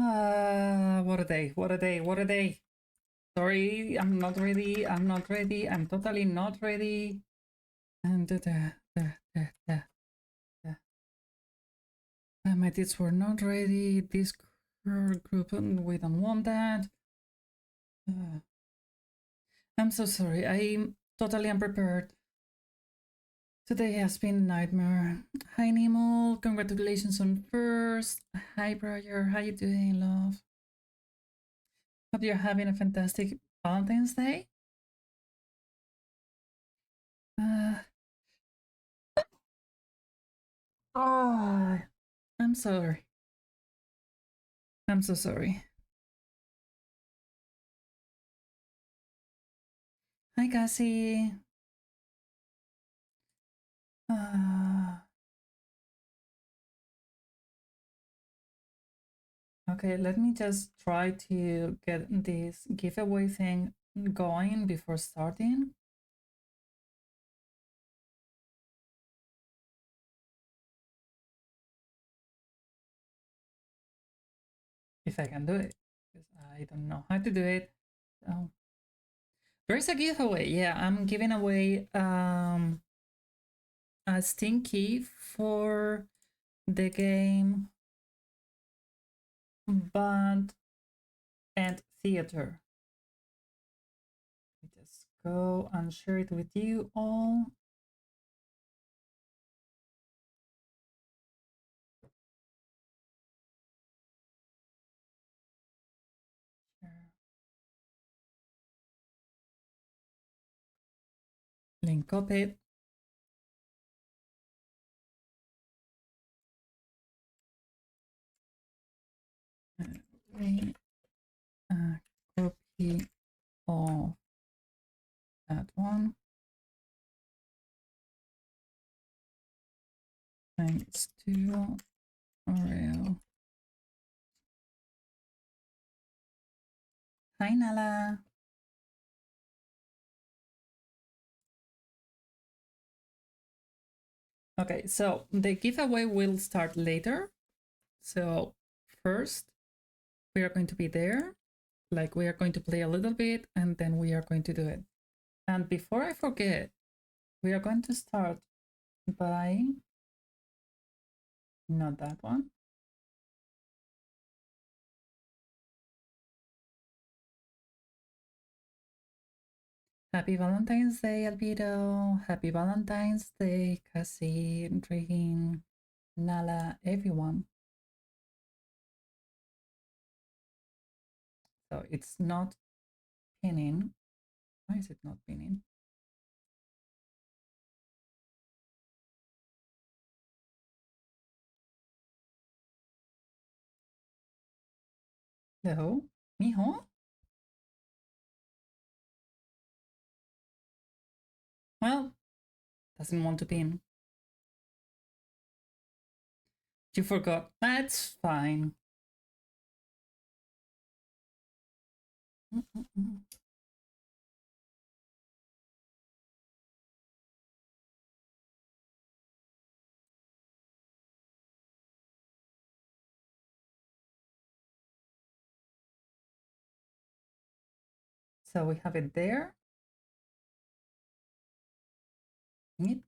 What a day, what a day, what a day. Sorry, I'm not ready, I'm not ready, I'm totally not ready. And my tits were not ready, this group, we don't want that. I'm so sorry, I'm totally unprepared. Today has been a nightmare. Hi Nemo, congratulations on first. Hi Briar, how you doing, love? Hope you're having a fantastic Valentine's Day. Oh, I'm sorry. I'm so sorry. Hi, Cassie. Okay, let me just try to get this giveaway thing going before starting. If I can do it, because I don't know how to do it. So there's a giveaway. Yeah, I'm giving away a Steam key for the game Band and Theater. Let me just go and share it with you all. Link copied. Copy of that one. Thanks to Oreo. Hi, Nala. Okay, so the giveaway will start later. So first, we are going to be there. Like we are going to play a little bit and then we are going to do it. And before I forget, we are going to start by not that one. Happy Valentine's Day, Albedo. Happy Valentine's Day, Cassie, Drinking, Nala, everyone. So it's not pinning. Why is it not pinning? Hello, mijo? Well, doesn't want to pin. You forgot. That's fine. So we have it there. It.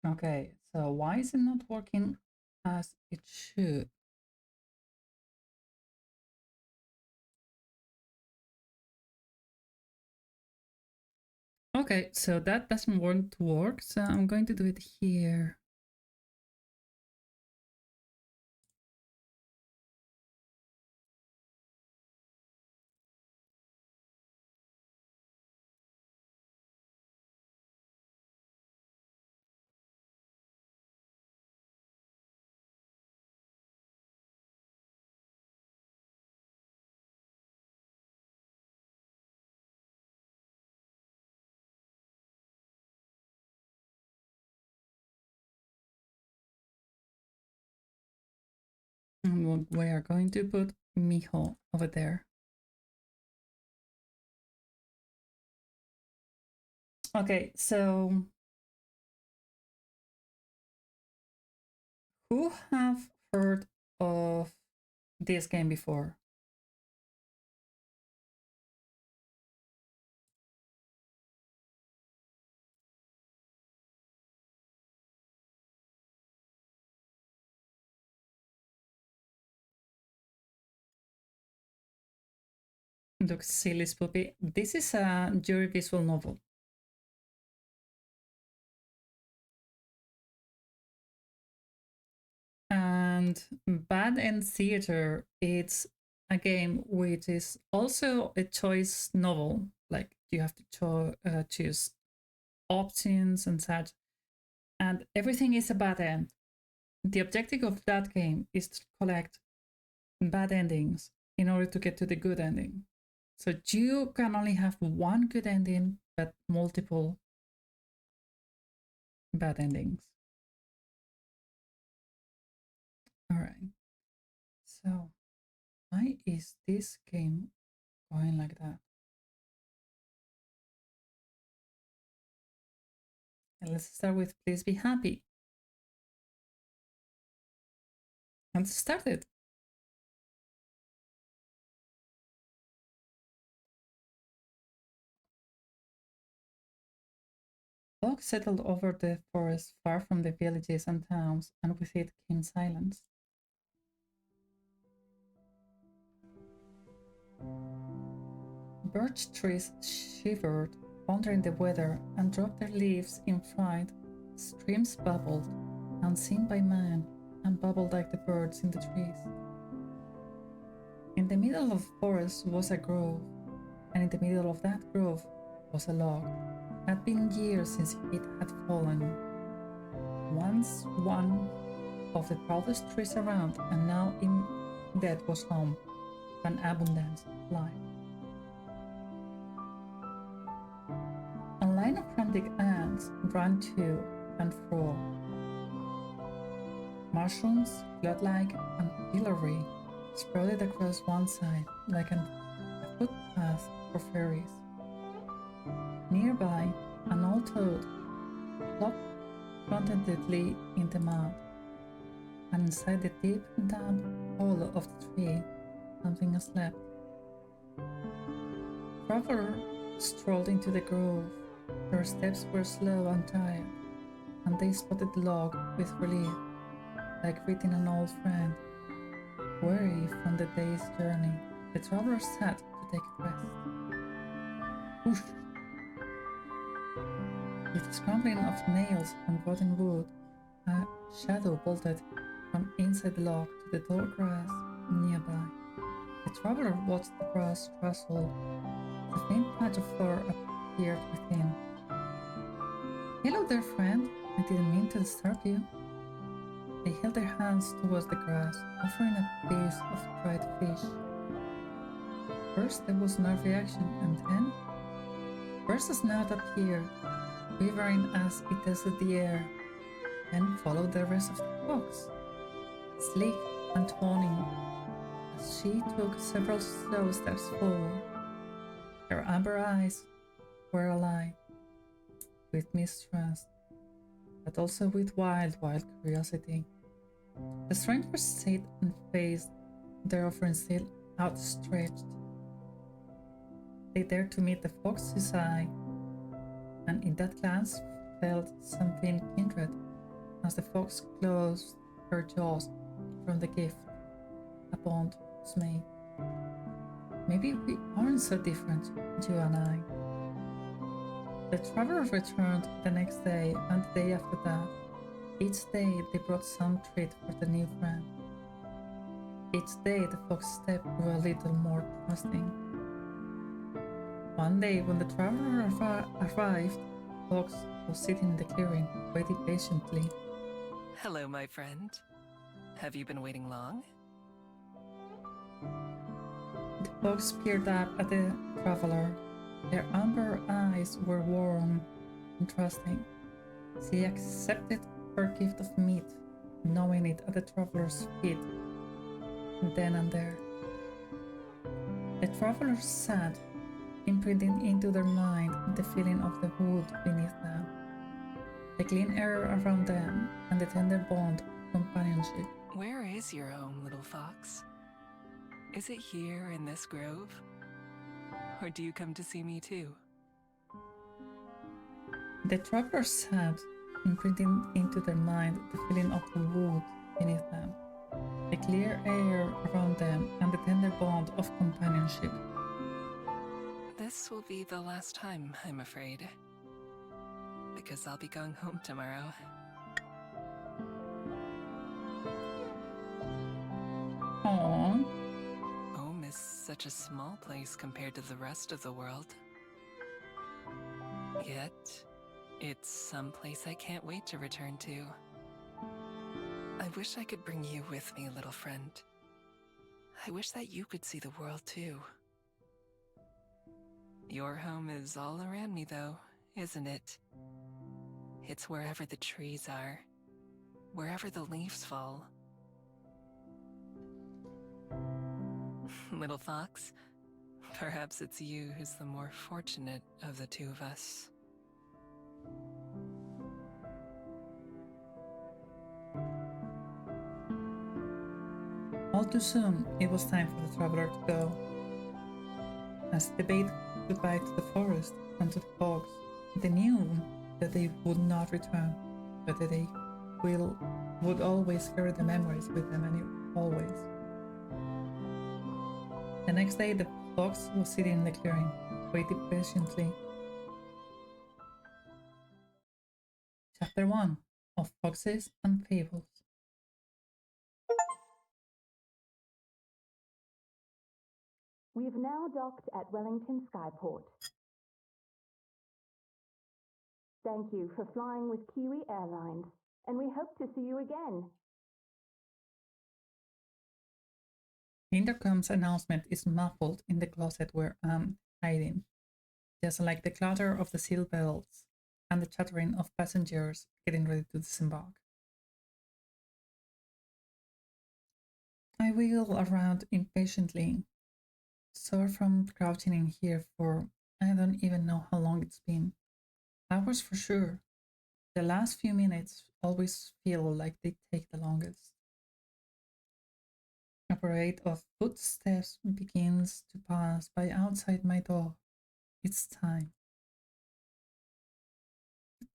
Okay, so why is it not working as it should? Okay, so that doesn't want to work, so I'm going to do it here. And we are going to put Mijo over there. Okay, so Who have heard of this game before? Look, silly spoopy. This is a Yuri visual novel. And Bad End Theater, it's a game which is also a choice novel. Like you have to choose options and such. And everything is a bad end. The objective of that game is to collect bad endings in order to get to the good ending. So you can only have one good ending, but multiple bad endings. All right. So why is this game going like that? And let's start with please be happy. And started. Fog settled over the forest far from the villages and towns, and with it came silence. Birch trees shivered, pondering the weather, and dropped their leaves in fright. Streams bubbled, unseen by man, and bubbled like the birds in the trees. In the middle of the forest was a grove, and in the middle of that grove was a log. It had been years since it had fallen. Once one of the proudest trees around, and now in that was home to an abundance of life. A line of frantic ants ran to and fro. Mushrooms, cloud-like and pillory, sprouted across one side like a footpath for fairies. Nearby, an old toad plopped contentedly in the mud, and inside the deep, damp hollow of the tree, something slept. Traveler strolled into the grove. Their steps were slow and tired, and they spotted the log with relief, like greeting an old friend. Weary from the day's journey, the traveler sat to take a rest. Whoosh! With the scrambling of nails and rotten wood, a shadow bolted from inside the log to the tall grass nearby. The traveler watched the grass rustle. A faint patch of fur appeared within. Hello there, friend. I didn't mean to disturb you. They held their hands towards the grass, offering a piece of dried fish. First there was no reaction, and then first a snout appeared, quivering as it tested the air, then followed the rest of the fox, sleek and tawny, as she took several slow steps forward. Her amber eyes were alight with mistrust, but also with wild curiosity. The stranger sat and faced their offering still outstretched. They dared to meet the fox's eye, and in that glance felt something kindred as the fox closed her jaws from the gift a bond was made. Maybe we aren't so different, you and I. The travelers returned the next day and the day after that. Each day they brought some treat for the new friend. Each day the fox's step grew a little more trusting. One day when the traveler arrived, the fox was sitting in the clearing, waiting patiently. Hello, my friend. Have you been waiting long? The fox peered up at the traveler. Their amber eyes were warm and trusting. She accepted her gift of meat, knowing it at the traveler's feet, then and there. The travelers sat, imprinting into their mind the feeling of the wood beneath them, the clean air around them, and the tender bond companionship. Where is your home, little fox? Is it here in this grove? Or do you come to see me too? The travelers sat, imprinting into their mind the feeling of the wood beneath them, the clear air around them, and the tender bond of companionship. This will be the last time, I'm afraid. Because I'll be going home tomorrow. Aww. Home is such a small place compared to the rest of the world. Yet, it's some place I can't wait to return to. I wish I could bring you with me, little friend. I wish that you could see the world too. Your home is all around me though, isn't it? It's wherever the trees are, wherever the leaves fall. Little fox, perhaps it's you who's the more fortunate of the two of us. All too soon, it was time for the traveler to go. As they bade goodbye to the forest and to the fogs, they knew that they would not return, but that they would always carry the memories with them, and always. The next day, the fox was sitting in the clearing, waiting patiently. Chapter 1 of Foxes and Fables. We've now docked at Wellington Skyport. Thank you for flying with Kiwi Airlines, and we hope to see you again. The intercom's announcement is muffled in the closet where I'm hiding, just like the clatter of the seal bells and the chattering of passengers getting ready to disembark. I wheel around impatiently, sore from crouching in here for I don't even know how long it's been. Hours for sure. The last few minutes always feel like they take the longest. A parade of footsteps begins to pass by outside my door. It's time.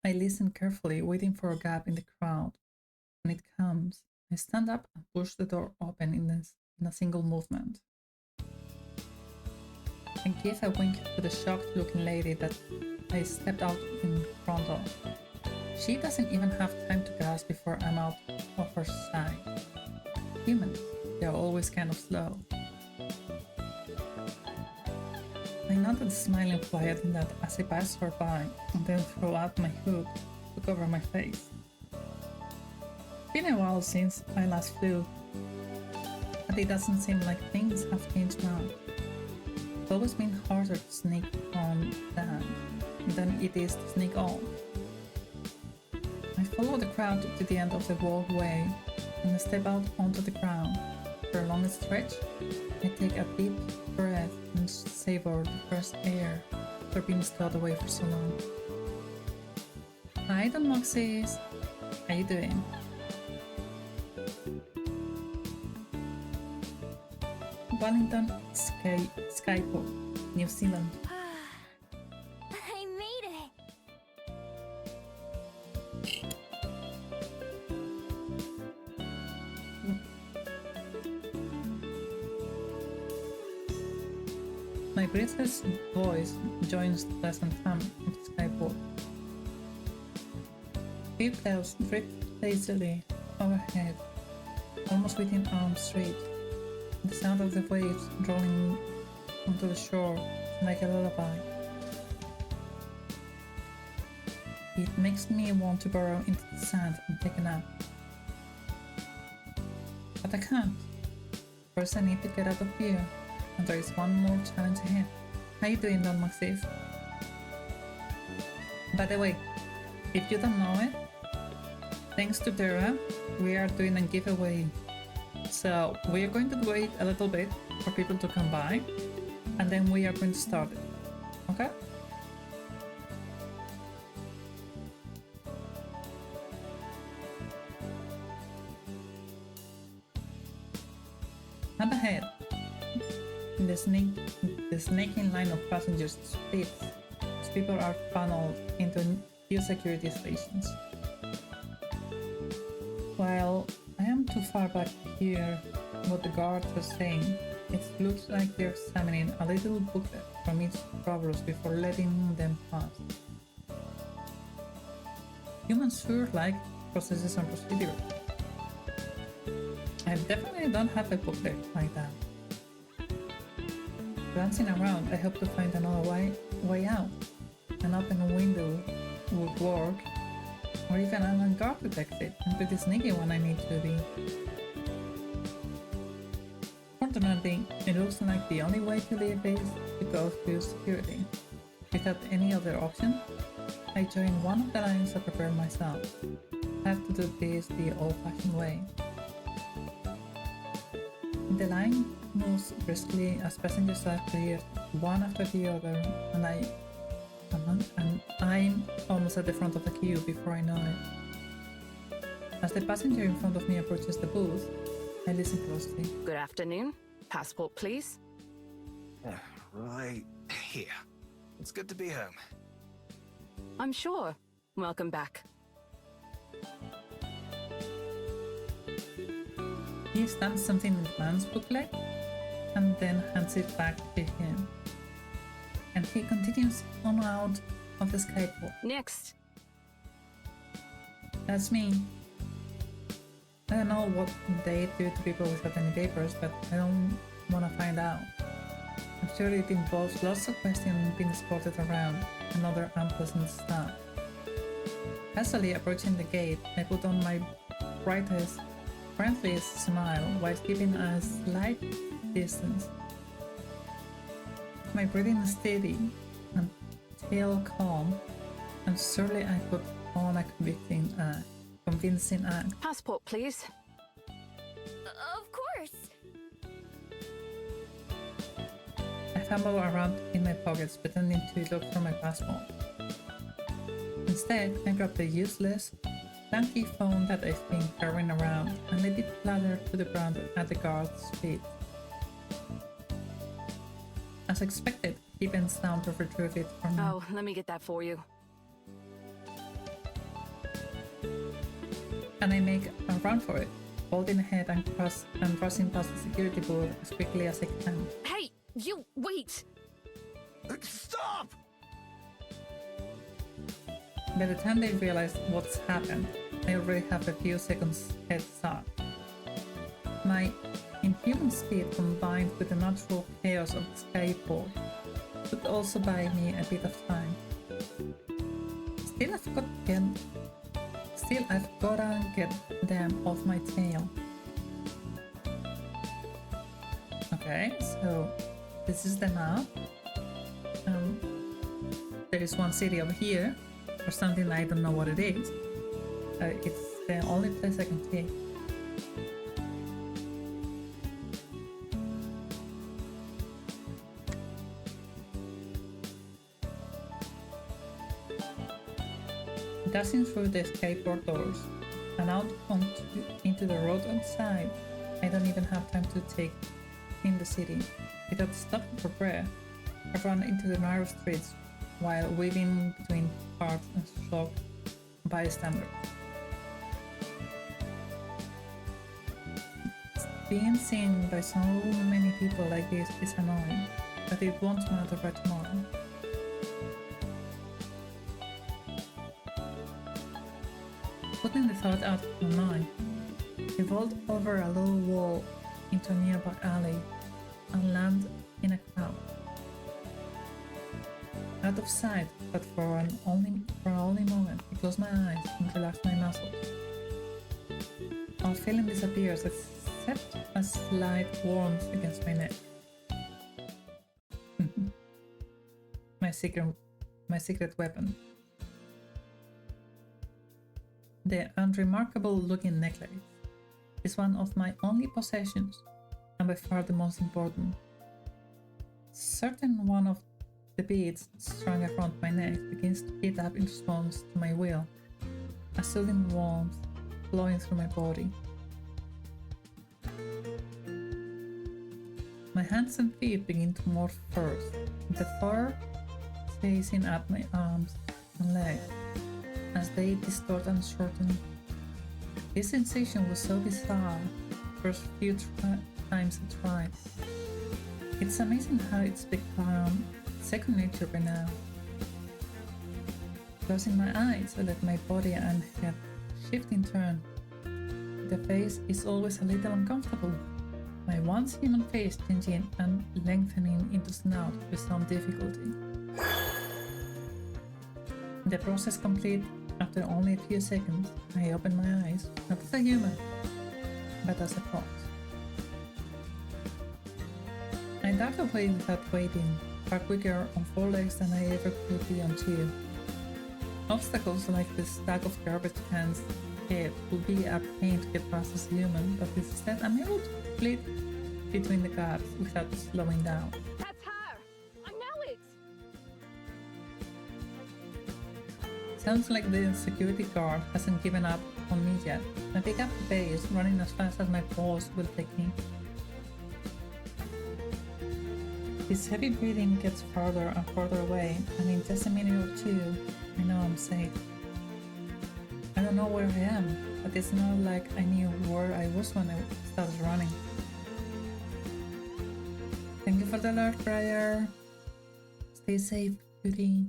I listen carefully, waiting for a gap in the crowd. When it comes, I stand up and push the door open in a single movement. I give a wink to the shocked-looking lady that I stepped out in front of. She doesn't even have time to gasp before I'm out of her sight. Humans, they are always kind of slow. I nod at the smiling fly attendant as I pass her by and then throw out my hood to cover my face. Been a while since I last flew, but it doesn't seem like things have changed now. It's always been harder to sneak on than it is to sneak off. I follow the crowd to the end of the walkway and I step out onto the ground. For a long stretch, I take a deep breath and savor the fresh air after being stowed away for so long. Hi, Don Moxis. How you doing? Wellington Skyport, New Zealand. I made it! My breathless voice joins the pleasant hum of the skyport. Wave clouds drift lazily overhead, almost within arm's reach. The sound of the waves rolling onto the shore like a lullaby. It makes me want to burrow into the sand and take a nap. But I can't. First I need to get out of here, and there is one more challenge ahead. How you doing, Don Maxis? By the way, if you don't know it, thanks to Dara, we are doing a giveaway. So we are going to wait a little bit for people to come by, and then we are going to start it. Okay? And ahead, the snaking line of passengers splits as people are funneled into new security stations. While I am too far back to hear what the guards are saying, it looks like they're examining a little booklet from each travelers before letting them pass. Humans sure like processes and procedures. I definitely don't have a booklet like that. Glancing around, I hope to find another way out. An open window would work, or even an unguarded exit. I'm pretty sneaky when I need to be. Fortunately, it looks like the only way to leave is to go through security. Without any other option, I join one of the lines I prepared myself. I have to do this the old-fashioned way. The line moves briskly as passengers are cleared one after the other, and I'm almost at the front of the queue before I know it. As the passenger in front of me approaches the booth, I listen closely. Good afternoon. Passport, please. Right here. It's good to be home. I'm sure. Welcome back. He stamps something in the man's booklet and then hands it back to him. And he continues on out of the skyport. Next. That's me. I don't know what they do to people without any papers, but I don't want to find out. I'm sure it involves lots of questions being escorted around and other unpleasant stuff. Casually approaching the gate, I put on my brightest, friendliest smile while keeping a slight distance. My breathing is steady and tail calm, and surely I put on a convincing act. Passport, please. Of course. I fumble around in my pockets pretending to look for my passport. Instead, I grab the useless, clunky phone that I've been carrying around and let it flutter to the ground at the guard's feet. As expected, he bends down to retrieve it from me. Oh, let me get that for you. And I make a run for it, holding ahead and rushing past the security booth as quickly as I can. Hey, you wait! Stop! By the time they realize what's happened, I already have a few seconds head start. My inhuman speed combined with the natural chaos of the skyport would also buy me a bit of time. Still, I've gotta get them off my tail. Okay, so this is the map. There is one city over here, or something I don't know what it is. It's the only place I can take. Dashing through the skyport doors and out into the road outside, I don't even have time to take in the city. Without stopping for breath, I run into the narrow streets while weaving between cars and shocked bystanders. Being seen by so many people like this is annoying, but it won't matter by tomorrow. Putting the thought out of my mind, I vault over a low wall into a nearby alley and land in a crowd. Out of sight, but for an only moment, I close my eyes and relax my muscles. All feeling disappears except a slight warmth against my neck. my secret weapon. The unremarkable looking necklace is one of my only possessions and by far the most important. Certain one of the beads strung around my neck begins to heat up in response to my will, a soothing warmth flowing through my body. My hands and feet begin to morph first. The fur chasing at my arms and legs as they distort and shorten. This sensation was so bizarre the first few times I tried. It's amazing how it's become second nature by now. Closing my eyes, I let my body and head shift in turn. The face is always a little uncomfortable. My once human face changing and lengthening into snout with some difficulty. The process complete, after only a few seconds, I open my eyes, not as a human, but as a fox. I dart away without waiting, far quicker on 4 legs than I ever could be on 2. Obstacles like the stack of garbage cans head would be a pain to get past as a human, but instead I'm able to flit between the gaps without slowing down. That's her! I know it! Sounds like the security guard hasn't given up on me yet. I pick up the pace, running as fast as my paws will take me. This heavy breathing gets farther and farther away, and in just a minute or two, I know I'm safe. I don't know where I am, but it's not like I knew where I was when I started running. Thank you for the alert, Briar. Stay safe, Yuri.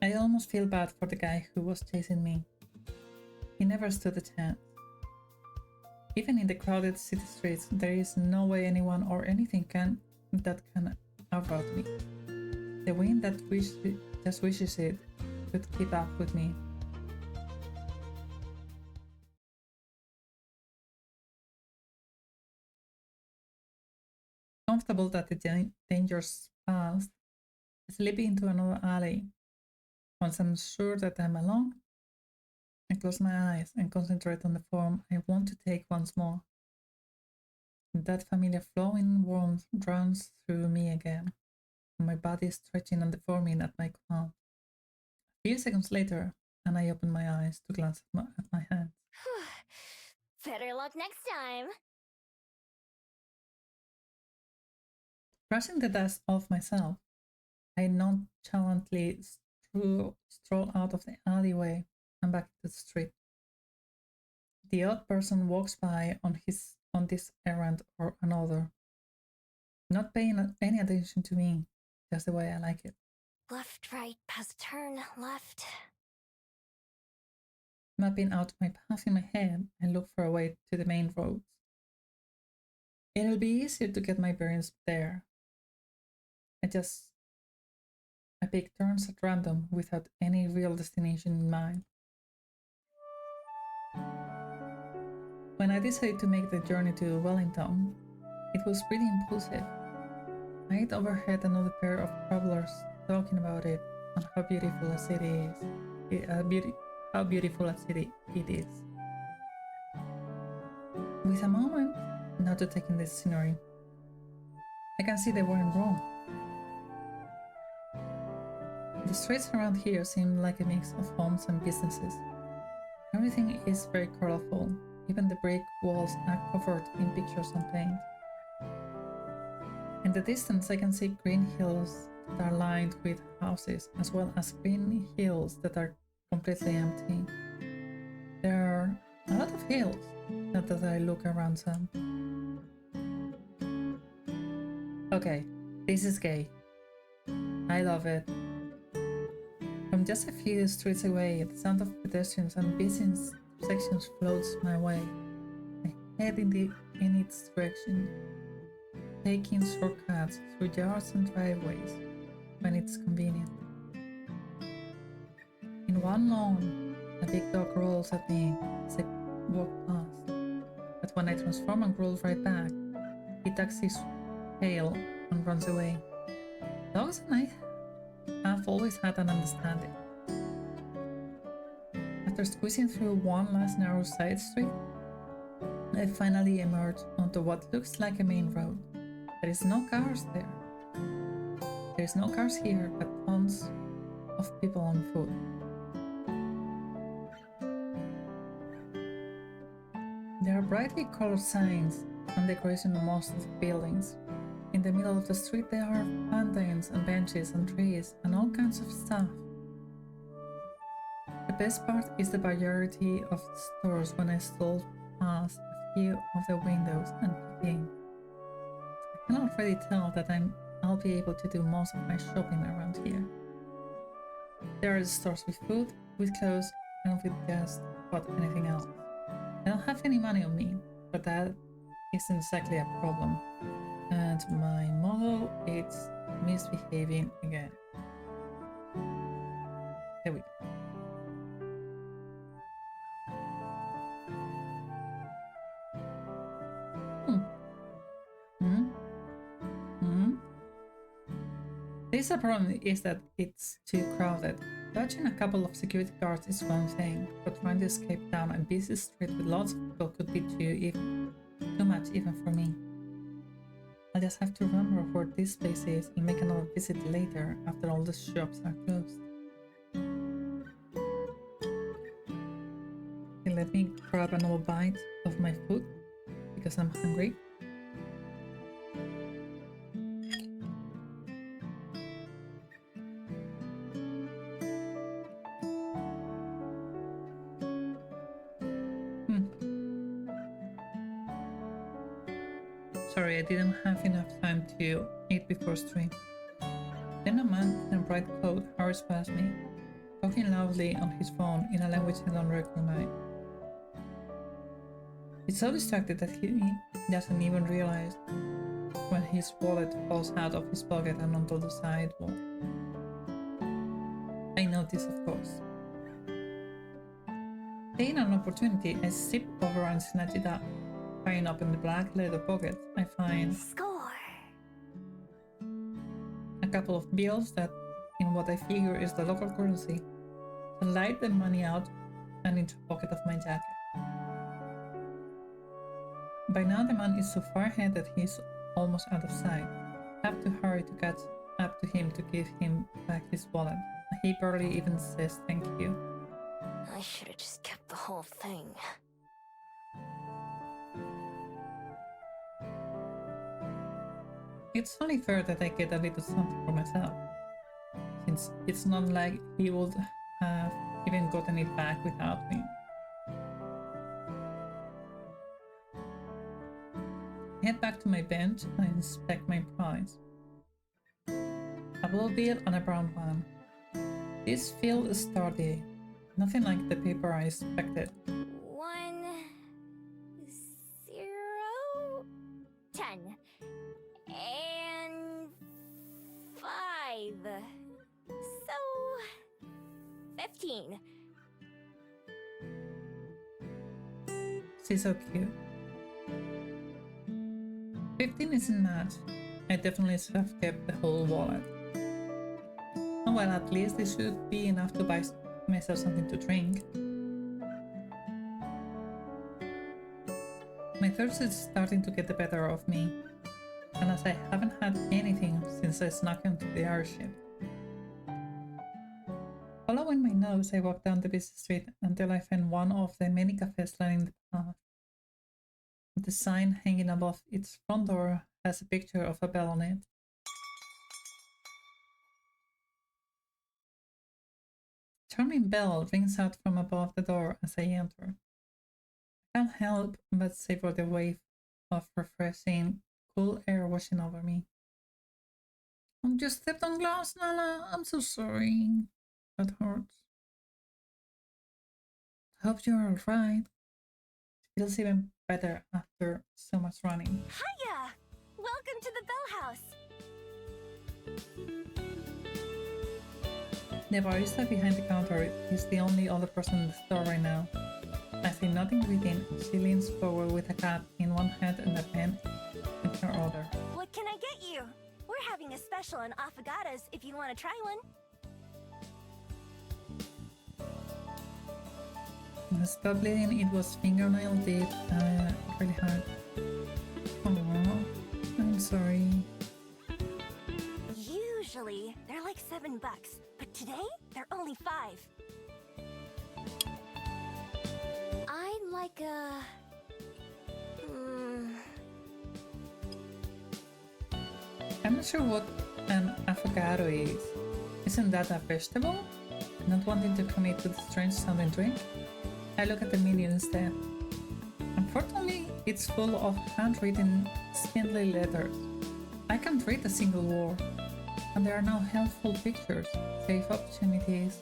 I almost feel bad for the guy who was chasing me. He never stood a chance. Even in the crowded city streets, there is no way anyone or anything can outrun me. The wind that just wishes it could keep up with me. Comfortable that the danger's past, I slip into another alley. Once I'm sure that I'm alone, I close my eyes and concentrate on the form I want to take once more. That familiar flowing warmth runs through me again, and my body is stretching and deforming at my command. A few seconds later, and I open my eyes to glance at my hands. Better luck next time. Brushing the dust off myself, I nonchalantly stroll out of the alleyway and back to the street. The odd person walks by on this errand or another, not paying any attention to me, just the way I like it. Left, right, past turn, left. Mapping out my path in my head, I look for a way to the main roads. It'll be easier to get my bearings there. I pick turns at random without any real destination in mind. When I decided to make the journey to Wellington, it was pretty impulsive. I had overheard another pair of travelers talking about it and how beautiful a city it is. With a moment not to take in the scenery, I can see they weren't wrong. The streets around here seem like a mix of homes and businesses. Everything is very colorful. Even the brick walls are covered in pictures and paint. In the distance, I can see green hills that are lined with houses, as well as green hills that are completely empty. There are a lot of hills, not that I look around some. Okay, this is gay. I love it. From just a few streets away, the sound of pedestrians and business sections floats my way. I head in its direction, taking shortcuts through yards and driveways when it's convenient. In one lawn, a big dog rolls at me as I walk past, but when I transform and roll right back, he tucks his tail and runs away. Dogs and I have always had an understanding. After squeezing through one last narrow side street, I finally emerge onto what looks like a main road. There is no cars there. There's no cars here, but tons of people on foot. There are brightly colored signs and decoration on most of the buildings. In the middle of the street there are fountains and benches and trees and all kinds of stuff. The best part is the variety of stores when I strolled past a few of the windows and peeked in. I can already tell that I'll be able to do most of my shopping around here. There are stores with food, with clothes, and with just about anything else. I don't have any money on me, but that isn't exactly a problem. And my model is misbehaving again. Here we go. This problem is that it's too crowded. Dodging a couple of security guards is one thing, but trying to escape down a busy street with lots of people could be too much even for me. I'll just have to remember where this place is and make another visit later after all the shops are closed. Okay, let me grab another bite of my food because I'm hungry. Sorry, I didn't have enough time to eat before stream. Then a man in a bright coat hurries past me, talking loudly on his phone in a language I don't recognize. He's so distracted that he doesn't even realize when his wallet falls out of his pocket and onto the sidewalk. I notice, of course. Taking an opportunity, I zip over and snatch it up. Prying open the black leather pocket, I find Score! a couple of bills that, in what I figure is the local currency. I light the money out and into the pocket of my jacket. By now the man is so far ahead that he's almost out of sight. I have to hurry to catch up to him to give him back his wallet. He barely even says thank you. I should have just kept the whole thing. It's only fair that I get a little something for myself, since it's not like he would have even gotten it back without me. I head back to my bench and inspect my prize. A blue bill and a brown one. This feels sturdy, nothing like the paper I expected. 1, 0, 10, and 5. So 15. She's so cute. 15 isn't much. I definitely should have kept the whole wallet. Oh well, at least this should be enough to buy myself something to drink. My thirst is starting to get the better of me, and as I haven't had anything since I snuck into the airship. Following my nose, I walk down the busy street until I find one of the many cafes lining the path. The sign hanging above its front door has a picture of a bell on it. Charming bell rings out from above the door as I enter. I can't help but savor the wave of refreshing, cool air washing over me. I just stepped on glass, Nala. I'm so sorry. That hurts. Hope you're alright. Feels even better after so much running. Hiya! Welcome to the Bell House. The barista behind the counter is the only other person in the store right now. I see nothing greeting. She leans forward with a cup in one hand and a pen in her other. What can I get you? We're having a special on affogatos if you want to try one. Stop bleeding. It was fingernail deep, really hard. Oh, I'm sorry. Usually, they're like $7, but today, they're only 5. I'd like a... I'm not sure what an affogato is. Isn't that a vegetable? Not wanting to commit to the strange sounding drink, I look at the menu instead. Unfortunately, it's full of handwritten, spindly letters. I can't read a single word, and there are no helpful pictures, safe opportunities.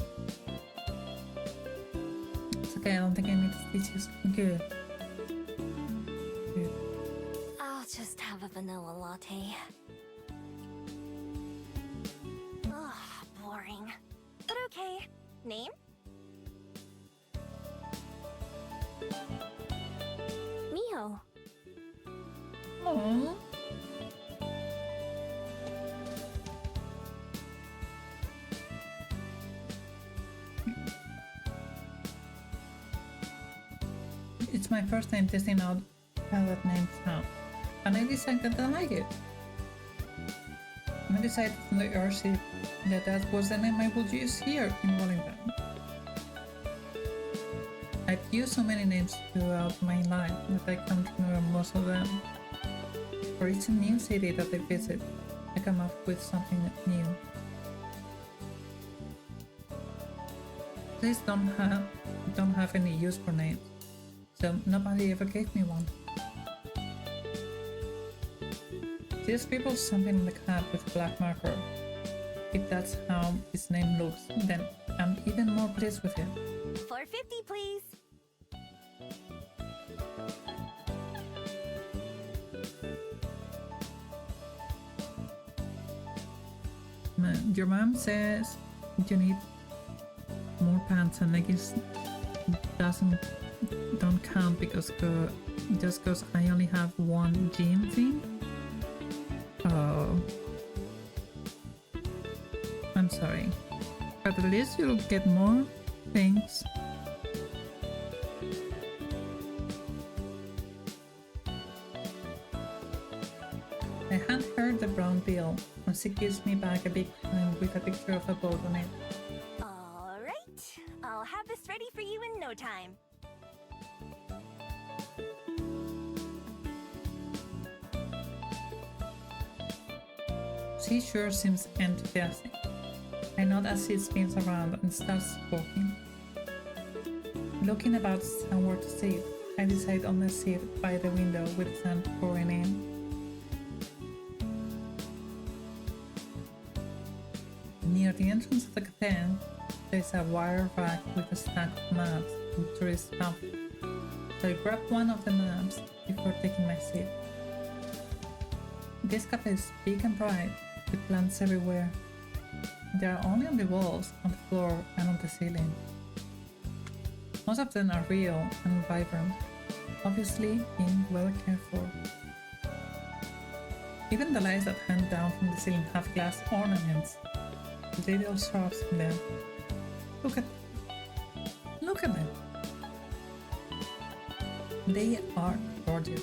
It's okay, I don't think I need to teach you. Good. Good. I'll just have a vanilla latte. Ugh, boring. But okay. Name? Miho. Aww. It's my first time testing out how that name sounds, and I decided that I like it. I decided from the airship that that was the name I would use here in Wellington. I've used so many names throughout my life that I can't remember most of them. For each new city that I visit, I come up with something new. Please don't have any use for names, so nobody ever gave me one. She scribbles something on the card with a black marker. If that's how his name looks, then I'm even more pleased with it. 450, please. Your mom says you need more pants, and I guess don't count because just because I only have one gym thing. Oh, I'm sorry, but at least you'll get more things. I hand her the brown bill, and she gives me back a big coin with a picture of a boat on it. Alright. I'll have this ready for you in no time. She sure seems enthusiastic. I nod as she spins around and starts walking. Looking about somewhere to sit, I decide on a seat by the window with the sun pouring in. Near the entrance of the cafe, there's a wire rack with a stack of maps and tourist pamphlets. So I grab one of the maps before taking my seat. This cafe is big and bright, with plants everywhere. They are only on the walls, on the floor, and on the ceiling. Most of them are real and vibrant, obviously being well cared for. Even the lights that hang down from the ceiling have glass ornaments, with little sharps in them. Look at them! They are gorgeous.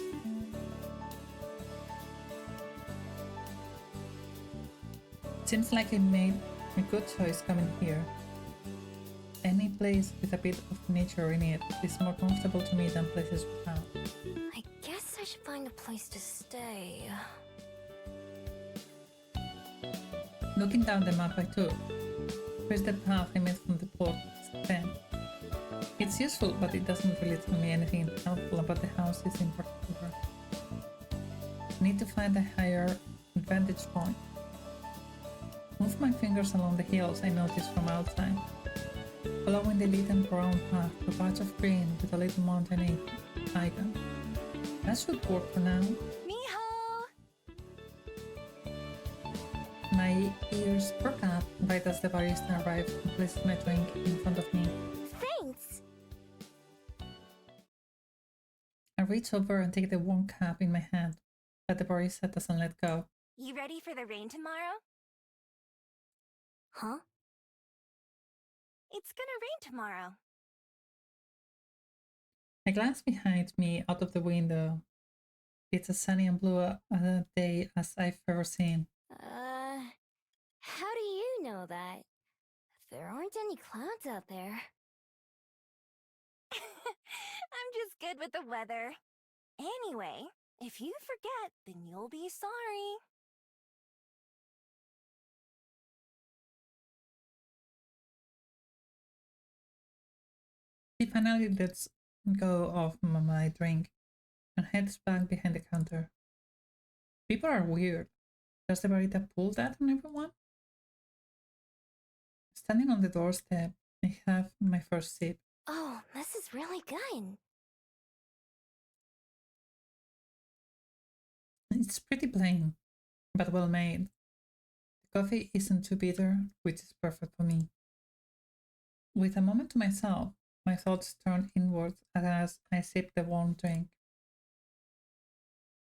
Seems like I made a good choice coming here. Any place with a bit of nature in it is more comfortable to me than places without. I guess I should find a place to stay. Looking down the map I took, here's the path I made from the port stand. It's useful, but it doesn't really tell me anything helpful about the houses in particular. I need to find a higher vantage point. Move my fingers along the hills I noticed from outside, following the lit and brown path to a patch of green with a little mountain icon. That should work for now. Miho! My ears perk up right as the barista arrives and places my drink in front of me. Thanks! I reach over and take the warm cup in my hand, but the barista doesn't let go. You ready for the rain tomorrow? Huh? It's gonna rain tomorrow. I glance behind me out of the window. It's as sunny and blue a day as I've ever seen. How do you know that? There aren't any clouds out there. I'm just good with the weather. Anyway, if you forget, then you'll be sorry. He finally lets go of my drink and heads back behind the counter. People are weird. Does the barista pull that on everyone? Standing on the doorstep, I have my first sip. Oh, this is really good. It's pretty plain, but well made. The coffee isn't too bitter, which is perfect for me. With a moment to myself, my thoughts turn inward as I sip the warm drink.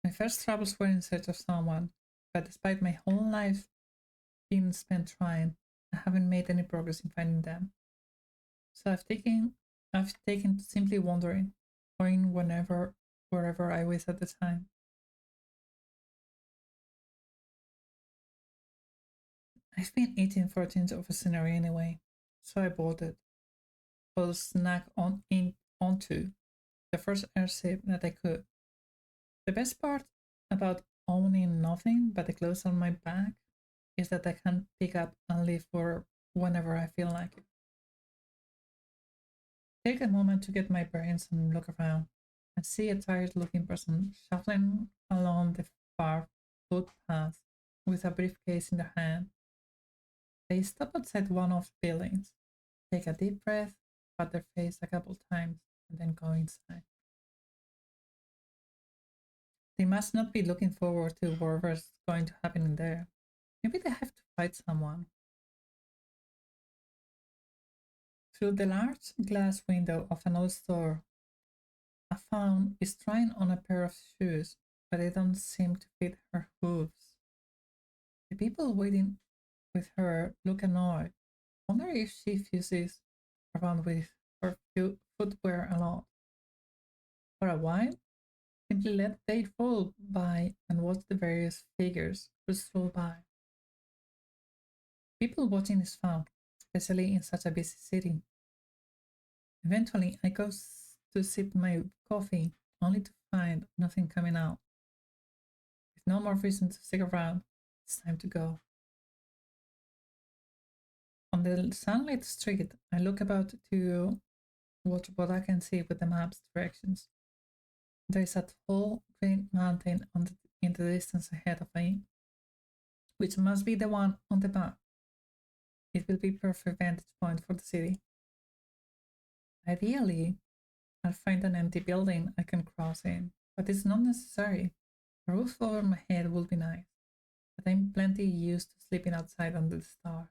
My first troubles were in search of someone, but despite my whole life being spent trying, I haven't made any progress in finding them. So I've taken to simply wandering, going wherever I was at the time. I've been eating for a change of scenery anyway, so I bought it. I'll snack onto the first airship that I could. The best part about owning nothing but the clothes on my back is that I can pick up and leave for whenever I feel like it. Take a moment to get my bearings and look around and see a tired looking person shuffling along the far footpath with a briefcase in their hand. They stop outside one of the buildings, take a deep breath, pat their face a couple times, and then go inside. They must not be looking forward to whatever's going to happen in there. Maybe they have to fight someone. Through the large glass window of an old store, a fawn is trying on a pair of shoes, but they don't seem to fit her hooves. The people waiting with her look annoyed. Wonder if she fuses around with her footwear a lot. For a while, simply let they roll by and watch the various figures who stroll by. People watching is fun, especially in such a busy city. Eventually, I go to sip my coffee, only to find nothing coming out. With no more reason to stick around, it's time to go. On the sunlit street, I look about to watch what I can see with the map's directions. There is a tall green mountain in the distance ahead of me, which must be the one on the map. It will be perfect vantage point for the city. Ideally, I'll find an empty building I can cross in, but it's not necessary. A roof over my head would be nice, but I'm plenty used to sleeping outside under the stars.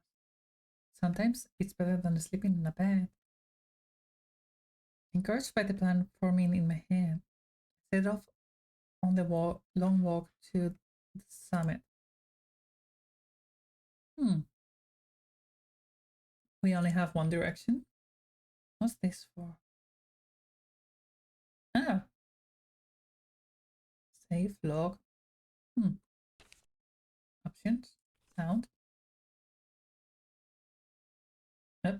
Sometimes it's better than sleeping in a bed. Encouraged by the plan forming in my head, I set off on the long walk to the summit. We only have one direction. What's this for? Ah, save log. Options, sound. Up.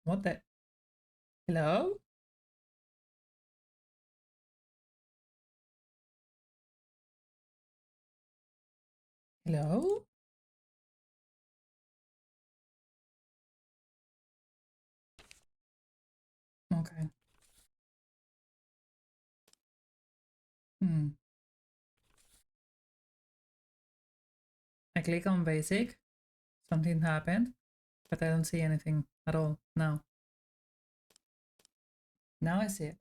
What the? Hello? Hello? Okay. I click on basic. Something happened, but I don't see anything at all now. Now I see it.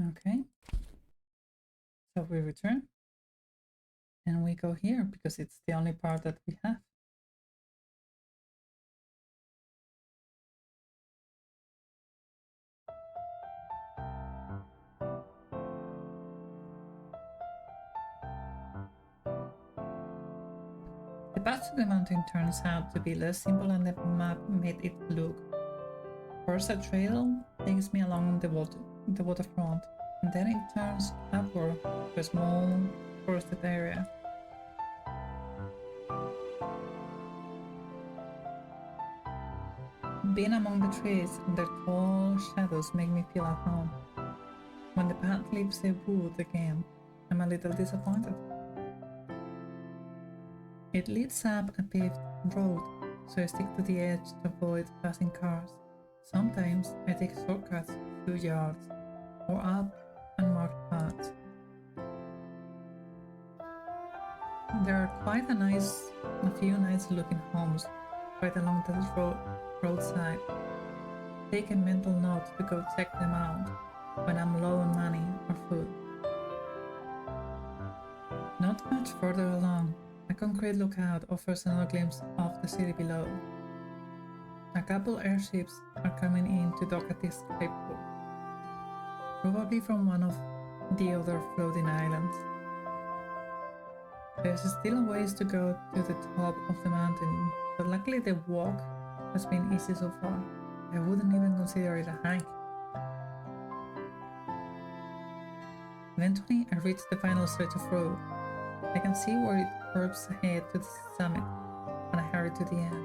Okay. So we return. And we go here because it's the only part that we have. The path to the mountain turns out to be less simple than the map made it look. First, a trail takes me along the waterfront, and then it turns upward to a small forested area. Being among the trees and their tall shadows make me feel at home. When the path leaves the wood again, I'm a little disappointed. It leads up a paved road, so I stick to the edge to avoid passing cars. Sometimes I take shortcuts through yards or up unmarked paths. There are quite a few nice looking homes right along the roadside. Take a mental note to go check them out when I'm low on money or food. Not much further along, a concrete lookout offers another glimpse of the city below. A couple airships are coming in to dock at this airport, probably from one of the other floating islands. There's still a ways to go to the top of the mountain, but luckily the walk has been easy so far. I wouldn't even consider it a hike. Eventually, I reach the final stretch of road. I can see where it curves ahead to the summit, and I hurry to the end.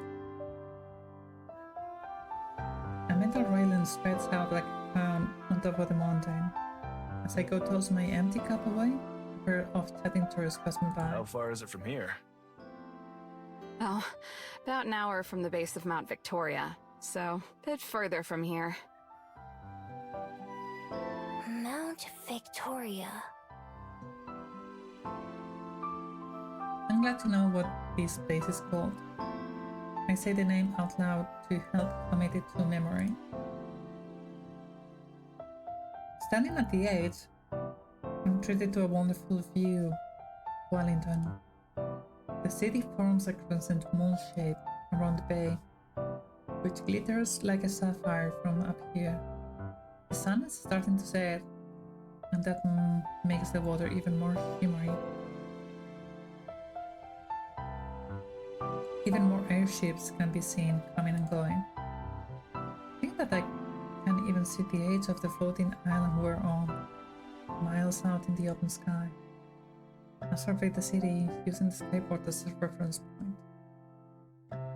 A metal railing spreads out like a crown on top of the mountain. As I go toss my empty cup away, a pair of chatting tourists pass me by. How far is it from here? Oh, about an hour from the base of Mount Victoria, so a bit further from here. Mount Victoria. I'm glad to know what this place is called. I say the name out loud to help commit it to memory. Standing at the edge, I'm treated to a wonderful view of Wellington. The city forms a crescent moon shape around the bay, which glitters like a sapphire from up here. The sun is starting to set, and that makes the water even more shimmery. Even more airships can be seen coming and going. I think that I can even see the edge of the floating island we're on, miles out in the open sky. I surveyed the city using the skyport as a reference point.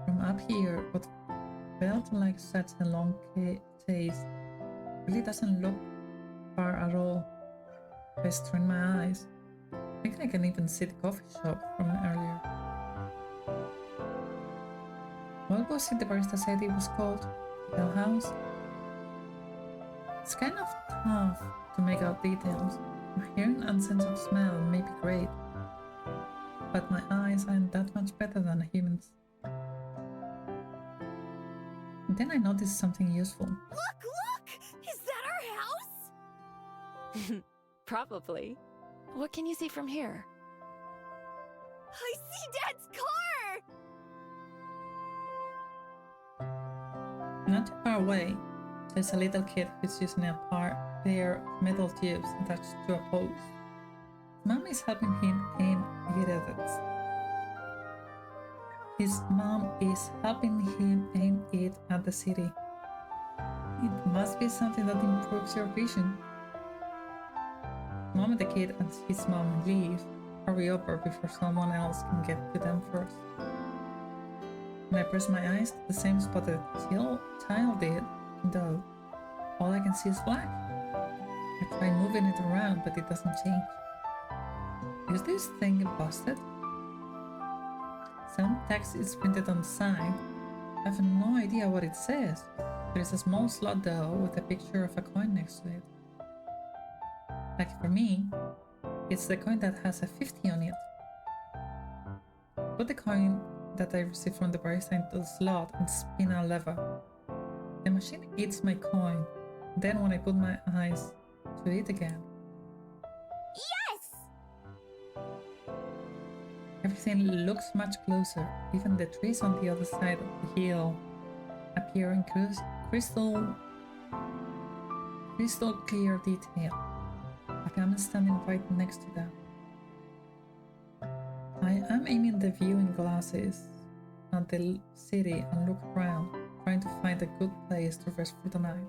From up here, what felt like such a long chase really doesn't look far at all. If I strain my eyes, I think I can even see the coffee shop from earlier. What was it the barista said it was called? Bell House? It's kind of tough to make out details. My hearing and sense of smell may be great, but my eyes aren't that much better than a human's. Then I noticed something useful. Look! Is that our house? Probably. What can you see from here? I see Dad's car! Not too far away, there's a little kid who's using a pair of metal tubes attached to a post. Mom is helping him aim it at it. His mom is helping him aim it at the city. It must be something that improves your vision. Mom and the kid and his mom leave, hurry over before someone else can get to them first. When I press my eyes to the same spot that the child did, though, all I can see is black. I try moving it around, but it doesn't change. Is this thing busted? Some text is printed on the side. I have no idea what it says. There is a small slot though with a picture of a coin next to it. Like for me, it's the coin that has a 50 on it. Put the coin that I received from the barista into the slot and spin a lever. The machine eats my coin. Then when I put my eyes to it again, Yes! everything looks much closer. Even the trees on the other side of the hill appear in crystal clear detail, like I'm standing right next to them. I am aiming the viewing glasses at the city and look around, trying to find a good place to rest for the night.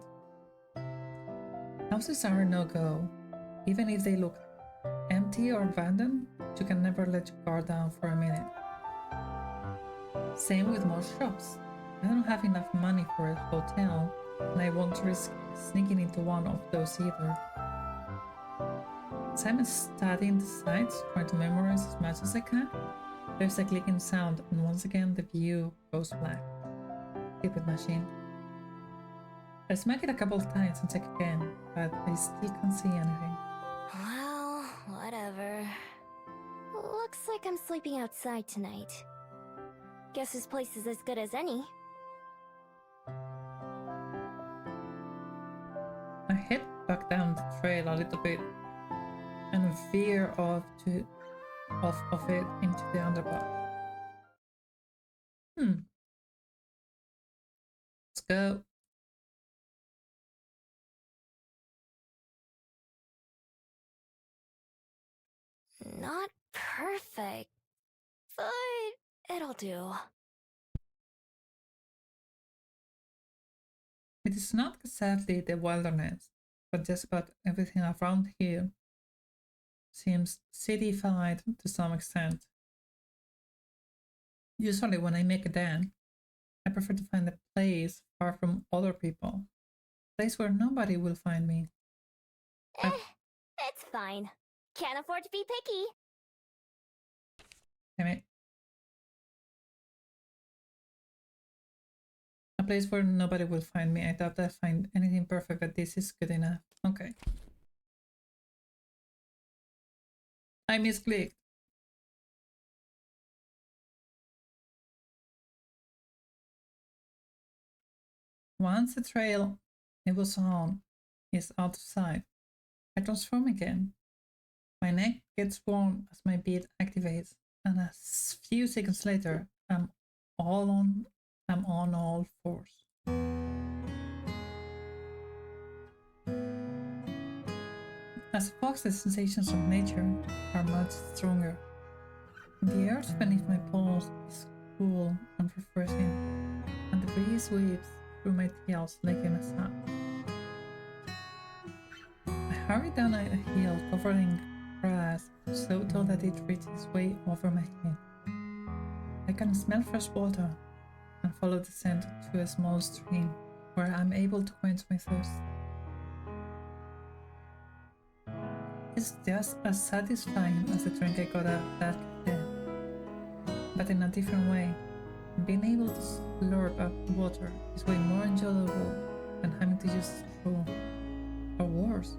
Houses are a no-go. Even if they look empty or abandoned, you can never let your guard down for a minute. Same with most shops. I don't have enough money for a hotel, and I won't risk sneaking into one of those either. As I'm studying the sites, trying to memorize as much as I can, There's a clicking sound, and once again the view goes black. Stupid machine. I smack it a couple of times and check again, but I still can't see anything. Well, whatever. Looks like I'm sleeping outside tonight. Guess this place is as good as any. I head back down the trail a little bit and veer off of it into the underpass. Let's go. Not perfect, but it'll do. It is not exactly the wilderness, but just about everything around here seems cityfied to some extent. Usually when I make a den, I prefer to find a place far from other people. A place where nobody will find me. It's fine. Can't afford to be picky. Damn it. A place where nobody will find me. I doubt I'll find anything perfect, but this is good enough. Okay. I misclicked. Once the trail it was on is out of sight, I transform again. My neck gets warm as my bead activates, and a few seconds later, I'm on all fours. As a fox, the sensations of nature are much stronger. The earth beneath my paws is cool and refreshing, and the breeze sweeps through my tails like a massage. I hurry down a hill covered in grass, so tall that it reaches way over my head. I can smell fresh water and follow the scent to a small stream where I'm able to quench my thirst. It's just as satisfying as the drink I got at that cafe, but in a different way. Being able to slurp up water is way more enjoyable than having to use a straw, or worse,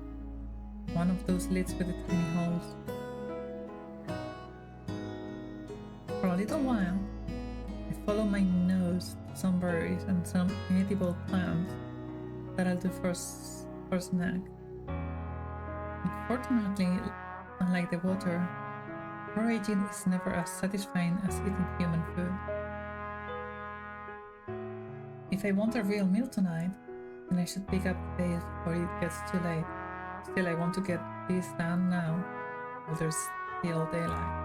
one of those lids with the tiny holes. For a little while, I follow my nose to some berries and some edible plants that I'll do for a snack. Unfortunately, unlike the water, foraging is never as satisfying as eating human food. If I want a real meal tonight, then I should pick up the pace before it gets too late. Still, I want to get this done now, while there's still daylight.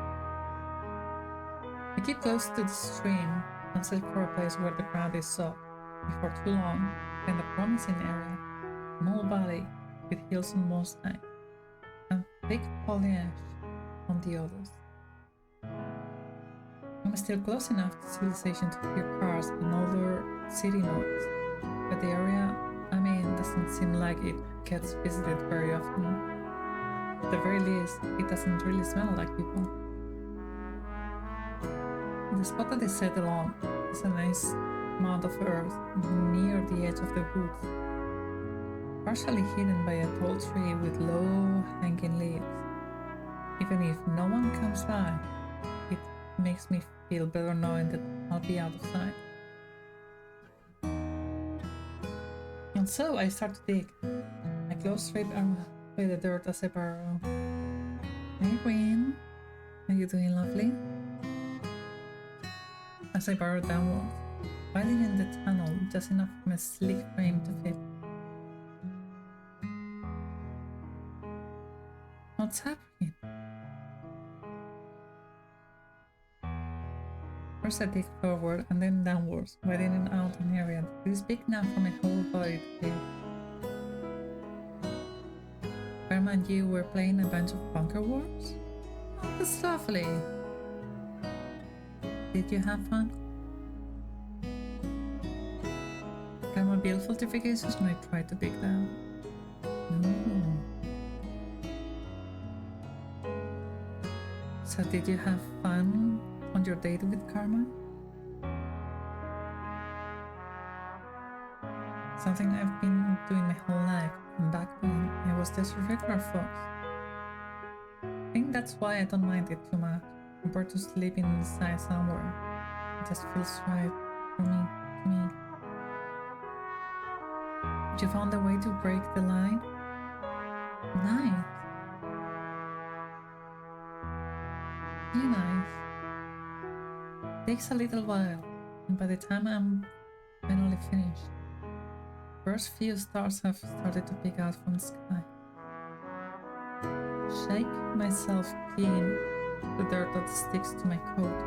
I keep close to the stream and search for a place where the ground is soft. Before too long, I find a promising area, a small valley with hills on one side, and thick foliage on the others. I'm still close enough to civilization to hear cars and other city noise, but the area I'm in doesn't seem like it gets visited very often. At the very least, it doesn't really smell like people. The spot that I settle on is a nice mound of earth near the edge of the woods, partially hidden by a tall tree with low hanging leaves. Even if no one comes by, it makes me feel better knowing that I'll be out of sight. And so I start to dig. I go straight away the dirt as I burrow. Hey Queen, are you doing lovely? As I burrow downwards, finding in the tunnel just enough of my sleek frame to fit. What's happening? First I dig forward and then downwards, widening out an area that is big enough for my whole body to fit. Barb and you were playing a bunch of bunker wars? Oh, that's lovely! Did you have fun? Got my build fortifications and I tried to pick them. So did you have fun on your date with Karma? Something I've been doing my whole life, and back when I was just a regular fox. I think that's why I don't mind it too much, compared to sleeping inside somewhere. It just feels right for me, to me. You found a way to break the line? Nice. Really nice. Takes a little while, and by the time I'm finally finished, first few stars have started to peek out from the sky. Shake myself clean the dirt that sticks to my coat,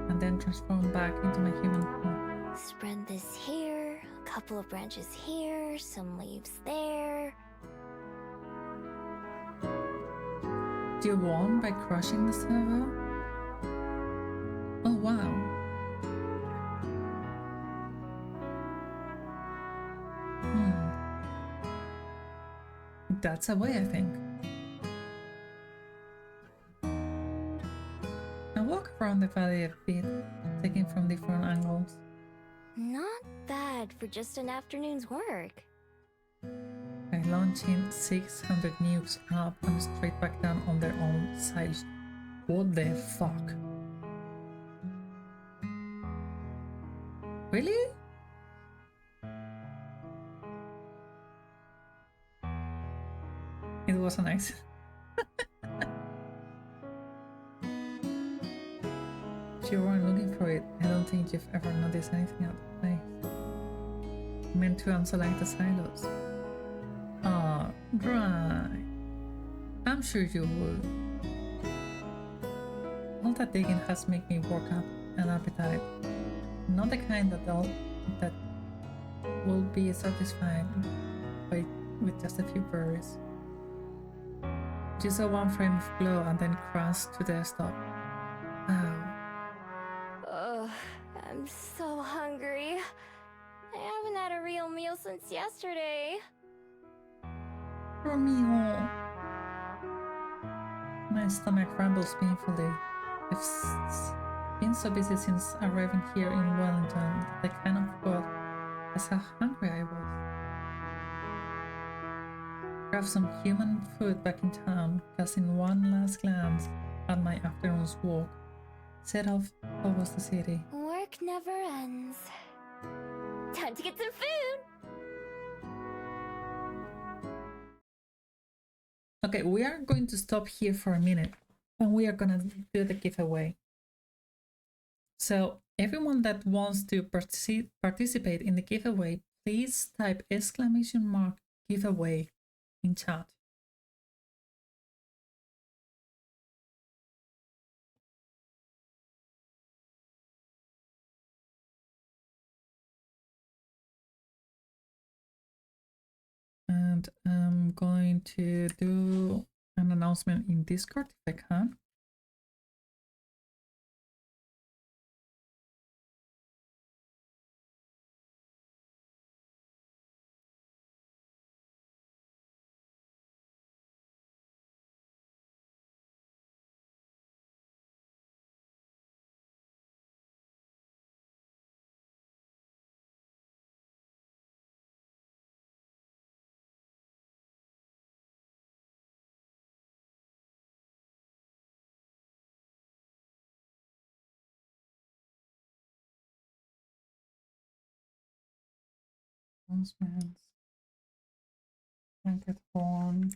and then transform back into my human form. Spread this here, a couple of branches here, some leaves there. Do you won by crushing the server? Oh wow. That's a way, I think. I walk around the valley a bit, taking from different angles. Not bad for just an afternoon's work. By launching 600 nukes up and straight back down on their own sides. What the fuck? Really? It was an accident. If you weren't looking for it, I don't think you've ever noticed anything out of place. Meant to unselect the silos. Ah, right. I'm sure you would. All that digging has made me work up an appetite. Not the kind that will be satisfied with just a few berries. Just a one frame of glow and then crash to the stop. Wow. Ugh, I'm so hungry. I haven't had a real meal since yesterday. Romeo. My stomach rumbles painfully. I've been so busy since arriving here in Wellington that I kind of forgot just how hungry I was. Grab some human food back in town, casting one last glance at my afternoon's walk, set off towards the city. Work never ends. Time to get some food! Okay, we are going to stop here for a minute and we are gonna do the giveaway. So everyone that wants to participate in the giveaway, please type !giveaway in chat. And I'm going to do an announcement in Discord if I can. Announcements. Blanket horn.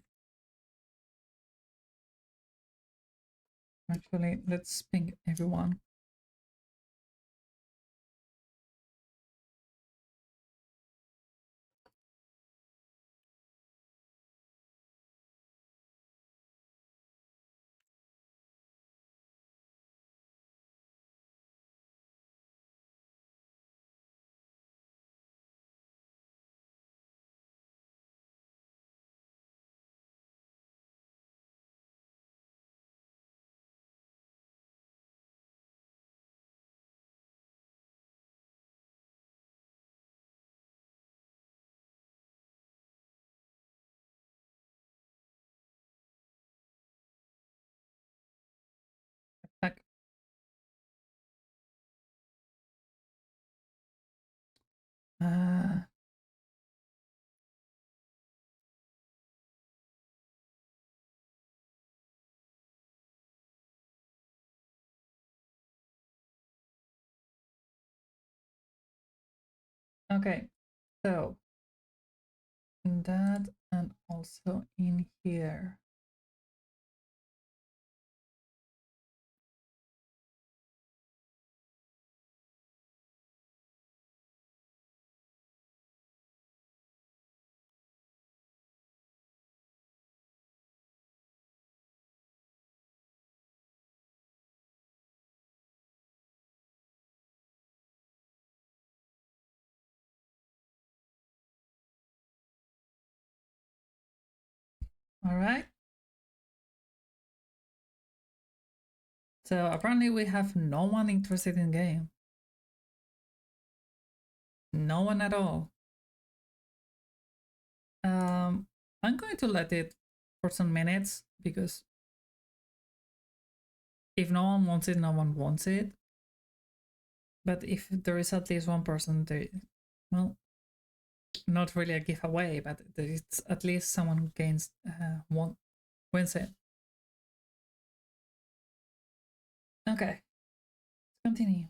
Actually, let's ping everyone. Okay, so in that and also in here. All right. So apparently we have no one interested in the game. No one at all. I'm going to let it for some minutes because if no one wants it, no one wants it. But if there is at least one person, there, well, not really a giveaway, but there is at least someone who gains wins it. Okay, let's continue.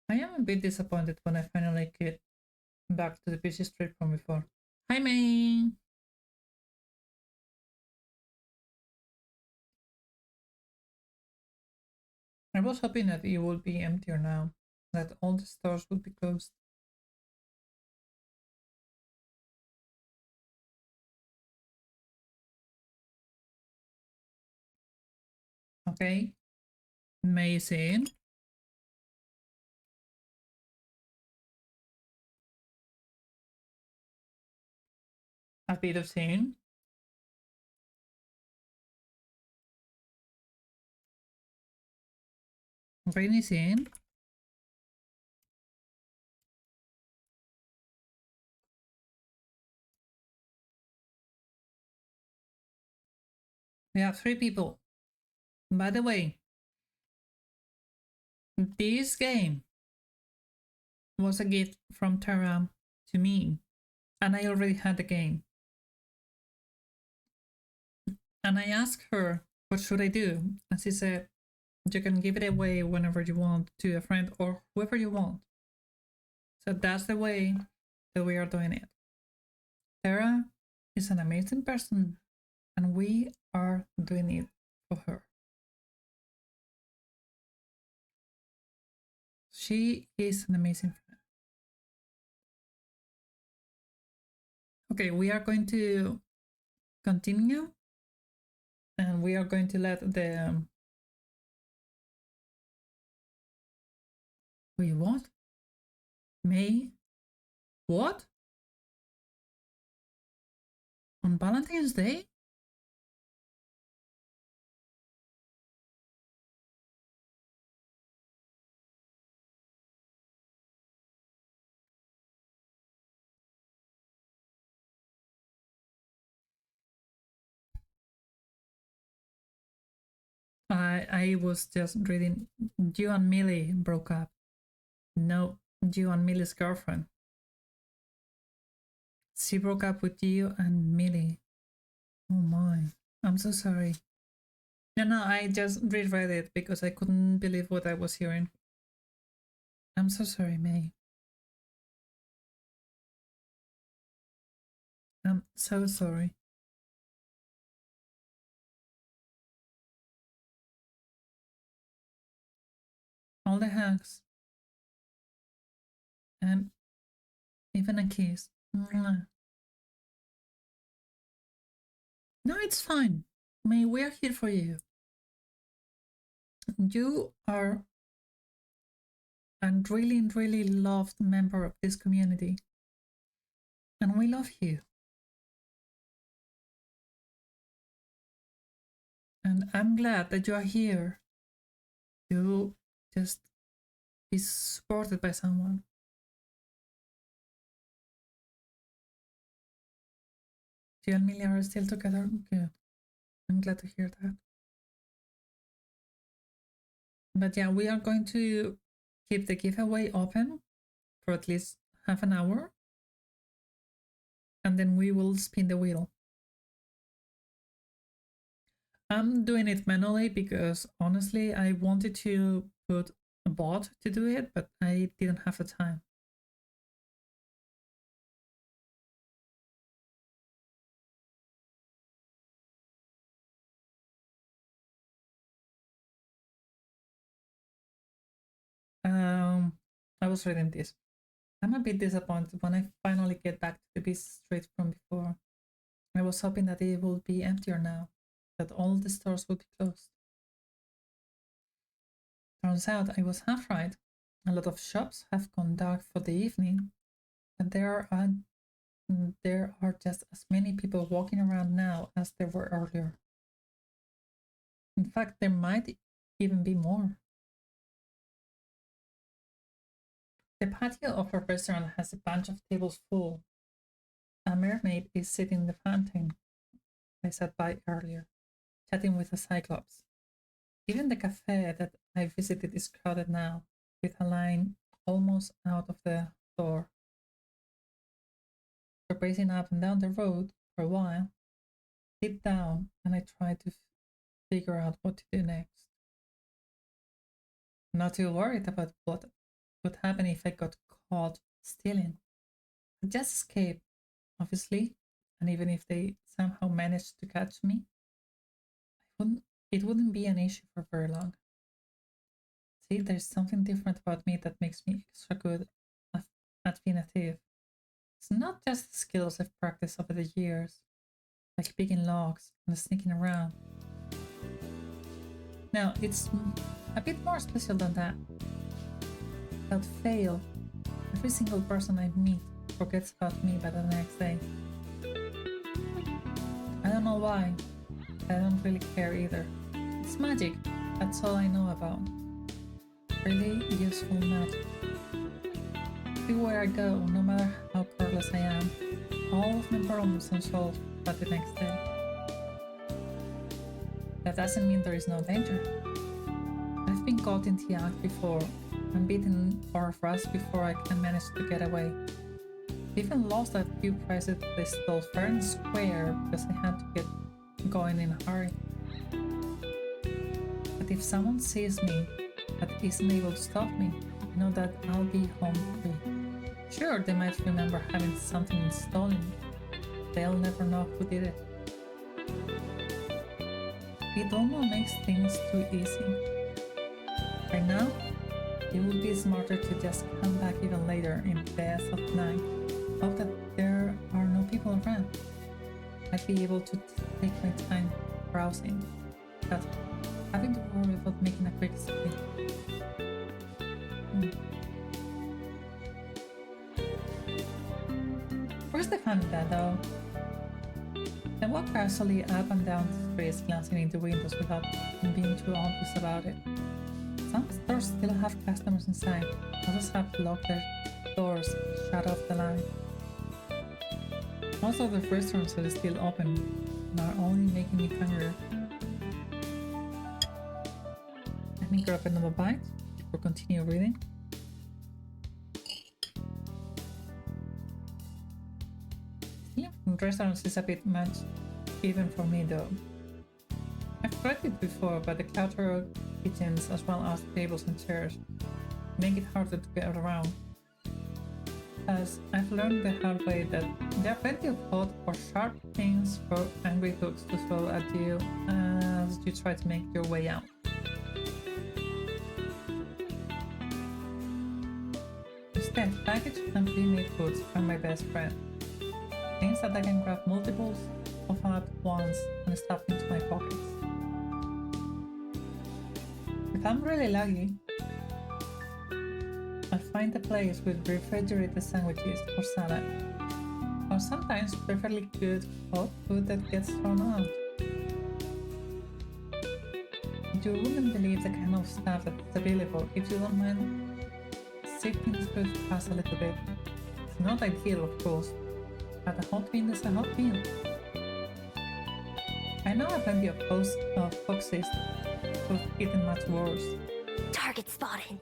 I am a bit disappointed when I finally get back to the busy street from before. Hi, May. I was hoping that it would be emptier now, that all the stores would be closed. Okay, amazing. A bit of scene. Rainy scene. We have 3 people. By the way, this game was a gift from Tara to me, and I already had the game. And I asked her, what should I do? And she said, you can give it away whenever you want to a friend or whoever you want. So that's the way that we are doing it. Tara is an amazing person, and we are doing it for her. She is an amazing friend. Okay, we are going to continue, and we are going to let the wait, what? May? What? On Valentine's Day? I was just reading you and Millie broke up. No, you and Millie's girlfriend. She broke up with you and Millie. Oh my. I'm so sorry. No, I just reread it because I couldn't believe what I was hearing. I'm so sorry, May. I'm so sorry. All the hugs. And even a kiss. Mwah. No, it's fine. May, we're here for you. You are a really, really loved member of this community. And we love you. And I'm glad that you are here to just be supported by someone. you and Millie are still together? Good. I'm glad to hear that. But yeah, we are going to keep the giveaway open for at least half an hour. And then we will spin the wheel. I'm doing it manually because honestly, I wanted to put a bot to do it, but I didn't have the time. I was reading this. I'm a bit disappointed when I finally get back to the busy street from before. I was hoping that it would be emptier now, that all the stores would be closed. Turns out I was half right. A lot of shops have gone dark for the evening, and there are just as many people walking around now as there were earlier. In fact, there might even be more. The patio of our restaurant has a bunch of tables full. A mermaid is sitting in the fountain I sat by earlier, chatting with a cyclops. Even the cafe that I visited is crowded now, with a line almost out of the door. We're pacing up and down the road for a while, sit down, and I try to figure out what to do next. I'm not too worried about what would happen if I got caught stealing. I just escaped, obviously, and even if they somehow managed to catch me, it wouldn't be an issue for very long. See, there's something different about me that makes me extra good at being a thief. It's not just the skills I've practiced over the years, like picking locks and sneaking around. Now, it's a bit more special than that. Without fail, every single person I meet forgets about me by the next day. I don't know why. I don't really care either. It's magic. That's all I know about. Really useful magic. Everywhere I go, no matter how careless I am, all of my problems are solved by the next day. That doesn't mean there is no danger. I've been caught in the act before and beaten or rust before I can manage to get away. I even lost a few prizes they stole fair and square because I had to get going in a hurry. But if someone sees me but isn't able to stop me, I know that I'll be home free. Sure, they might remember having something stolen. They'll never know who did it. It almost makes things too easy. Right now, it would be smarter to just come back even later in the dead of night. Hope that there are no people around. I'd be able to take my time browsing, but having to worry about making a quick escape. Where's the fun in that though? I walk casually up and down the streets, glancing into windows without being too obvious about it. Some stores still have customers inside, others have locked their doors and shut off the light. Most of the restaurants are still open and are only making me hungrier. Let me grab another bite before continue reading. Stealing from restaurants is a bit much, even for me though. I've tried it before, but the cluttered kitchens as well as tables and chairs make it harder to get around. As I've learned the hard way that there are plenty of hot or sharp things for angry cooks to throw at you as you try to make your way out. Instead, packaged and pre-made foods are my best friend. Things that I can grab multiples of at once and stuff into my pockets. If I'm really lucky, I'll find a place with refrigerated sandwiches or salad, or sometimes perfectly good hot food that gets thrown out. You wouldn't believe the kind of stuff that's available if you don't mind sifting through the past a little bit. It's not ideal, of course, but a hot meal is a hot meal. I know plenty of foxes who've eaten much worse. Target spotted.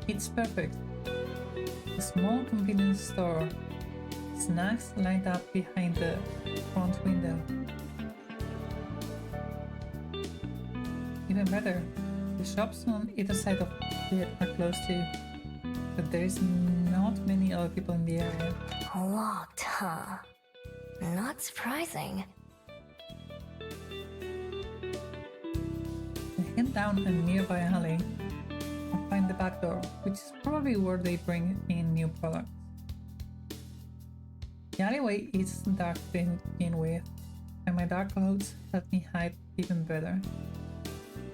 It's perfect. A small convenience store. Snacks lined up behind the front window. Even better, the shops on either side of it are close too, but there is not many other people in the area. Locked, huh? Not surprising. I head down a nearby alley and find the back door, which is probably where they bring in new products. The alleyway is dark to begin with, and my dark clothes help me hide even better.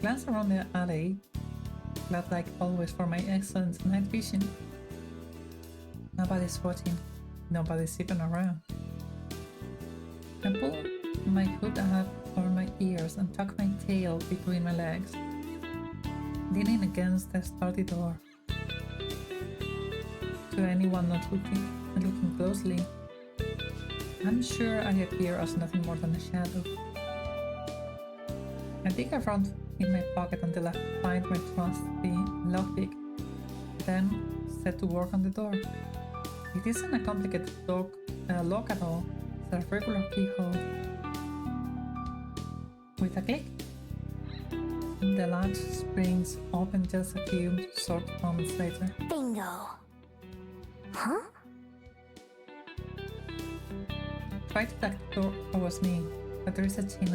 Glance around the alley, glad like always for my excellent night vision. Nobody's watching, nobody's even around. I pull my hood up over my ears and tuck my tail between my legs, leaning against the sturdy door. To anyone not looking closely, I'm sure I appear as nothing more than a shadow. I dig around in my pocket until I find my trusty lockpick, then set to work on the door. It isn't a complicated lock at all, it's a regular keyhole. With a click, the latch springs open just a few short moments later. Bingo. Huh? Try to tuck the door towards me, but there is a chain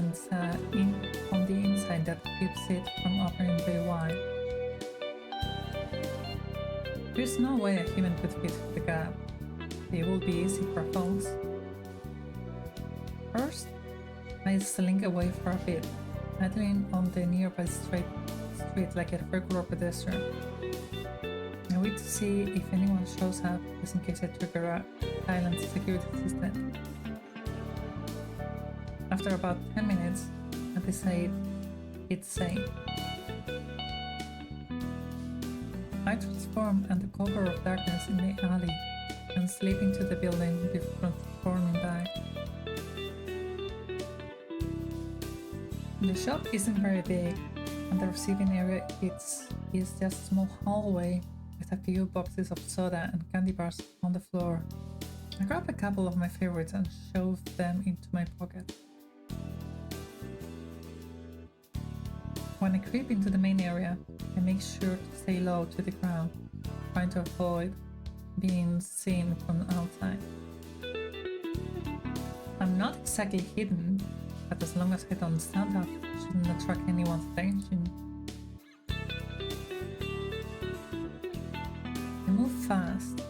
on the inside that keeps it from opening very wide. There's no way a human could fit through the gap. It will be easy for folks. First, I slink away for a bit, idling on the nearby street like a regular pedestrian. I wait to see if anyone shows up, just in case I trigger a silent security system. After about 10 minutes, I decide it's safe. I transform under cover of darkness in the alley and slip into the building before transforming back. The shop isn't very big, and the receiving area is just a small hallway with a few boxes of soda and candy bars on the floor. I grab a couple of my favorites and shove them into my pocket. When I creep into the main area, I make sure to stay low to the ground, trying to avoid being seen from outside. I'm not exactly hidden, but as long as I don't stand up, it shouldn't attract anyone's attention. I move fast,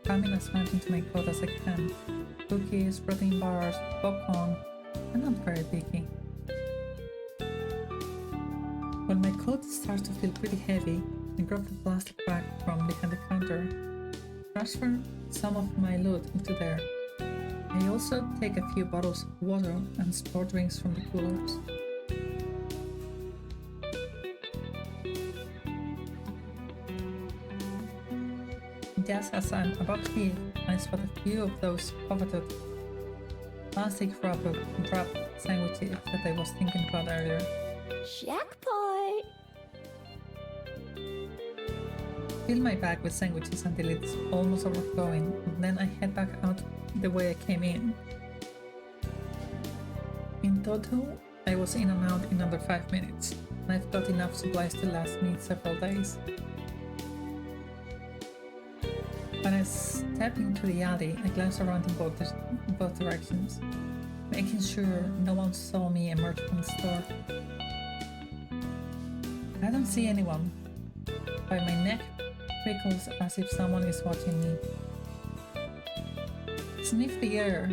cramming as much into my coat as I can. Cookies, protein bars, popcorn. I'm not very picky. When my coat starts to feel pretty heavy, I grab the plastic bag from behind the counter, transfer some of my loot into there. I also take a few bottles of water and sport drinks from the coolers. Just as I'm about to leave, I spot a few of those coveted plastic wrapped sandwiches that I was thinking about earlier. Jackpot! Fill my bag with sandwiches until it's almost overflowing, and then I head back out the way I came in. In total, I was in and out in under 5 minutes, and I've got enough supplies to last me several days. When I step into the alley, I glance around in both directions, making sure no one saw me emerge from the store. I don't see anyone, but my neck prickles as if someone is watching me. Sniff the air,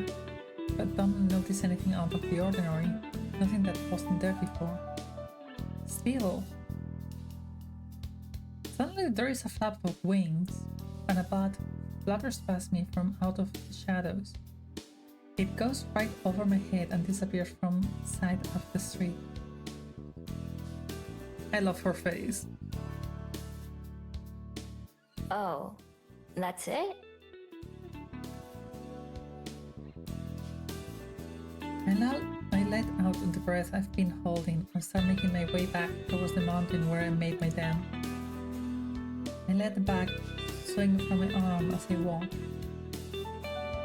but don't notice anything out of the ordinary, nothing that wasn't there before. Still, suddenly there is a flap of wings, and a bat flutters past me from out of the shadows. It goes right over my head and disappears from sight of the street. I love her face. Oh, that's it? I let out the breath I've been holding and start making my way back towards the mountain where I made my dam. I let the bag swing from my arm as I walked,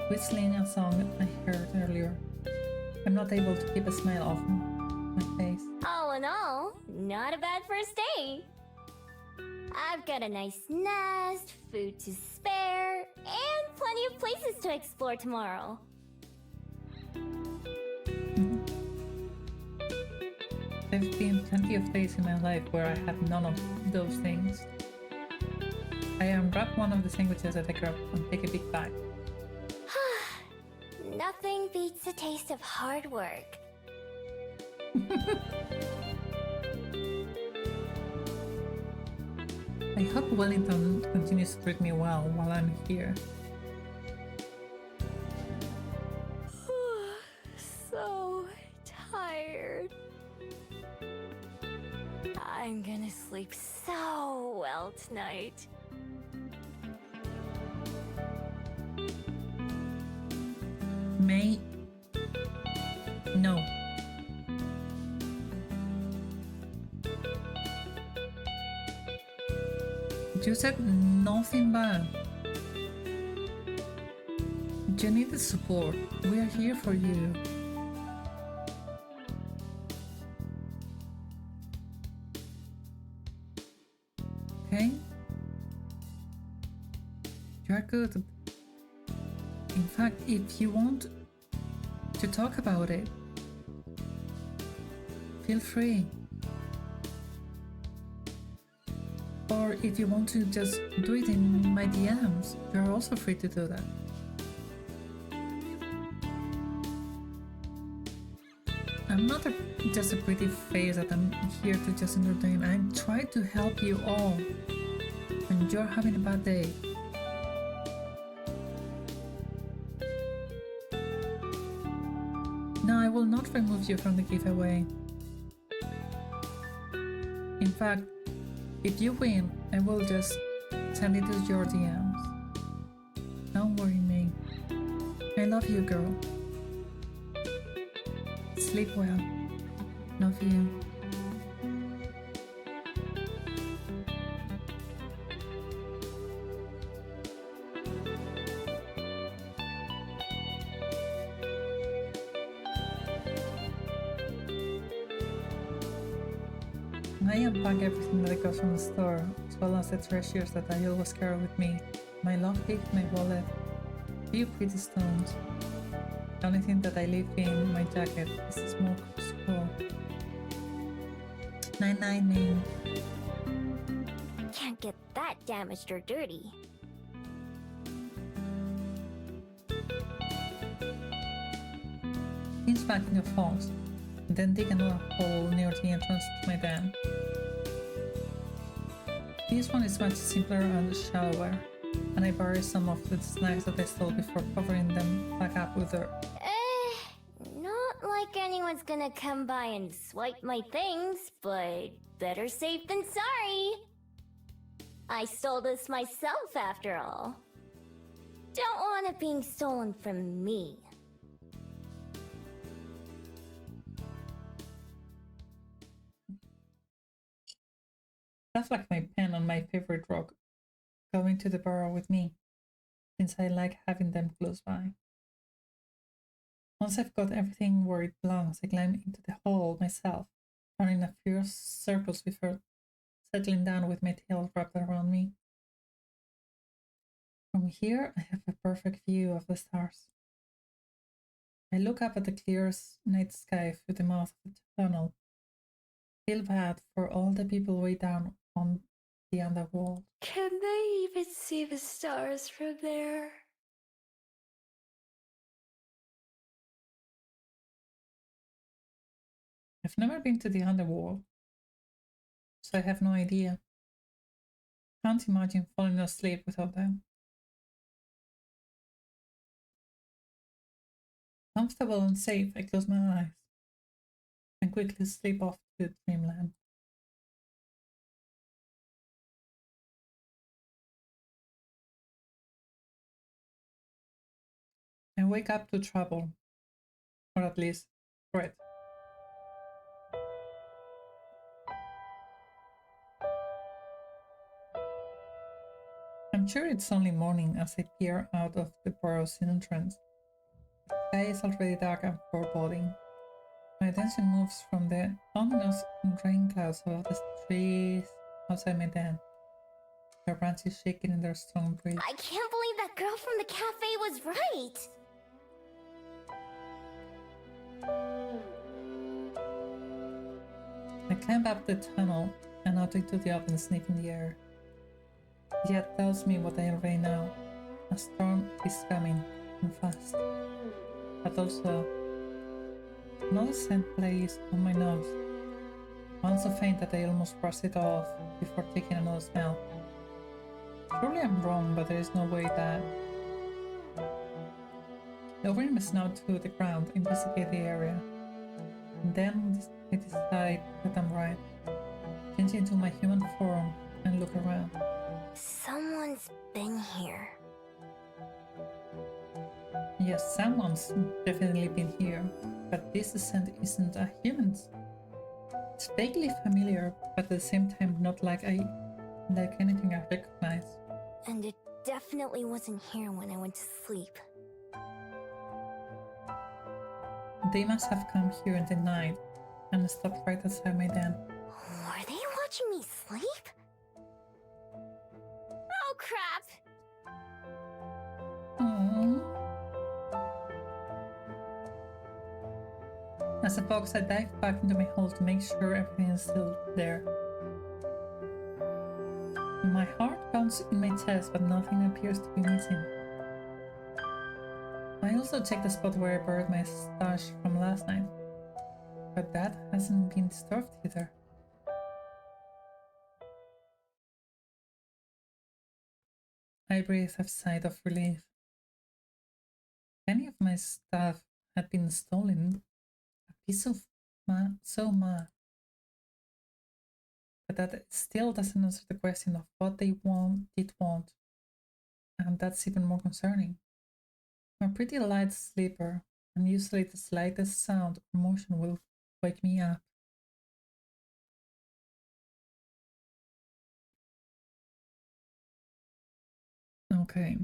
whistling a song I heard earlier. I'm not able to keep a smile off my face. All in all, not a bad first day. I've got a nice nest, food to spare, and plenty of places to explore tomorrow. There have been plenty of days in my life where I had none of those things. I unwrap one of the sandwiches that I grabbed and take a big bite. Nothing beats the taste of hard work. I hope Wellington continues to treat me well while I'm here. So tired. I'm gonna sleep so well tonight. May? No. You said nothing bad. You need the support. We are here for you. Okay? You are good. In fact, if you want to talk about it, feel free. Or if you want to just do it in my DMs, you're also free to do that. I'm not just a pretty face that I'm here to just entertain. I'm trying to help you all when you're having a bad day. No, I will not remove you from the giveaway. In fact, if you win, I will just send it to your DMs. Don't worry, me. I love you, girl. Sleep well. Love you. I unpack everything that I got from the store, as well as the treasures that I always carry with me. My lockpick, my wallet, a few pretty stones. The only thing that I leave in my jacket is a small scroll. 99 name. Can't get that damaged or dirty. He's back in the falls, then dig another hole near the entrance to my dam. This one is much simpler and shallower, and I bury some of the snacks that I stole before covering them back up with dirt. Not like anyone's gonna come by and swipe my things, but better safe than sorry. I stole this myself after all. Don't want it being stolen from me. That's like my pen on my favorite rock, going to the burrow with me, since I like having them close by. Once I've got everything where it belongs, I climb into the hole myself, running a few circles before settling down with my tail wrapped around me. From here, I have a perfect view of the stars. I look up at the clear night sky through the mouth of the tunnel. Feel bad for all the people way down on the underworld. Can they even see the stars from there? I've never been to the underworld, so I have no idea. Can't imagine falling asleep without them. Comfortable and safe, I close my eyes and quickly slip off to dreamland. wake up to trouble. Or at least, threat. I'm sure it's only morning as I peer out of the burrow's entrance. The sky is already dark and foreboding. My attention moves from the ominous rain clouds above the trees outside my den. Their branches shaking in their strong breeze. I can't believe that girl from the cafe was right! I climb up the tunnel and out into the open, sniffing the air. Yet tells me what I already know. A storm is coming, and fast. But also, another scent plays on my nose. One so faint that I almost brush it off before taking another smell. Surely I'm wrong, but there is no way that... Lowering my snout to the ground, investigate the area. And then I decide that I'm right. Change into my human form and look around. Someone's been here. Yes, someone's definitely been here, but this scent isn't a human's. It's vaguely familiar, but at the same time not like anything I recognize. And it definitely wasn't here when I went to sleep. They must have come here in the night and stopped right outside my den. Were they watching me sleep? Oh crap! Aww. As a fox, I dive back into my hole to make sure everything is still there. My heart pounds in my chest, but nothing appears to be missing. I also checked the spot where I buried my stash from last night, but that hasn't been disturbed either. I breathe a sigh of relief. If any of my stuff had been stolen, a piece of so mad. But that still doesn't answer the question of what they did want, and that's even more concerning. I'm a pretty light sleeper, and usually the slightest sound or motion will wake me up. Okay.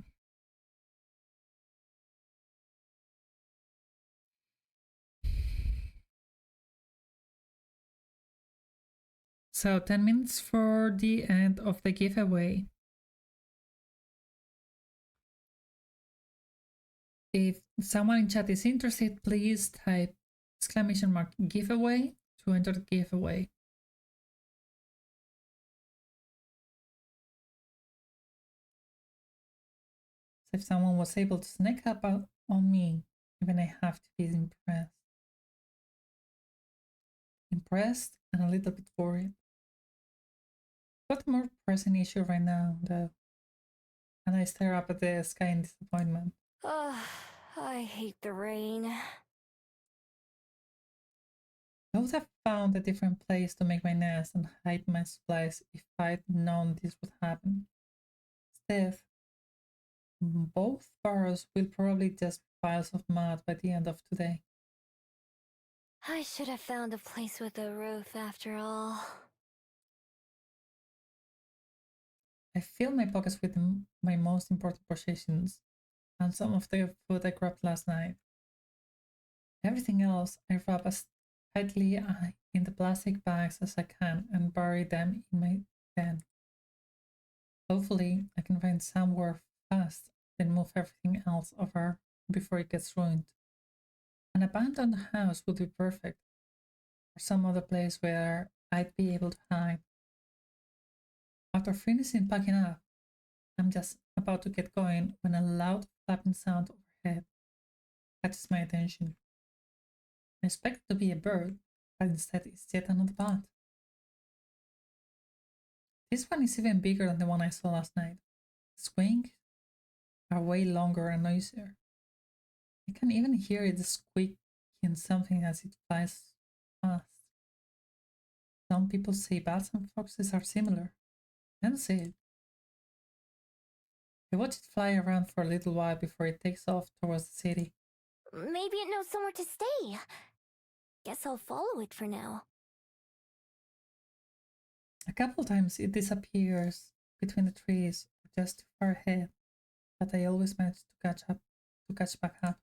So 10 minutes for the end of the giveaway. If someone in chat is interested, please type !giveaway to enter the giveaway. So if someone was able to sneak up on me, even I have to be impressed. Impressed and a little bit worried. Got a more pressing issue right now, though. And I stare up at the sky in disappointment. Ugh, I hate the rain. I would have found a different place to make my nest and hide my supplies if I'd known this would happen. Instead, both burrows will probably just be piles of mud by the end of today. I should have found a place with a roof after all. I fill my pockets with my most important possessions and some of the food I grabbed last night. Everything else I wrap as tightly in the plastic bags as I can and bury them in my den. Hopefully, I can find somewhere fast, then move everything else over before it gets ruined. An abandoned house would be perfect, or some other place where I'd be able to hide. After finishing packing up, I'm just about to get going when a loud flapping sound overhead catches my attention. I expect it to be a bird, but instead it's yet another bat. This one is even bigger than the one I saw last night. Its wings are way longer and noisier. I can even hear it squeaking something as it flies past. Some people say bats and foxes are similar. I don't see it. I watch it fly around for a little while before it takes off towards the city. Maybe it knows somewhere to stay. Guess I'll follow it for now. A couple times it disappears between the trees or just too far ahead, but I always manage to catch back up.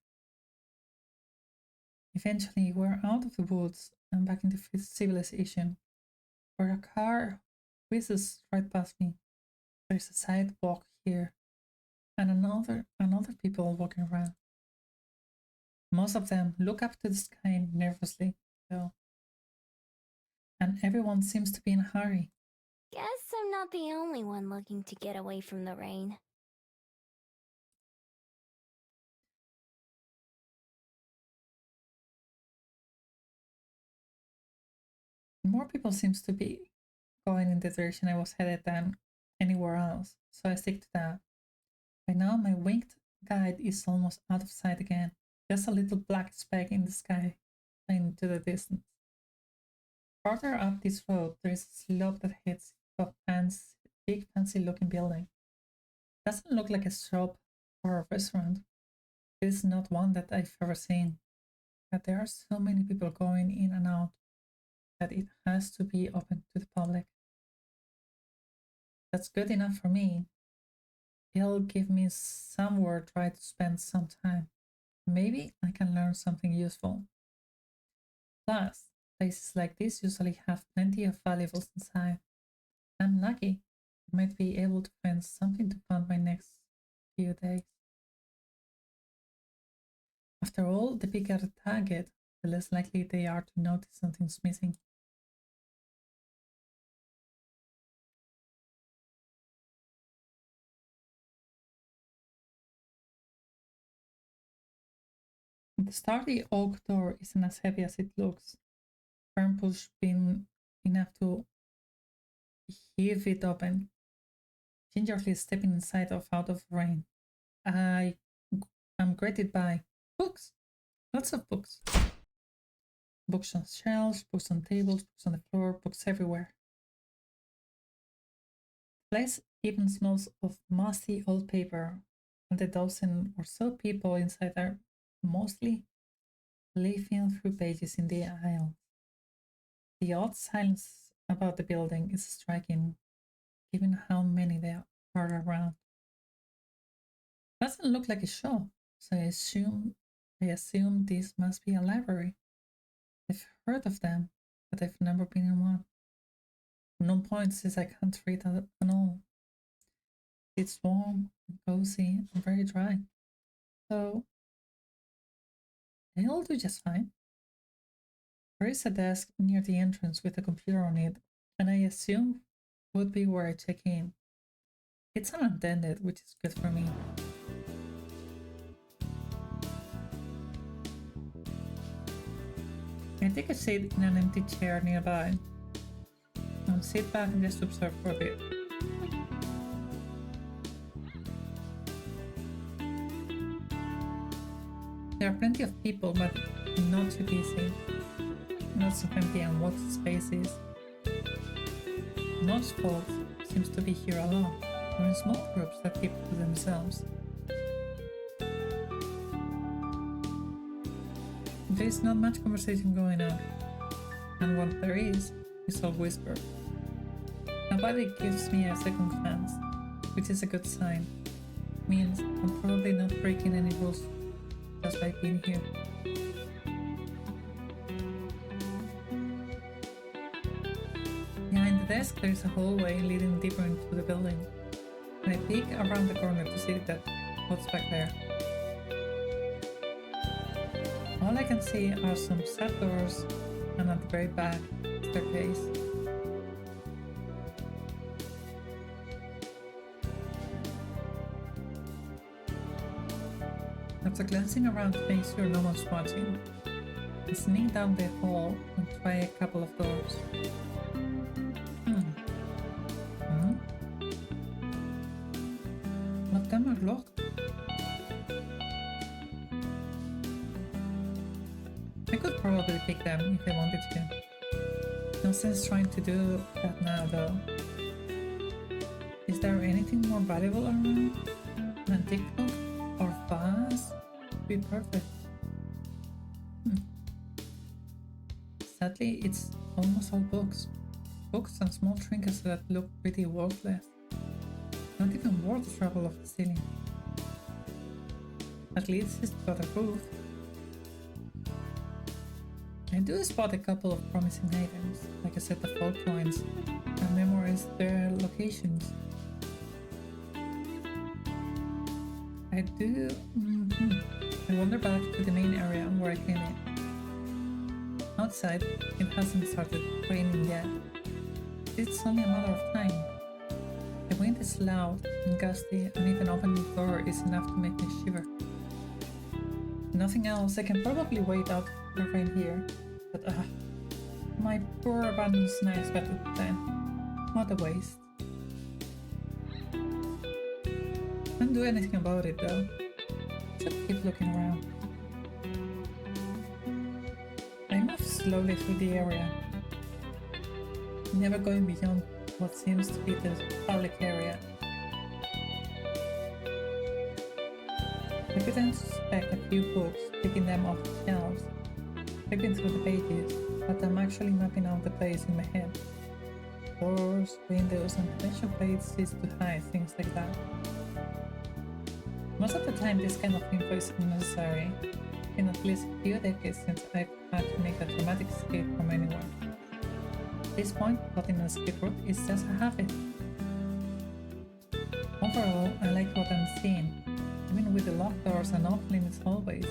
Eventually, we're out of the woods and back into civilization, where a car whizzes right past me. There's a sidewalk here, and another people walking around. Most of them look up to the sky nervously, though, and everyone seems to be in a hurry. Guess I'm not the only one looking to get away from the rain. More people seems to be going in the direction I was headed than anywhere else, so I stick to that. By now, my winged guide is almost out of sight again, just a little black speck in the sky, into the distance. Farther up this road, there is a slope that heads to a big fancy-looking building. Doesn't look like a shop or a restaurant. It is not one that I've ever seen, but there are so many people going in and out that it has to be open to the public. That's good enough for me. It'll give me somewhere to try to spend some time. Maybe I can learn something useful. Plus, places like this usually have plenty of valuables inside. I'm lucky. I might be able to find something to fund my next few days. After all, the bigger the target, the less likely they are to notice something's missing. The sturdy oak door isn't as heavy as it looks. Firm push being enough to heave it open. Gingerly stepping inside of out of rain. I am greeted by books. Lots of books. Books on shelves, books on tables, books on the floor, books everywhere. The place even smells of musty old paper, and the dozen or so people inside are mostly leafing through pages in the aisle. The odd silence about the building is striking, given how many there are around. Doesn't look like a shop, so I assume this must be a library. I've heard of them, but I've never been in one. No point says I can't read at all. It's warm and cozy and very dry, so I'll do just fine. There is a desk near the entrance with a computer on it, and I assume would be where I check in. It's unattended, which is good for me. I take a seat in an empty chair nearby and sit back and just observe for a bit. There are plenty of people, but not too busy. Lots of empty and water spaces. Most folks seems to be here alone, or in small groups that keep to themselves. There is not much conversation going on, and what there is all whisper. Nobody gives me a second glance, which is a good sign. Means I'm probably not breaking any rules just by being here. Behind the desk there is a hallway leading deeper into the building, and I peek around the corner to see what's back there. All I can see are some sad doors, and at the very back, staircase. After glancing around to make sure no one's watching, I sneak down the hall and try a couple of doors. All of them are locked. I could probably pick them if I wanted to. No sense trying to do that now though. Is there anything more valuable around? An antique clock or vase? Be perfect. Sadly, it's almost all books. Books and small trinkets that look pretty worthless. Not even worth the trouble of stealing. At least it's got a roof. I do spot a couple of promising items, like a set of old coins, and memorize their locations. I wander back to the main area where I came in. Outside, it hasn't started raining yet. It's only a matter of time. The wind is loud and gusty, and even opening the door is enough to make me shiver. Nothing else, I can probably wait out the rain here, but my poor abandoned nice battle plan. What a waste. Can't do anything about it though. Just keep looking around. I move slowly through the area, never going beyond what seems to be the public area. I begin to suspect a few books, picking them off the shelves, flipping through the pages, but I'm actually mapping out the place in my head. Doors, windows, and potential places to hide, things like that. Most of the time this kind of info is unnecessary. It's been at least a few decades since I've had to make a dramatic escape from anywhere. At this point, plotting an escape route is just a habit. Overall, I like what I'm seeing, even with the locked doors and off-limits hallways.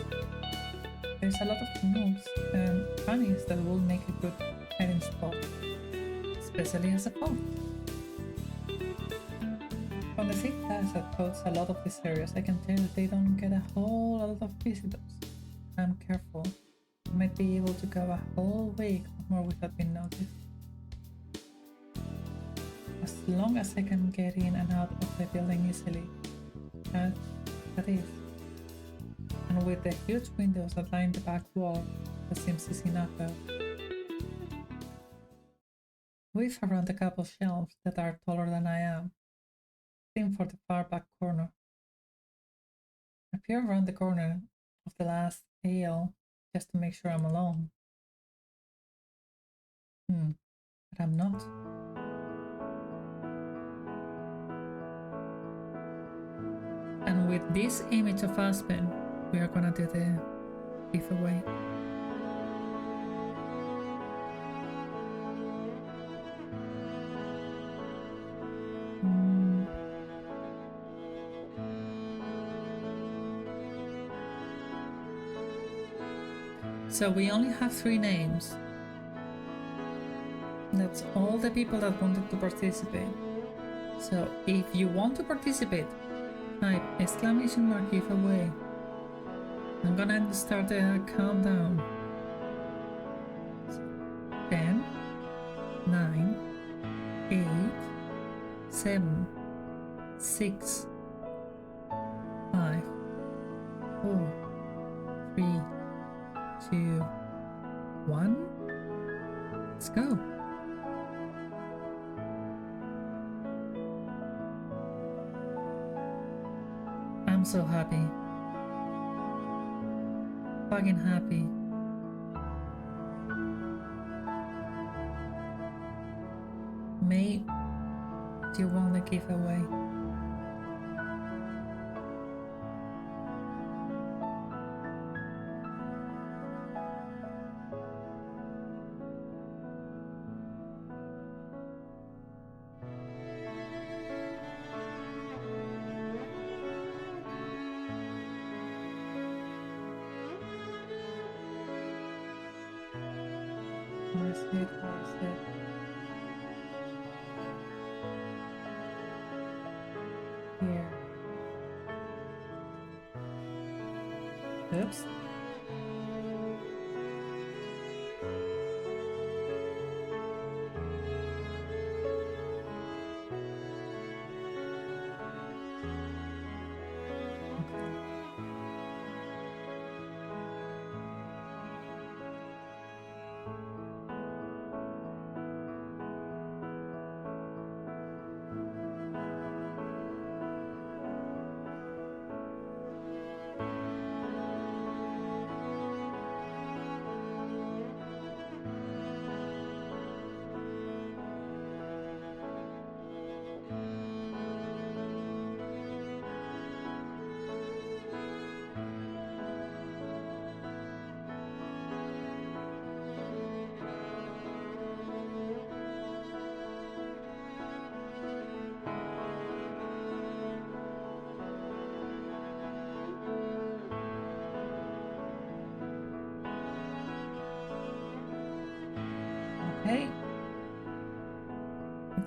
There's a lot of moves and crannies that will make a good hiding spot, especially as a foe. From the thick glass that coats a lot of these areas, I can tell they don't get a whole lot of visitors. I'm careful. I might be able to go a whole week or more without being noticed. As long as I can get in and out of the building easily. That is. And with the huge windows that line the back wall, that seems easy enough though. Weave around a couple shelves that are taller than I am. Aim for the far back corner. I peer around the corner of the last aisle just to make sure I'm alone. But I'm not. And with this image of Aspen, we are gonna do the giveaway. So we only have 3 names. That's all the people that wanted to participate. So if you want to participate, type !giveaway. I'm gonna start the countdown. 10, 9, 8, 7, 6, 5, 4, 3, 2, 1. Let's go. I'm so happy. Fucking happy. Mate, do you want the giveaway? Where's it? Here. Oops.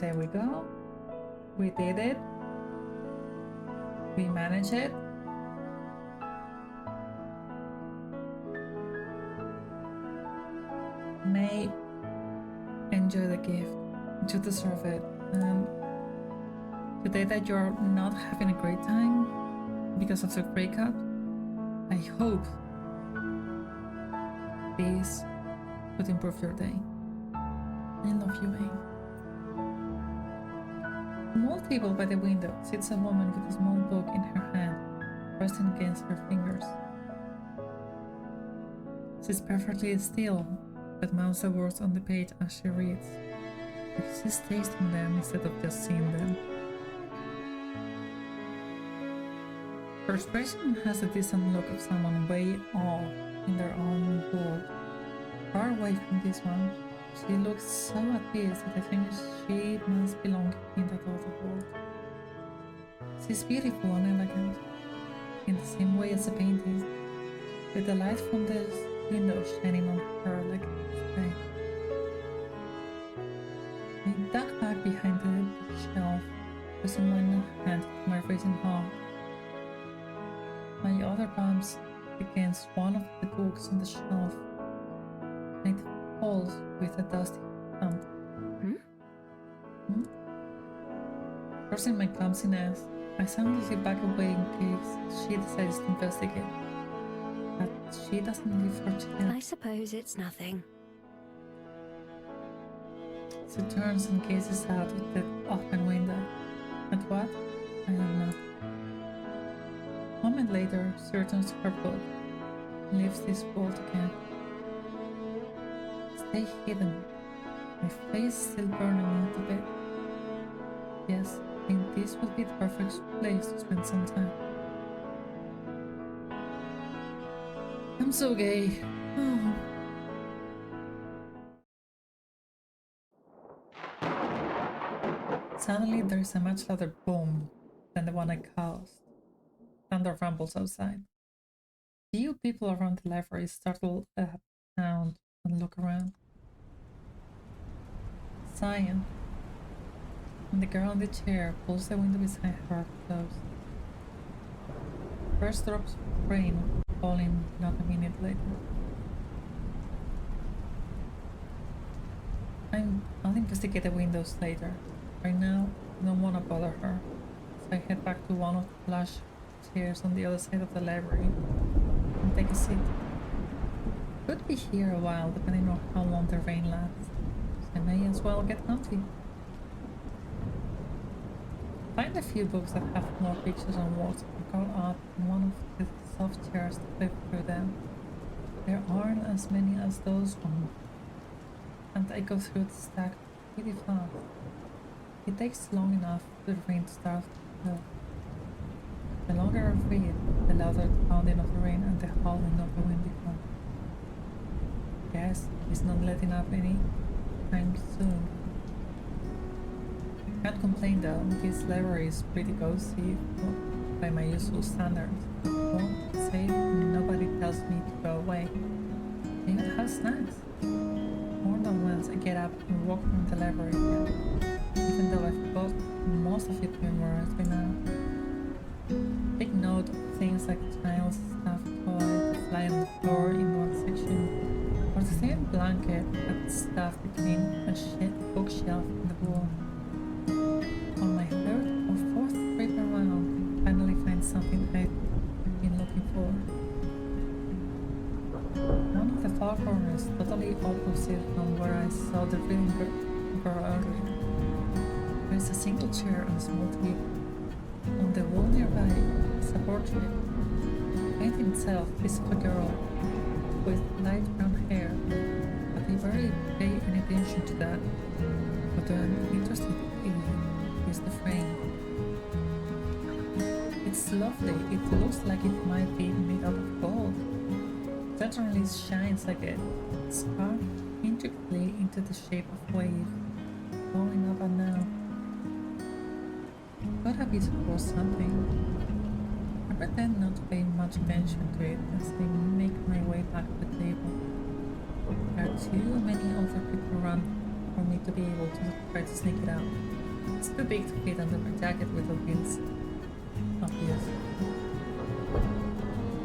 there we go. We did it. We managed it. May, enjoy the gift. You deserve it. And today that you're not having a great time because of the breakup, I hope this would improve your day. I love you, May. Small table by the window sits a woman with a small book in her hand, resting against her fingers. She's perfectly still, but mouths the words on the page as she reads. Like she's tasting them instead of just seeing them. Her expression has a distant look of someone way off in their own world. Far away from this one, she looks so at peace that I think she must belong in that other world. She's beautiful and elegant, in the same way as a painting, with the light from the window shining on her like a sky. I duck back behind the bookshelf, pressing one hand to my racing heart. My other palms against one of the books on the shelf. It falls with a dusty thump. Crossing my clumsiness, I suddenly back away in case she decides to investigate. But she doesn't leave her chair. I suppose it's nothing. She turns and gazes out of the open window. At what? I don't know. A moment later, she returns to her book and leaves this world again. Stay hidden. My face still burning a little bit. Yes, I think this would be the perfect place to spend some time. I'm so gay. Oh. Suddenly there is a much louder boom than the one I caused. Thunder rumbles outside. Few people around the library startle at the sound and look around. Sighing. And the girl in the chair pulls the window beside her closed. First drops of rain falling not a minute later. I'll investigate the windows later. Right now, I don't want to bother her, so I head back to one of the plush chairs on the other side of the library and take a seat. Could be here a while depending on how long the rain lasts, so I may as well get comfy. Find a few books that have more pictures on walls and curl up in one of the soft chairs to flip through them. There aren't as many as those ones, and I go through the stack pretty fast. It takes long enough for the rain to start to fall. The longer I read, the louder the pounding of the rain and the howling of the wind become. Guess it's not letting up any time soon. I can't complain though, this library is pretty cozy by my usual standards. Won't say nobody tells me to go away. They even have snacks. More than once I get up and walk from the library again, even though I've got most of it memorized by now. Take note of things like a child's stuffed toy that fly on the floor in one section, or the same blanket that's stuffed between a bookshelf and the wall. On my third or fourth trip around, I finally find something I've been looking for. One of the far corners, totally opposite from where I saw the reading girl earlier. There is a single chair and a small table. On the wall nearby is a portrait. The painting itself is of a girl with light brown hair, but I barely pay any attention to that. What I'm interested in is the frame. It's lovely. It looks like it might be made out of gold. It certainly shines like it. It's carved intricately into the shape of waves, falling up and down. Gotta be worth something. I pretend not to pay much attention to it as I make my way back to the table. There are too many other people around for me to be able to try to sneak it out. It's too big to fit under my jacket without being obvious.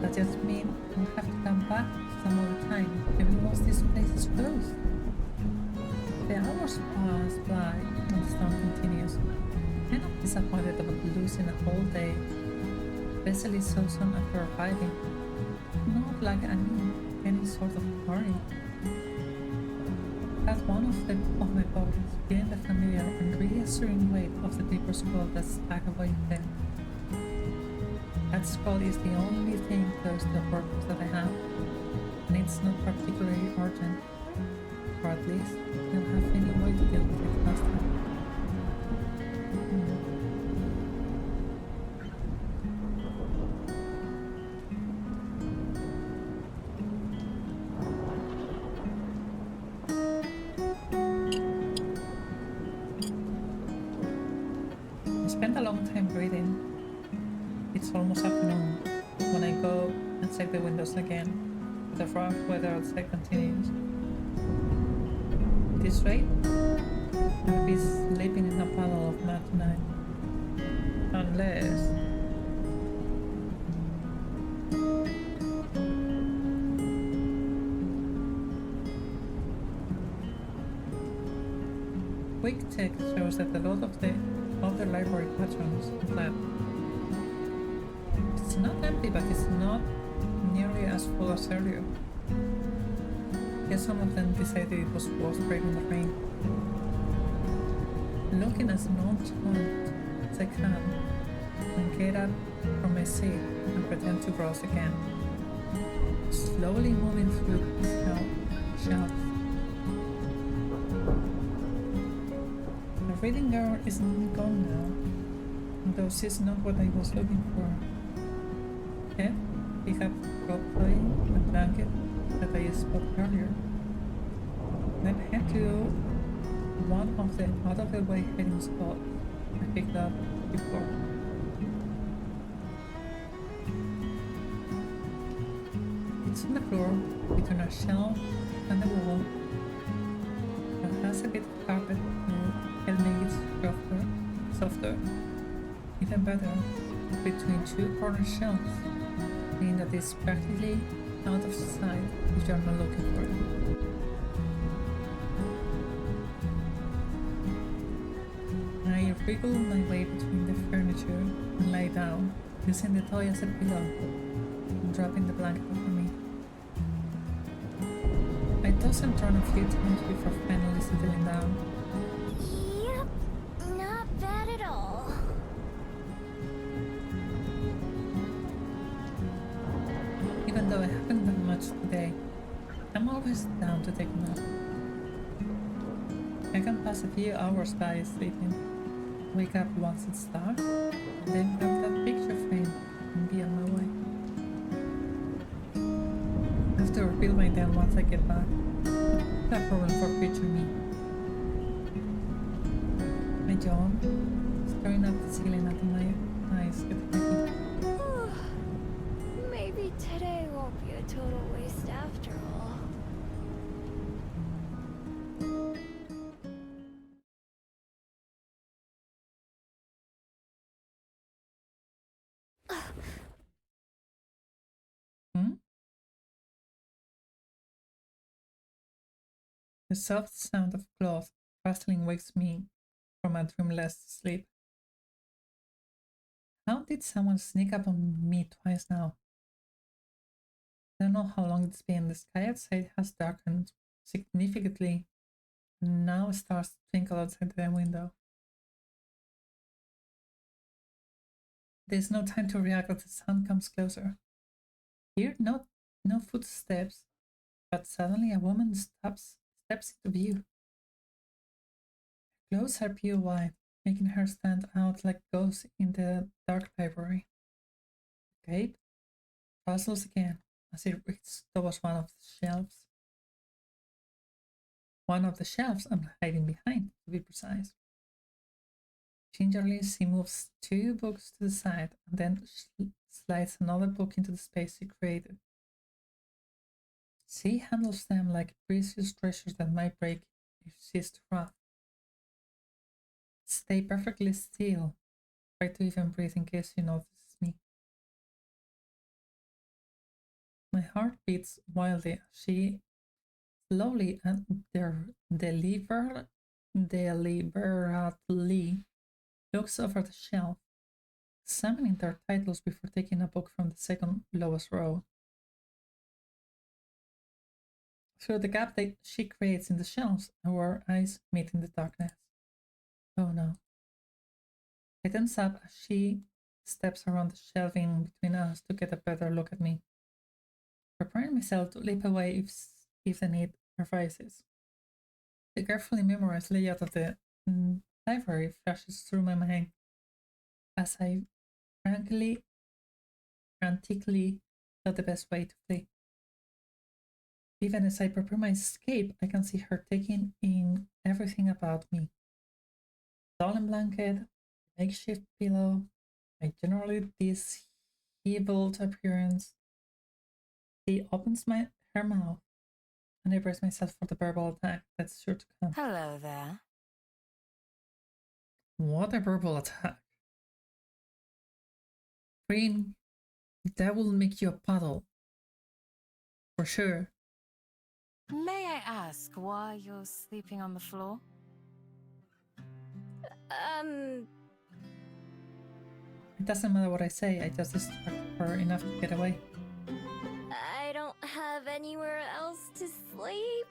That just means I'll have to come back some other time, even once this place is closed. The hours pass by and the storm continues. Kind of disappointed about losing a whole day, especially so soon after arriving. Not like I'm in any sort of hurry. That's one of my problems, feeling the familiar and reassuring weight of the paper scroll that's stacked away there. That scroll is the only thing close to the purpose that I have, and it's not particularly urgent, or at least I don't have any way to deal with it last time. I spent a long time reading. It's almost afternoon when I go and check the windows again, but the rough weather outside continues. At this rate, I'll be sleeping in a puddle of mud tonight. Unless... Quick check shows that a lot of the other library patrons are flat. It's not empty, but it's not nearly as full as earlier. Guess some of them decided it was worth braving the rain. Looking as nonchalant as I can, I get up from my seat and pretend to browse again, slowly moving through the shelves. The reading girl isn't gone now, although she's not what I was looking for. Yet, pick up probably the blanket that I spotted earlier. Then head to one of the out-of-the-way hiding spots I picked up before. It's on the floor between a shelf and the wall that has a bit of carpet to help make it softer. Even better, between two corner shelves, meaning that it's practically out of sight if you're not looking for it. I wriggle my way between the furniture and lie down, using the toy as a pillow and dropping the blanket over me. I toss and turn a few times before finally settling down. Yep, not bad at all. Even though I haven't done much today, I'm always down to take a nap. I can pass a few hours by sleeping, wake up once it's dark, then grab that picture frame and be on my way. I have to reveal my den once I get back. No problem for future me. I yawn, staring at the ceiling until my eyes get heavy. Maybe today won't be a total waste after all. The soft sound of cloth rustling wakes me from a dreamless sleep. How did someone sneak up on me twice now? I don't know how long it's been. The sky outside has darkened significantly, and now stars twinkle outside the window. There's no time to react as the sun comes closer. Here, no footsteps, but suddenly a woman steps into view. Her clothes are pure white, making her stand out like a ghost in the dark library. The cape rustles again as it reaches towards one of the shelves. One of the shelves I'm hiding behind, to be precise. Gingerly, she moves two books to the side and then slides another book into the space she created. She handles them like precious treasures that might break if she's too rough. Stay perfectly still. Try to even breathe in case she notices me. My heart beats wildly as she slowly and deliberately looks over the shelf, examining their titles before taking a book from the second lowest row. Through the gap that she creates in the shelves, our eyes meet in the darkness. Oh no. I tense up as she steps around the shelving between us to get a better look at me, preparing myself to leap away if the need arises. The carefully memorized layout of the library flashes through my mind as I frantically thought the best way to flee. Even as I prepare my escape, I can see her taking in everything about me. Stolen blanket, makeshift pillow, my generally disheveled appearance. She opens her mouth, and I brace myself for the verbal attack that's sure to come. Hello there. What a verbal attack. Green, that will make you a puddle. For sure. May I ask why you're sleeping on the floor? It doesn't matter what I say, I just distract her enough to get away. I don't have anywhere else to sleep.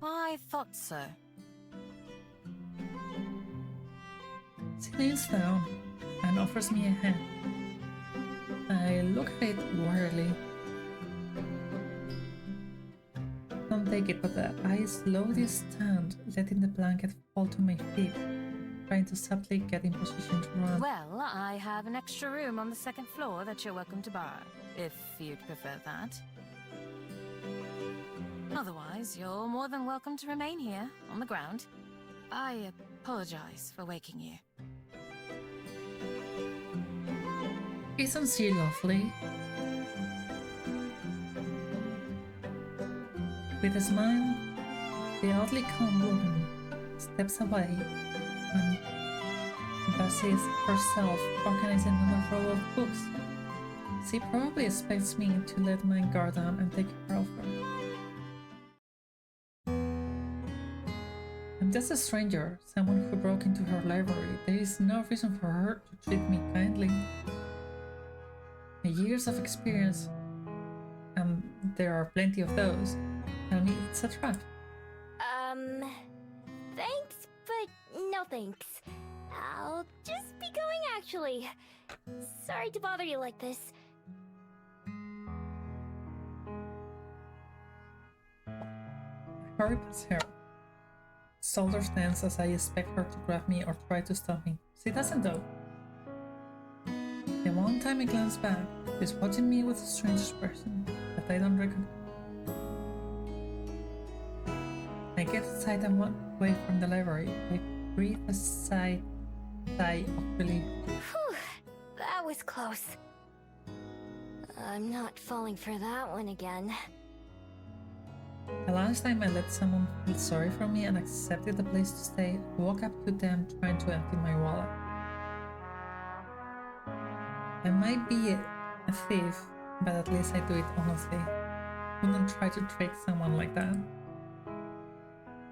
I thought so. She leans down and offers me a hand. I look at it warily. Don't take it, but I slowly stand, letting the blanket fall to my feet, trying to subtly get in position to run. Well, I have an extra room on the second floor that you're welcome to borrow, if you'd prefer that. Otherwise, you're more than welcome to remain here, on the ground. I apologize for waking you. Isn't she lovely? With a smile, the oddly calm woman steps away and busies herself organizing another row of books. She probably expects me to let my guard down and take care of her. I'm just a stranger, someone who broke into her library. There is no reason for her to treat me kindly. My years of experience, and there are plenty of those, tell me it's a trap. Thanks, but no thanks. I'll just be going, actually. Sorry to bother you like this. Hurry past her. Shoulders tense as I expect her to grab me or try to stop me. She doesn't though. The one time I glance back, she's watching me with a strange expression that I don't recognize. I get inside and walk away from the library. I breathe a sigh of relief. Whew, that was close. I'm not falling for that one again. The last time I let someone feel sorry for me and accepted the place to stay, I walk up to them trying to empty my wallet. I might be a thief, but at least I do it honestly. Wouldn't try to trick someone like that.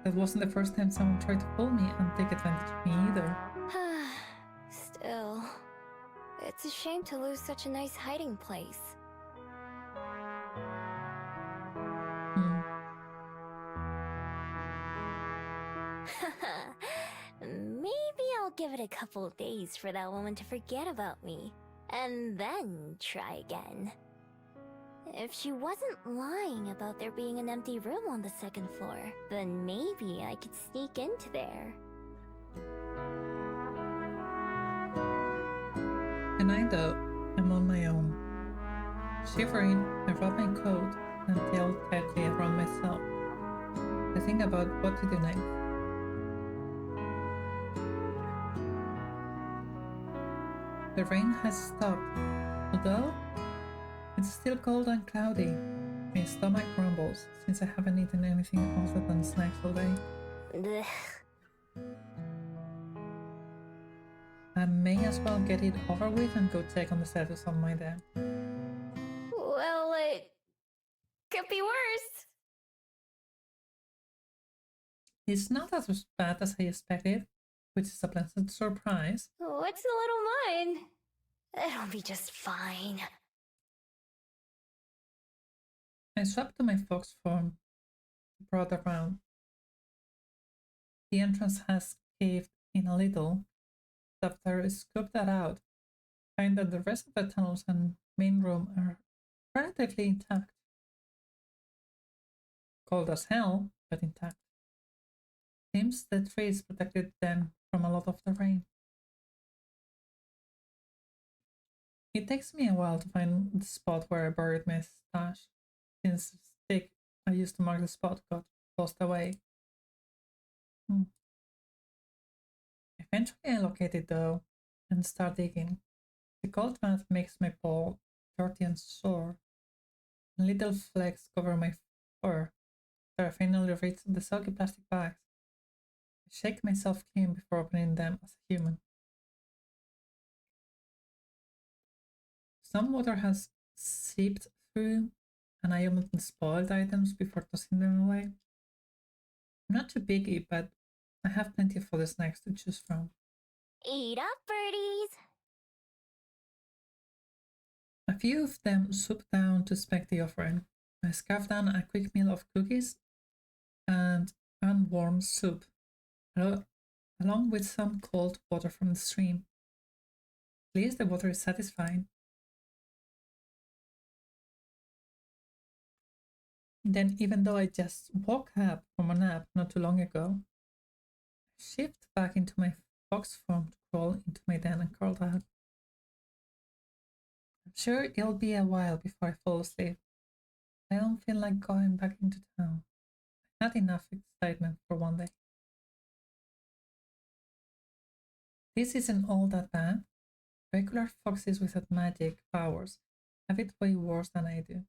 That wasn't the first time someone tried to pull me and take advantage of me either. Still, it's a shame to lose such a nice hiding place. Maybe I'll give it a couple days for that woman to forget about me, and then try again. If she wasn't lying about there being an empty room on the second floor, then maybe I could sneak into there. Tonight though, I'm on my own. Shivering, I wrap my coat and tail tightly around myself. I think about what to do next. The rain has stopped, although it's still cold and cloudy. My stomach grumbles since I haven't eaten anything other than snacks all day. Ugh. I may as well get it over with and go check on the status of my dad. Well, it could be worse. It's not as bad as I expected, which is a pleasant surprise. What's a little mine? It'll be just fine. I swapped to my fox form, brought around. The entrance has caved in a little. After I scooped that out, I find that the rest of the tunnels and main room are relatively intact. Cold as hell, but intact. Seems the trees protected them from a lot of the rain. It takes me a while to find the spot where I buried my stash, since the stick I used to mark the spot got tossed away. Eventually I locate it though, and start digging. The cold mat makes my paw dirty and sore, and little flecks cover my fur. After I finally reach the soggy plastic bags, I shake myself clean before opening them as a human. Some water has seeped through, and I omitted spoiled items before tossing them away. I'm not too picky, but I have plenty of other snacks to choose from. Eat up, birdies. A few of them swoop down to inspect the offering. I scarf down a quick meal of cookies and unwarmed soup, along with some cold water from the stream. At least the water is satisfying. Then, even though I just woke up from a nap not too long ago, I shift back into my fox form to crawl into my den and curl up. I'm sure it'll be a while before I fall asleep. I don't feel like going back into town. I had enough excitement for one day. This isn't all that bad. Regular foxes without magic powers have it way worse than I do.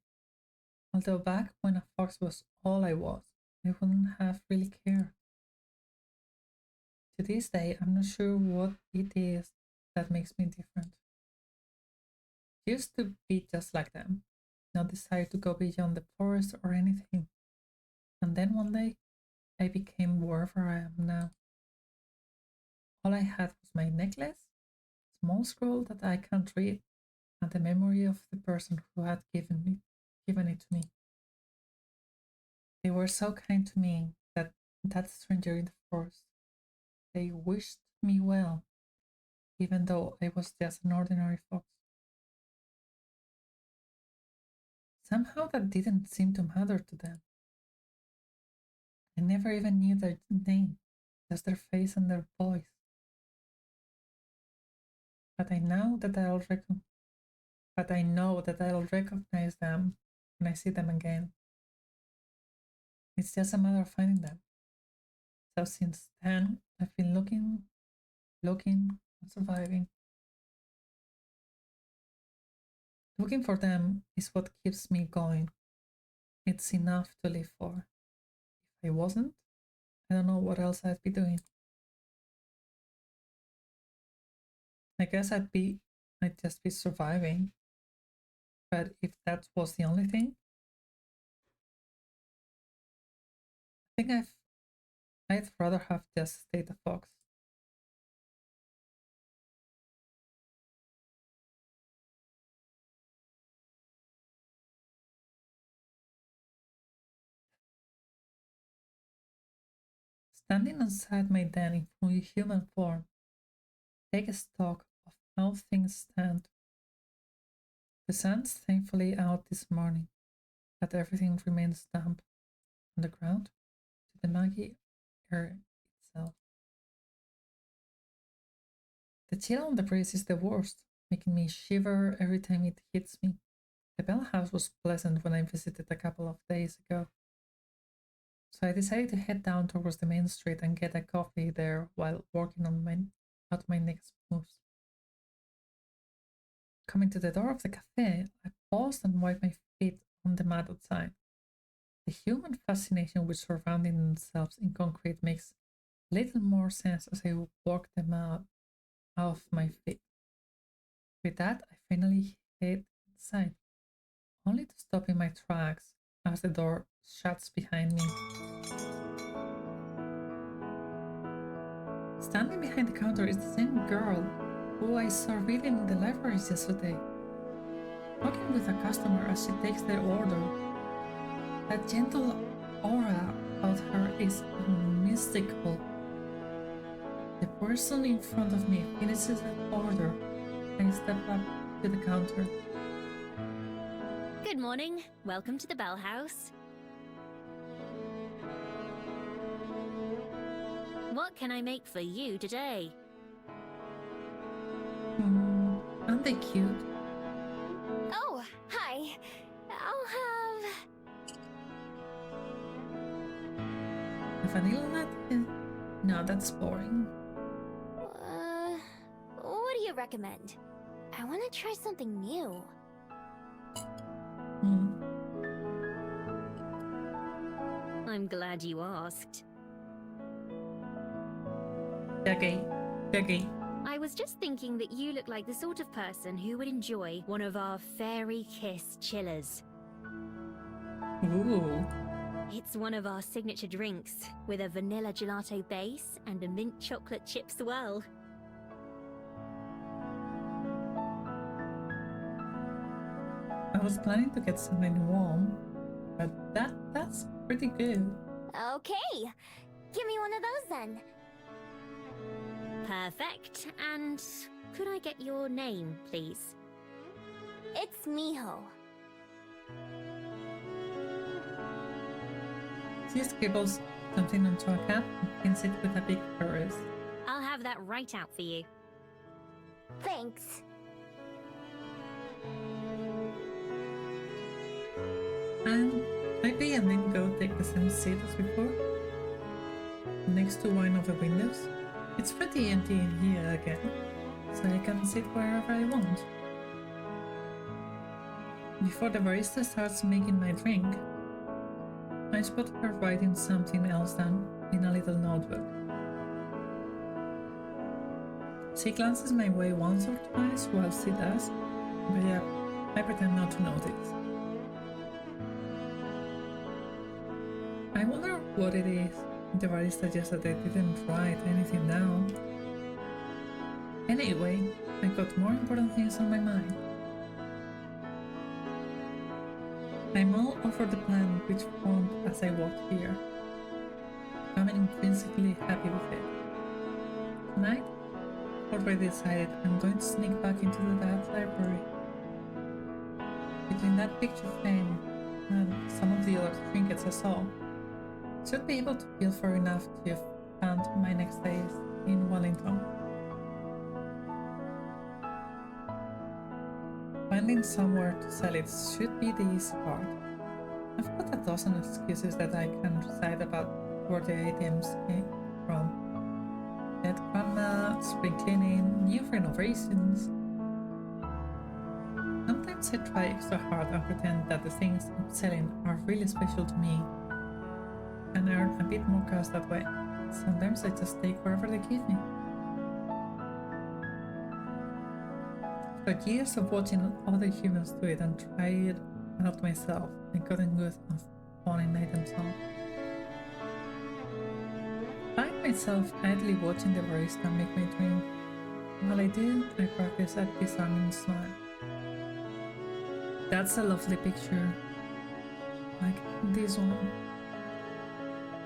Although back when a fox was all I was, I wouldn't have really cared. To this day, I'm not sure what it is that makes me different. I used to be just like them, no desire to go beyond the forest or anything. And then one day, I became wherever I am now. All I had was my necklace, a small scroll that I can't read, and the memory of the person who had given it to me. They were so kind to me that stranger in the forest. They wished me well, even though I was just an ordinary fox. Somehow that didn't seem to matter to them. I never even knew their name, just their face and their voice. But I know that I'll recognize them when I see them again. It's just a matter of finding them. So since then, I've been looking, and surviving. Looking for them is what keeps me going. It's enough to live for. If I wasn't, I don't know what else I'd be doing. I guess I'd just be surviving. But if that was the only thing, I think I'd rather have just stayed a fox. Standing inside my den in full human form, take a stock of how things stand. The sun's thankfully out this morning, but everything remains damp on the ground to the muggy air itself. The chill on the breeze is the worst, making me shiver every time it hits me. The Bell House was pleasant when I visited a couple of days ago, so I decided to head down towards the main street and get a coffee there while working on out my next moves. Coming to the door of the cafe, I paused and wiped my feet on the mat outside. The human fascination with surrounding themselves in concrete makes little more sense as I walk them out of my feet. With that, I finally head inside, only to stop in my tracks as the door shuts behind me. Standing behind the counter is the same girl who I saw reading in the libraries yesterday, talking with a customer as she takes their order. That gentle aura about her is mystical. The person in front of me finishes an order. I step up to the counter. Good morning. Welcome to the Bell House. What can I make for you today? Aren't they cute? Oh, hi. I'll have... A vanilla latte? No, that's boring. What do you recommend? I want to try something new. I'm glad you asked. Jackie. I was just thinking that you look like the sort of person who would enjoy one of our Fairy Kiss chillers. Ooh. It's one of our signature drinks, with a vanilla gelato base and a mint chocolate chip swirl. I was planning to get something warm, but that's pretty good. Okay, give me one of those then. Perfect. And could I get your name, please? It's Miho. She scribbles something onto a cap and pins it with a big caress. I'll have that right out for you. Thanks. And I pay and then go take the same seat as before, next to one of the windows. It's pretty empty in here again, so I can sit wherever I want. Before the barista starts making my drink, I spot her writing something else down in a little notebook. She glances my way once or twice while she does, but yeah, I pretend not to notice. I wonder what it is. The barista suggested I didn't write anything down. Anyway, I got more important things on my mind. I mull over the plan which formed as I walked here, becoming intrinsically happy with it. Tonight, I've already decided I'm going to sneak back into the dad's library. Between that picture frame and some of the other trinkets I saw, I should be able to feel far enough to spend my next days in Wellington. Finding somewhere to sell it should be the easy part. I've got a dozen excuses that I can recite about where the items came from. Dead grandma, spring cleaning, new renovations. Sometimes I try extra hard and pretend that the things I'm selling are really special to me, and earn a bit more cash that way. Sometimes I just take wherever they give me. After years of watching other humans do it and try it out myself, I gotten good at pawning items off. I find myself idly watching the barista make my drink. While I do, I practice a disarming smile. That's a lovely picture, like this one.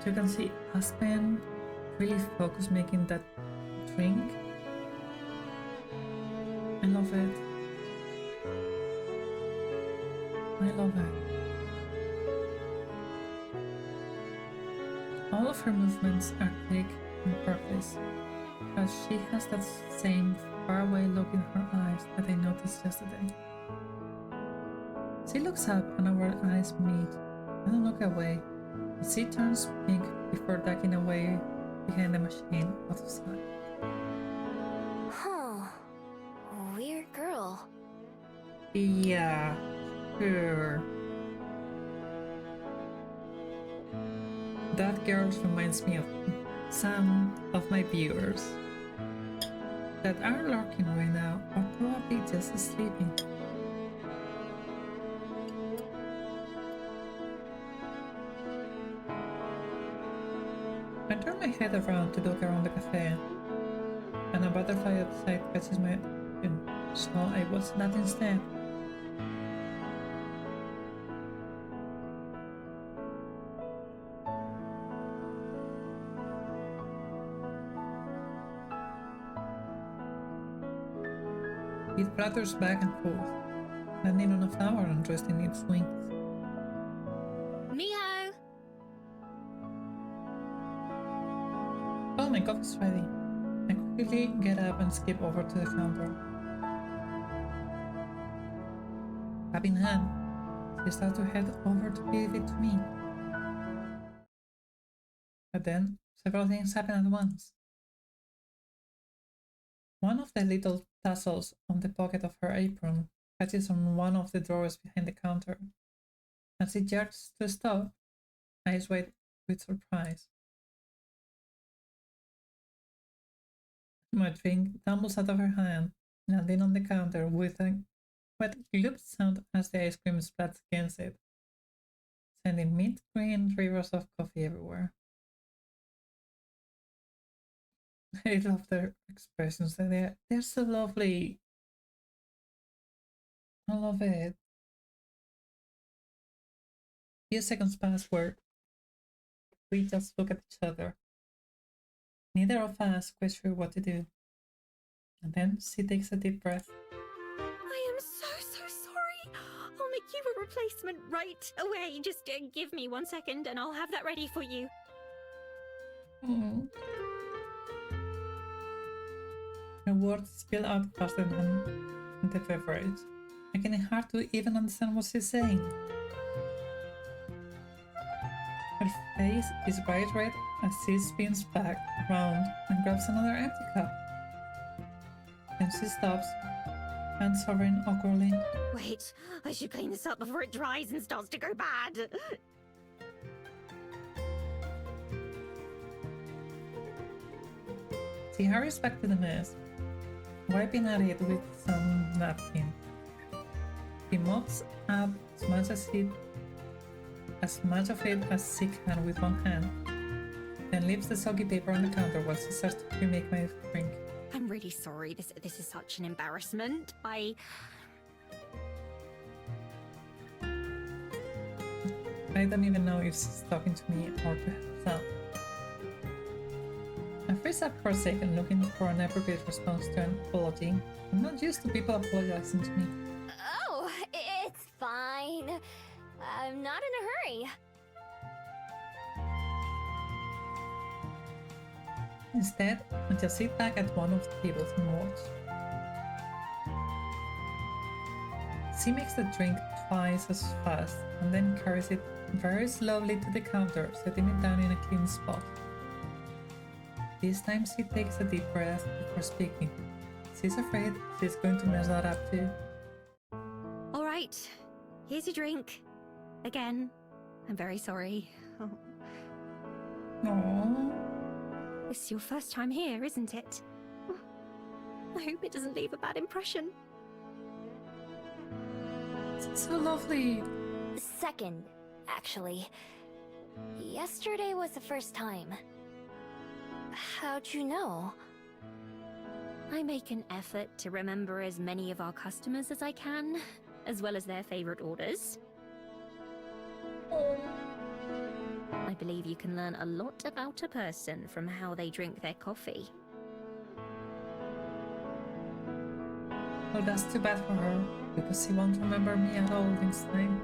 You can see Aspen really focused making that drink. I love it. I love it. All of her movements are quick and purpose, but she has that same faraway look in her eyes that I noticed yesterday. She looks up and our eyes meet. I don't look away. She turns pink before ducking away behind the machine out of sight. Huh. Weird girl. Yeah, sure. That girl reminds me of some of my viewers that are lurking right now, or probably just sleeping. I turn my head around to look around the cafe, and a butterfly outside catches my attention, so I watch that instead. It flutters back and forth, landing on a flower and resting its wings. Miho! Oh, my coffee's ready. I quickly get up and skip over to the counter. Cup in hand, she starts to head over to give it to me. But then, several things happen at once. One of the little tassels on the pocket of her apron catches on one of the drawers behind the counter. As she jerks to stop, eyes wide with surprise. My drink tumbles out of her hand, landing on the counter with a wet glub sound as the ice cream splats against it, sending mint green rivers of coffee everywhere. I love their expressions. They're so lovely. I love it. Few seconds pass where we just look at each other. Neither of us quite sure what to do. And then she takes a deep breath. I am so sorry. I'll make you a replacement right away. Just give me 1 second and I'll have that ready for you. Her words spill out faster than the beverage, making it hard to even understand what she's saying. Her face is bright red as she spins back around and grabs another empty cup. Then she stops, hands hovering awkwardly. Wait, I should clean this up before it dries and starts to go bad. She hurries back to the mess, wiping at it with some napkin. She mops up as much of it as she can with one hand, then leaves the soggy paper on the counter while she starts to remake my drink. I'm really sorry. This is such an embarrassment. I don't even know if she's talking to me or to herself. I freeze up for a second, looking for an appropriate response to an apology. I'm not used to people apologizing to me. Oh, it's fine. I'm not in a hurry. Instead, I just sit back at one of the tables and watch. She makes the drink twice as fast and then carries it very slowly to the counter, setting it down in a clean spot. This time she takes a deep breath before speaking. She's afraid she's going to mess that up too. All right. Here's your drink. Again, I'm very sorry. Oh. Aww. This is your first time here, isn't it? I hope it doesn't leave a bad impression. It's so lovely. Second, actually. Yesterday was the first time. How'd you know? I make an effort to remember as many of our customers as I can, as well as their favorite orders. I believe you can learn a lot about a person from how they drink their coffee. Oh, that's too bad for her, because she won't remember me at all this time.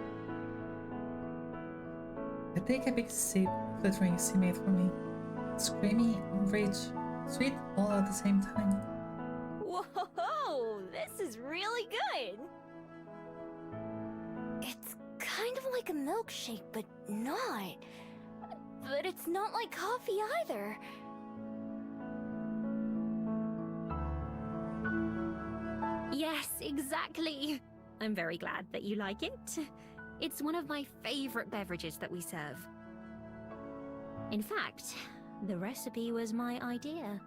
I take a big sip of the drink she made for me. It's creamy, rich, sweet all at the same time. Whoa, this is really good! It's kind of like a milkshake, but not. But it's not like coffee either. Yes, exactly. I'm very glad that you like it. It's one of my favorite beverages that we serve. In fact, the recipe was my idea.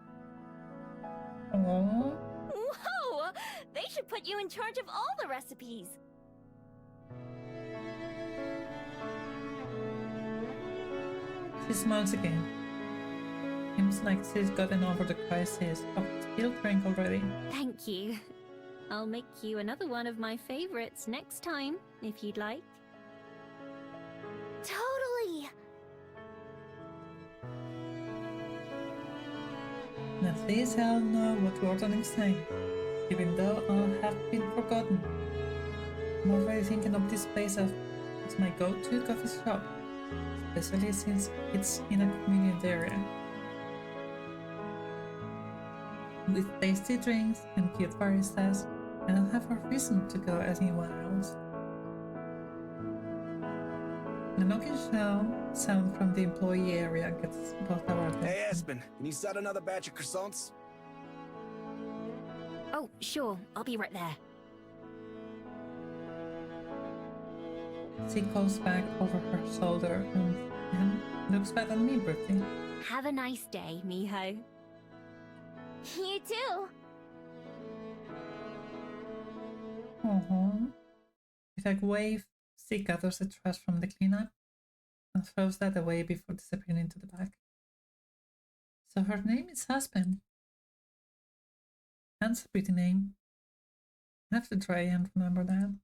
Oh, Whoa! They should put you in charge of all the recipes. she smiles again. Seems like she's gotten over the crisis. Oh, still drink already. Thank you. I'll make you another one of my favorites next time, if you'd like. Totally. At least I'll know what to order next time, even though I'll have been forgotten. I'm already thinking of this place as my go-to coffee shop, especially since it's in a convenient area. With tasty drinks and cute baristas, I don't have a reason to go anywhere else. A knocking sound from the employee area gets both our attention. Hey, Aspen, can you set another batch of croissants? Oh, sure. I'll be right there. She calls back over her shoulder and looks back at me briefly. Have a nice day, Miho. You too. With a wave, she gathers the trash from the cleanup and throws that away before disappearing into the bag. So her name is Aspen. That's a pretty name. I have to try and remember that.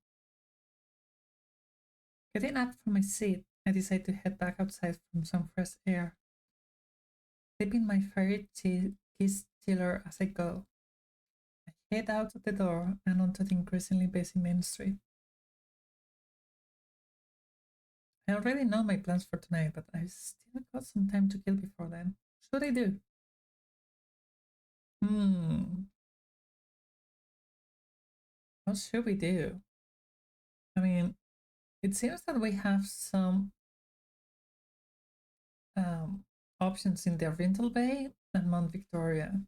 Getting up from my seat, I decide to head back outside for some fresh air. Sipping my favorite kiss chiller as I go. I head out of the door and onto the increasingly busy main street. I already know my plans for tonight, but I've still got some time to kill before then. What should I do? What should we do? I mean, it seems that we have some options in the Oriental Bay and Mount Victoria.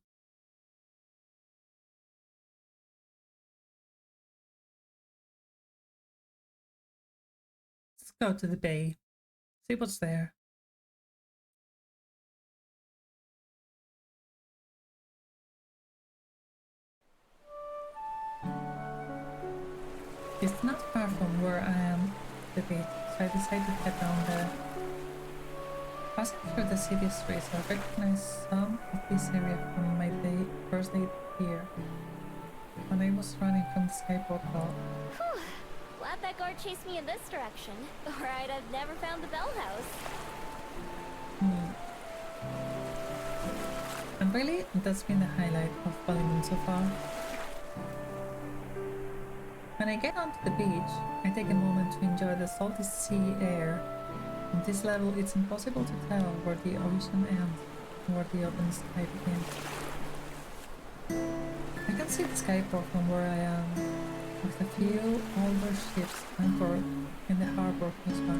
Let's go to the bay, see what's there. It's not far from where I am, the beach, so I decide to head down there. Passing through the city streets, I recognize some of this area from my first day here, when I was running from the sky portal. Whew. Glad that guard chased me in this direction, or I'd have never found the Bell House. And really, that's been the highlight of Ballymun so far. When I get onto the beach, I take a moment to enjoy the salty sea air. On this level, it's impossible to tell where the ocean ends and where the open sky begins. I can see the skyport from where I am, with a few older ships anchored in the harbor close by.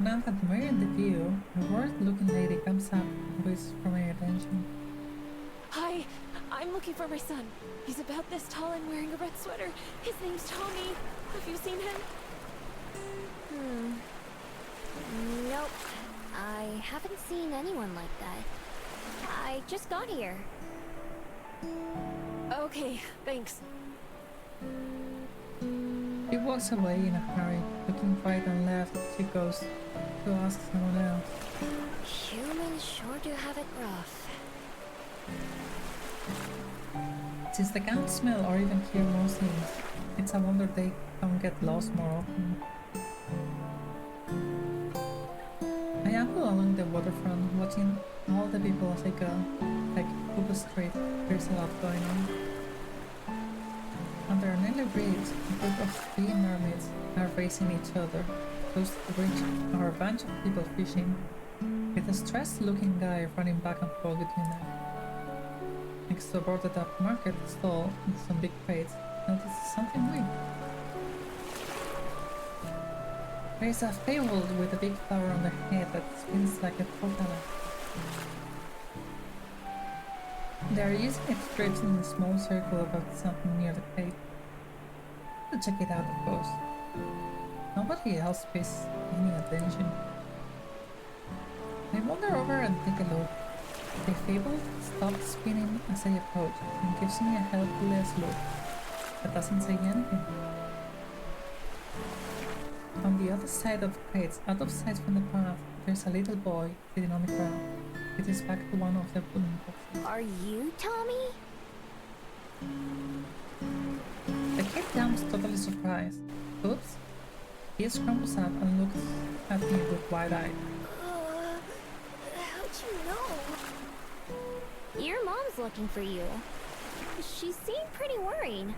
Now that I'm admiring the view, a worried-looking lady comes up and waits for my attention. Hi, I'm looking for my son. He's about this tall and wearing a red sweater. His name's Tommy. Have you seen him? Nope. I haven't seen anyone like that. I just got here. Okay, thanks. She walks away in a hurry, looking right and left as she goes to ask someone else. Humans sure do have it rough. Since they can't smell or even hear most things, it's a wonder they don't get lost more often. I amble along the waterfront, watching all the people as I go. Like Cuba Street, there's a lot going on. Under an early bridge, a group of 3 mermaids are racing each other. Close to the bridge are a bunch of people fishing, with a stressed-looking guy running back and forth between them. Next to a boarded-up market stall with some big crates, notice something weird. There is a fable with a big flower on the head that spins like a propeller. They are using it to drift in a small circle about something near the crate. To check it out, of course. Nobody else pays any attention. I wander over and take a look. The fable stops spinning as I approach and gives me a helpless look that doesn't say anything. On the other side of the crates, out of sight from the path, there's a little boy sitting on the ground with his back to one of the wooden boxes. Are you Tommy? The kid jumps, totally surprised. Oops. He scrambles up and looks at me with wide eyes. How'd you know? Your mom's looking for you. She seemed pretty worried.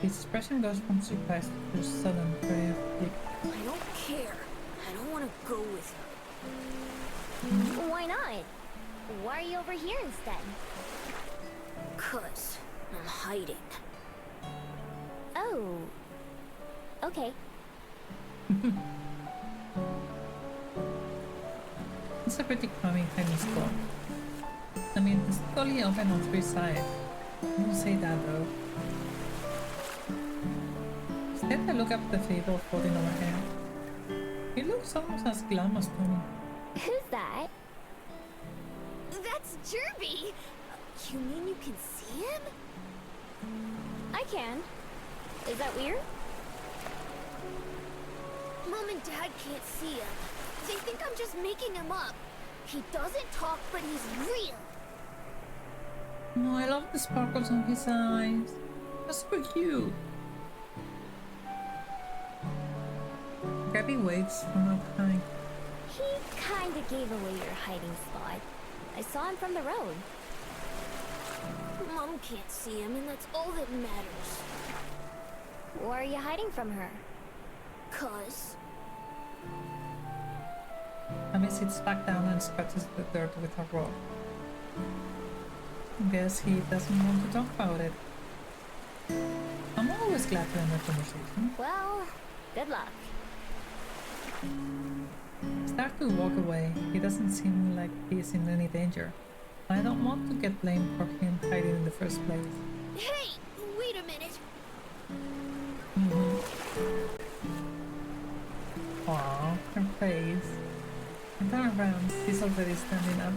His expression goes from surprise to sudden relief. I don't care. I don't want to go with you. Why not? Why are you over here instead? 'Cause I'm hiding. Oh. Okay. It's a pretty crummy hiding spot. I mean, it's totally open on three sides. I don't say that though. Instead, I look up the fable floating overhead. He looks almost as glamorous to me. Who's that? That's Jerby! You mean you can see him? I can. Is that weird? Mom and Dad can't see him. They think I'm just making him up. He doesn't talk, but he's real. No, I love the sparkles on his eyes. That's super cute. Gabby waits from up high. He kinda gave away your hiding spot. I saw him from the road. Mom can't see him, and that's all that matters. Why are you hiding from her? 'Cause Amy sits back down and scratches the dirt with her rock. Guess he doesn't want to talk about it. I'm always glad to end a conversation. Well, good luck. I start to walk away. He doesn't seem like he's in any danger. I don't want to get blamed for him hiding in the first place. hey, wait a minute. Aww, her face. I turn around. He's already standing up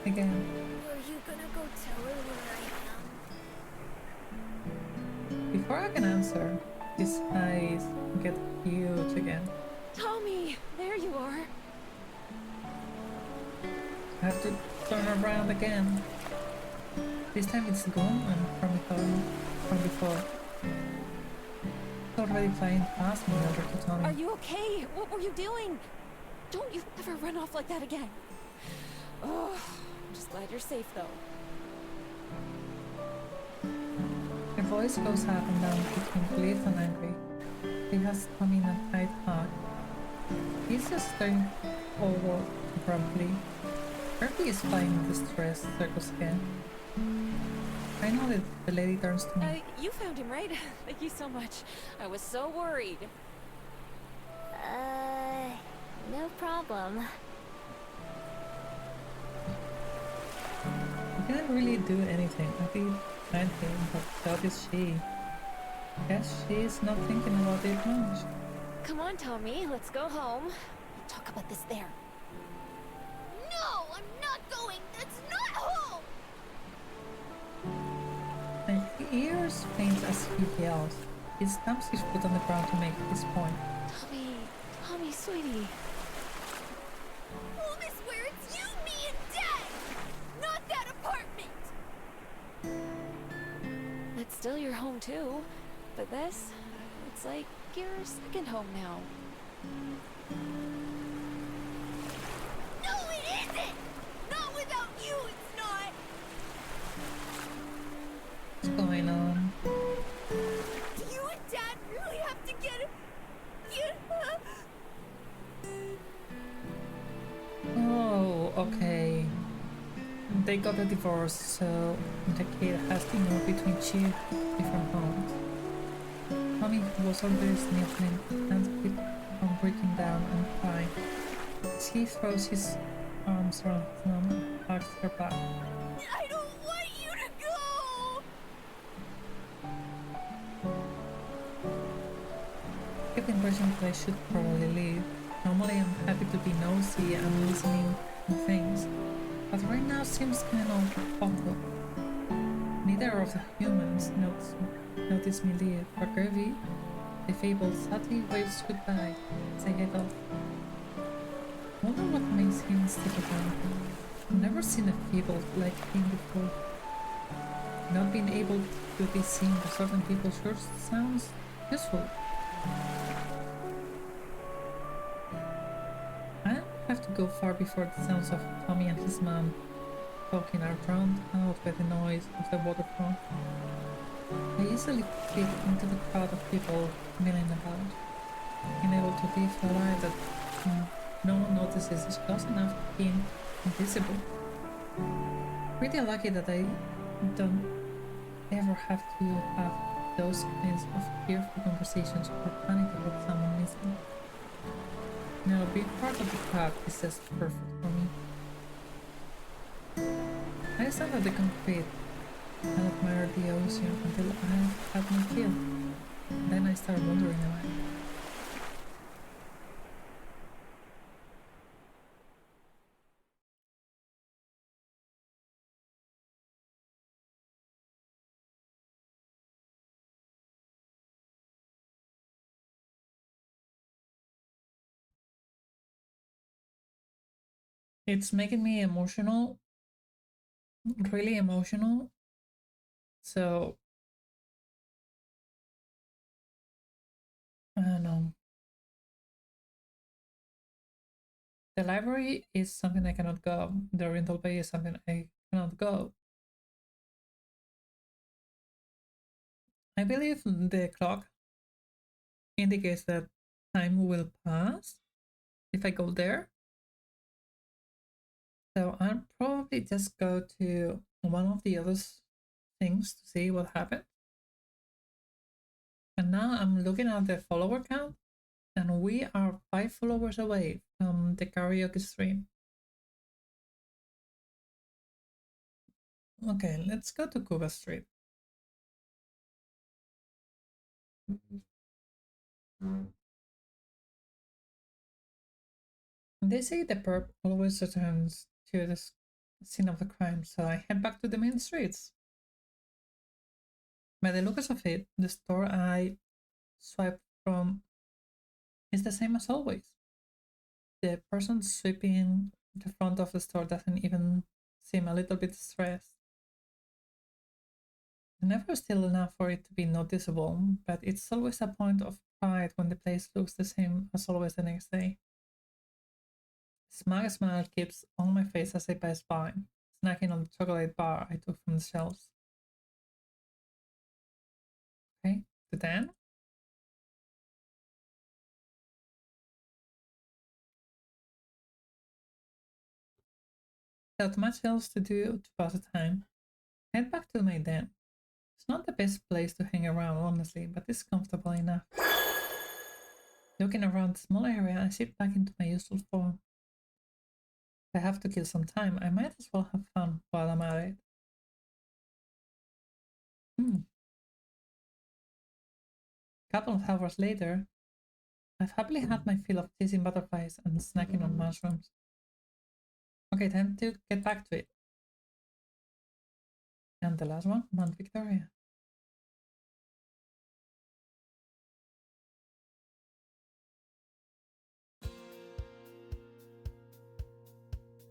again. Are you gonna go tell her where I am? Before I can answer, his eyes get huge again. Tommy, there you are. I have to turn around again. This time it's gone and from before. It's already flying past me over to Tommy. Are you okay? What were you doing? Don't you ever run off like that again. Oh, I'm just glad you're safe though. Her voice goes up and down between relief and angry. He has Tommy in a tight hug. He's just staring forward abruptly. Kirby is flying in distress circles again. I know that the lady turns to me. You found him, right? Thank you so much. I was so worried. No problem. I didn't really do anything. I did find him, but so did she. Guess she's not thinking about it much. Come on, Tommy, let's go home. We'll talk about this there. No, I'm not going. That's not home. And he hears faint as he yells. He stamps his foot on the ground to make his point. Tommy, sweetie. Home is where it's you, me, and Dad, not that apartment. That's still your home too, but this, it's like your second home now. No, it isn't. Not without you, it's not. What's going on? Do you and Dad really have to get Oh, okay. They got a divorce, so the kid has to move between two different homes. Tommy was already sniffling and kept on breaking down and crying. As he throws his arms around his mom and hugs her back. I don't want you to go! the impression that I should probably leave. Normally I'm happy to be nosy and listening to things, but right now seems kind of awkward. Neither of the humans notice me leave, but Gervie, the fable, sadly waves goodbye as I head off. Wonder what makes him stick around. I've never seen a fable like him before. Not being able to be seen by certain people sure sounds useful. I don't have to go far before the sounds of Tommy and his mom talking are drowned out by the noise of the waterfront. I easily fit into the crowd of people milling about, being able to live a life that no one notices is close enough to being invisible. Pretty lucky that I don't ever have to have those kinds of fearful conversations or panic about someone missing. Now, being part of the crowd is just perfect for me. I stand at the concrete and admire the ocean until I have my fill. Then I start wandering away. It's making me emotional, really emotional. So, I don't know. The library is something I cannot go. The rental bay is something I cannot go. I believe the clock indicates that time will pass if I go there. So I'll probably just go to one of the other things to see what happened. And now I'm looking at the follower count, and we are 5 followers away from the karaoke stream. Okay, let's go to Cuba Street. They say the perp always returns to the scene of the crime, so I head back to the main streets. By the looks of it, the store I swiped from is the same as always. The person sweeping the front of the store doesn't even seem a little bit stressed. Never still enough for it to be noticeable, but it's always a point of pride when the place looks the same as always the next day. Smug smile keeps on my face as I pass by, snacking on the chocolate bar I took from the shelves. Okay, to Dan. Without much else to do to pass the time, head back to my den. It's not the best place to hang around, honestly, but it's comfortable enough. Looking around the small area, I sit back into my usual form. If I have to kill some time, I might as well have fun while I'm at it. A couple of hours later, I've happily had my fill of chasing butterflies and snacking on mushrooms. Okay, time to get back to it. And the last one, Mount Victoria.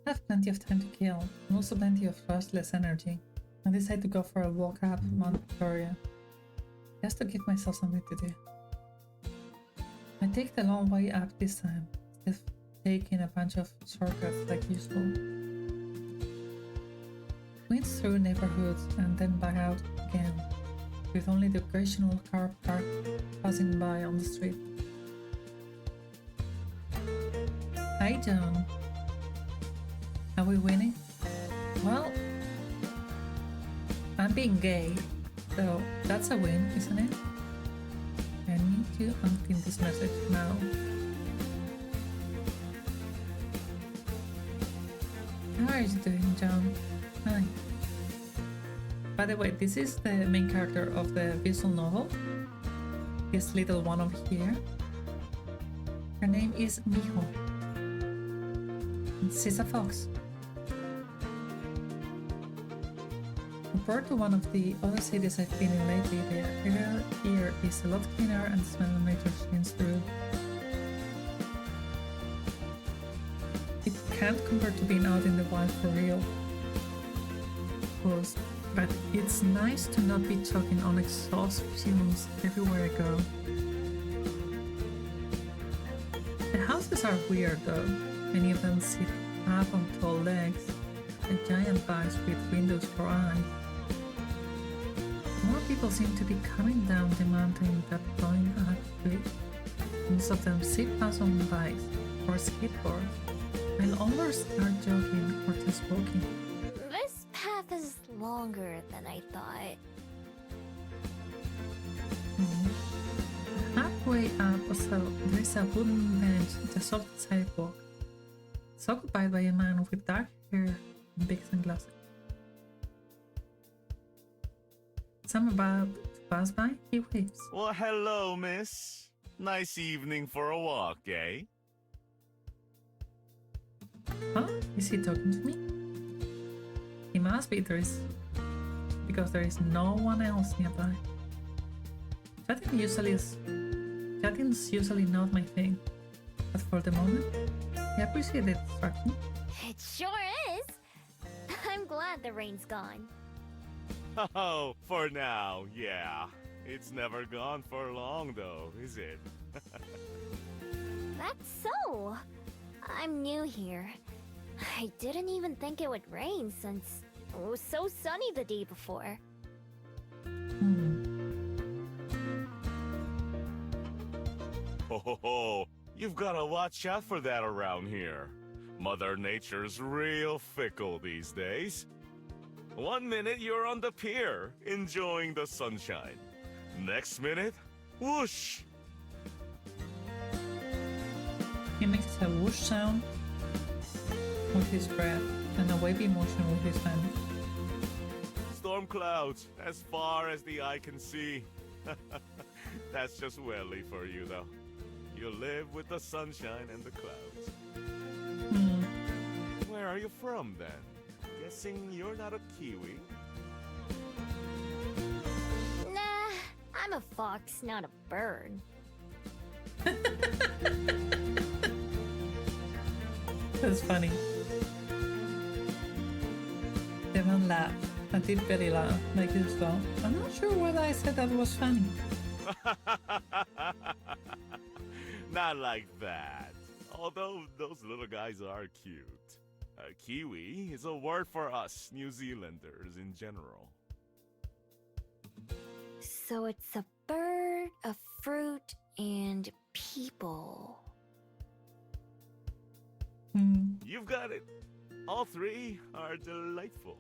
I have plenty of time to kill, and also plenty of restless energy. I decide to go for a walk up Mount Victoria, just to give myself something to do. I take the long way up this time, instead of taking a bunch of shortcuts like usual. Went through neighborhoods and then back out again, with only the occasional car parked passing by on the street. Hi, John. Are we winning? Well, I'm being gay, so that's a win, isn't it? I need to unpin this message now. How are you doing, John? Hi. By the way, this is the main character of the visual novel. This little one over here. Her name is Miho. And she's a fox. Compared to one of the other cities I've been in lately, the air here is a lot cleaner and the smell of nature shines through. It can't compare to being out in the wild for real. But it's nice to not be choking on exhaust fumes everywhere I go. The houses are weird though. Many of them sit up on tall legs, and giant bags with windows for eyes. More people seem to be coming down the mountain than going up to it. Most of them zip past on bikes or skateboards, while others are jogging or just walking. This path is longer than I thought. Halfway up, there is a wooden bench just off the sidewalk. It's occupied by a man with dark hair and big sunglasses. As I'm about to pass by, he waves. Well, hello, miss. Nice evening for a walk, eh? Huh? Is he talking to me? He must be, because there is no one else nearby. Chatting's usually not my thing, but for the moment, I appreciate the distraction. It sure is! I'm glad the rain's gone. Oh, for now, yeah. It's never gone for long, though, is it? That's so! I'm new here. I didn't even think it would rain since it was so sunny the day before. Oh, you've gotta watch out for that around here. Mother Nature's real fickle these days. One minute you're on the pier, enjoying the sunshine. Next minute, whoosh! He makes a whoosh sound with his breath and a wavy motion with his hand. Storm clouds, as far as the eye can see. That's just welly for you, though. You live with the sunshine and the clouds. Where are you from, then? Guessing you're not a Kiwi? Nah, I'm a fox, not a bird. That's funny. The man laughed, a deep belly laugh, like this well. I'm not sure whether I said that was funny. Not like that. Although those little guys are cute. A Kiwi is a word for us New Zealanders in general. So it's a bird, a fruit, and people. You've got it. All three are delightful.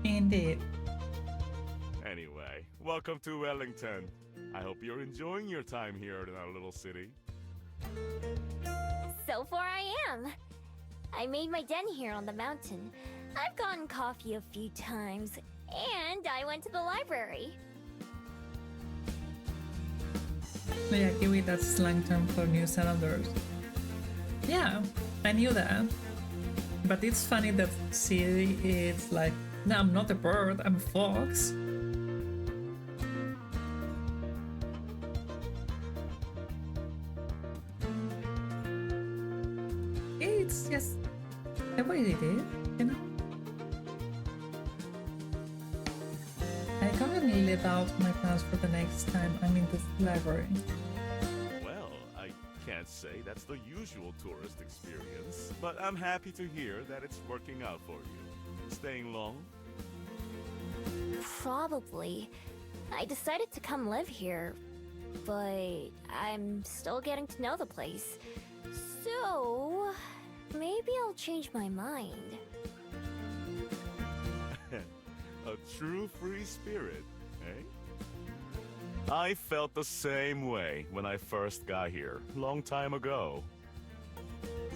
Indeed. Anyway, welcome to Wellington. I hope you're enjoying your time here in our little city. So far I am. I made my den here on the mountain. I've gotten coffee a few times, and I went to the library. Yeah, Kiwi, that's slang term for New Zealanders. Yeah, I knew that. But it's funny that Siri is like, no, I'm not a bird, I'm a fox. It's just the way they did, you know? I currently live out my plans for the next time I'm in the library. Well, I can't say that's the usual tourist experience, but I'm happy to hear that it's working out for you. Staying long? Probably. I decided to come live here, but I'm still getting to know the place. So, maybe I'll change my mind. A true free spirit, eh? I felt the same way when I first got here, long time ago.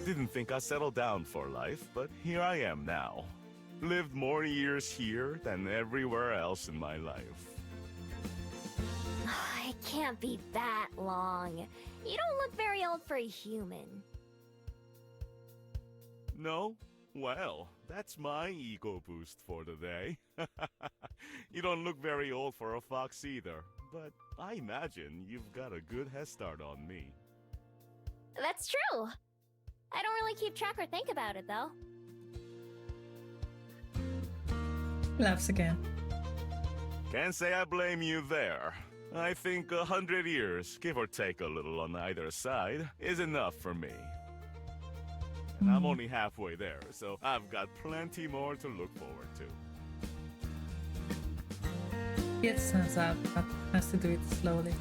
Didn't think I'd settle down for life, but here I am now. Lived more years here than everywhere else in my life. It can't be that long. You don't look very old for a human. No? Well, that's my ego boost for the day. You don't look very old for a fox either, but I imagine you've got a good head start on me. That's true. I don't really keep track or think about it, though. Laughs again. Can't say I blame you there. I think 100 years, give or take a little on either side, is enough for me. And I'm only halfway there, so I've got plenty more to look forward to. It stands up, but has to do it slowly.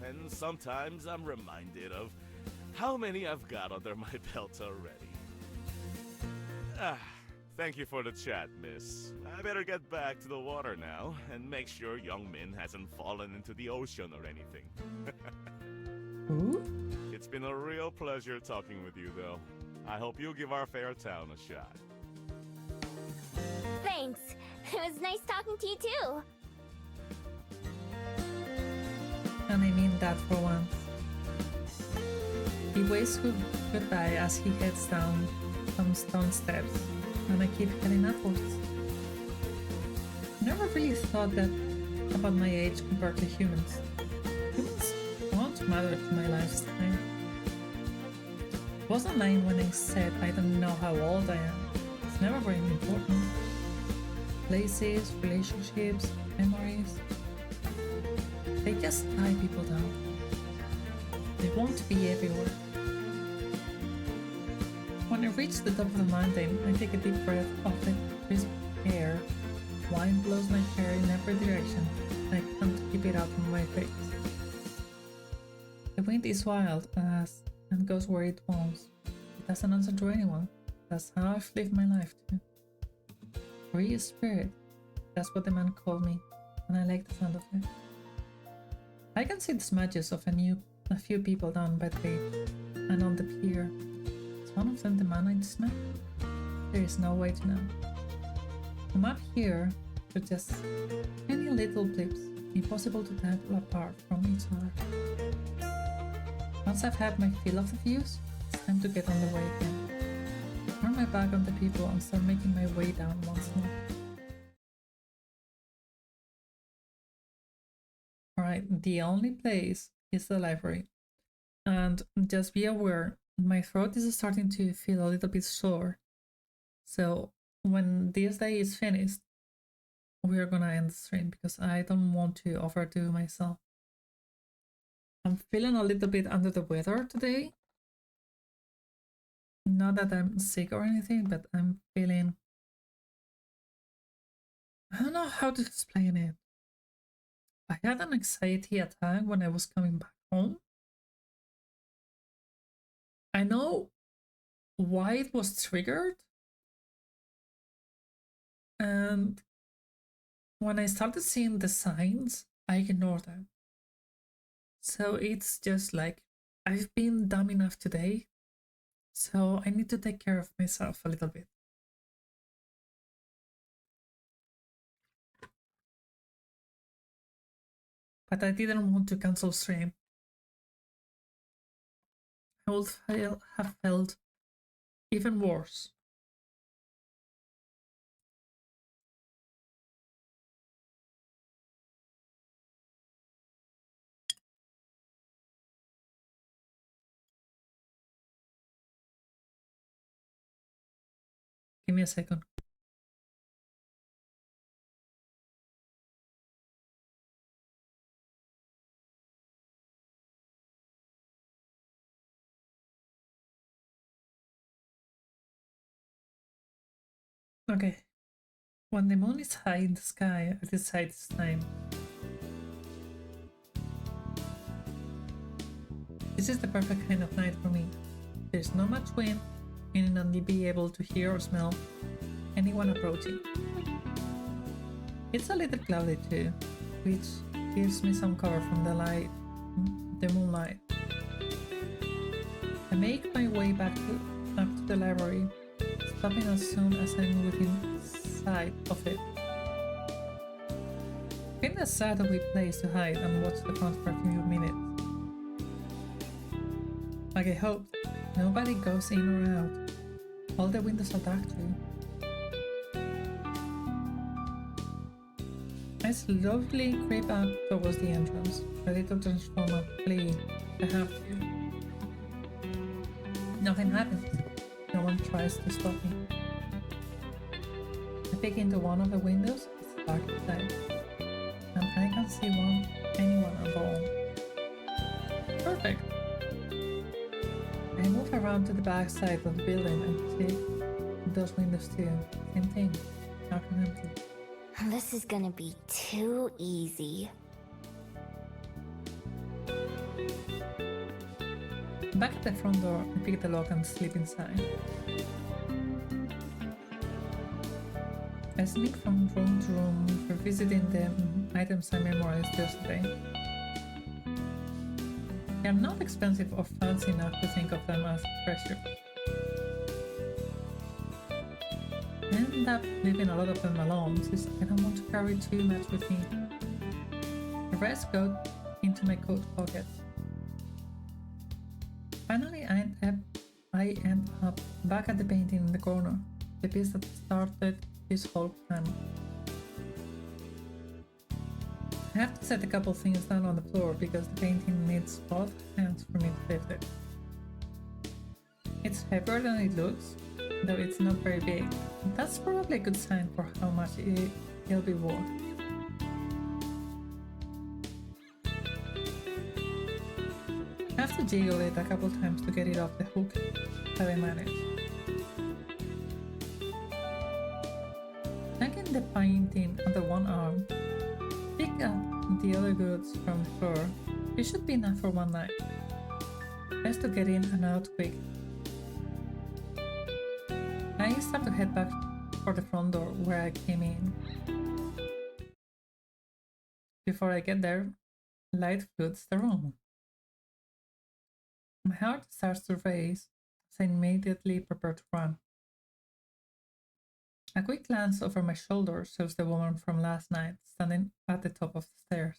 And sometimes I'm reminded of how many I've got under my belt already. Thank you for the chat, miss. I better get back to the water now and make sure young Min hasn't fallen into the ocean or anything. Ooh? It's been a real pleasure talking with you, though. I hope you'll give our fair town a shot. Thanks. It was nice talking to you, too. And I mean that for once. He waves goodbye as he heads down some stone steps, and I keep heading upwards. I never really thought that about my age compared to humans. Humans don't matter to my lifestyle. I wasn't lying when I said I don't know how old I am. It's never very important. Places, relationships, memories. They just tie people down. They want to be everywhere. When I reach the top of the mountain, I take a deep breath of the crisp air. Wind blows my hair in every direction, and I can't keep it out of my face. The wind is wild and goes where it wants. It doesn't answer to anyone. That's how I've lived my life too. Free spirit. That's what the man called me, and I like the sound of it. I can see the smudges of a few people down by the beach and on the pier. Is one of them the man I just met? There is no way to know. From up here, they're just tiny little blips, impossible to tell apart from each other. Once I've had my fill of the views, it's time to get on the way again. Turn my back on the people and start making my way down once more. Alright, the only place is the library. And just be aware, my throat is starting to feel a little bit sore. So when this day is finished, we're gonna end the stream because I don't want to overdo myself. I'm feeling a little bit under the weather today. Not that I'm sick or anything, but I'm feeling... I don't know how to explain it. I had an anxiety attack when I was coming back home. I know why it was triggered. And when I started seeing the signs, I ignored them. So it's just like, I've been dumb enough today, so I need to take care of myself a little bit. But I didn't want to cancel stream. I would have felt even worse. Give me a second. Okay. When the moon is high in the sky, I decide it's time. This is the perfect kind of night for me. There's not much wind, meaning I'll be able to hear or smell anyone approaching. It's a little cloudy too, which gives me some cover from the moonlight. I make my way up to the library, stopping as soon as I'm within sight of it. a shadowy place to hide and watch the front for a few minutes. Like I hoped, nobody goes in or out. All the windows are dark too. I slowly creep up towards the entrance, ready to transform and flee. I have to. Nothing happens. No one tries to stop me. I peek into one of the windows. It's dark inside, and I can see anyone at all. Perfect. I move around to the back side of the building and check those windows too. Same thing. Dark and empty. This is gonna be too easy. Back at the front door, I pick the lock and slip inside. I sneak from room to room, revisiting the items I memorized yesterday. They are not expensive or fancy enough to think of them as treasure. I end up leaving a lot of them alone since I don't want to carry too much with me. The rest go into my coat pockets. Finally, I end up back at the painting in the corner, the piece that started this whole plan. I have to set a couple things down on the floor because the painting needs both hands for me to lift it. It's heavier than it looks, though it's not very big. That's probably a good sign for how much it'll be worth. I have to jiggle it a couple times to get it off the hook, but I manage. Hanging the painting under one arm, pick up the other goods from the floor. It should be enough for one night. Best to get in and out quick. I start to head back for the front door where I came in. Before I get there, light floods the room. My heart starts to race as I immediately prepare to run. A quick glance over my shoulder shows the woman from last night standing at the top of the stairs.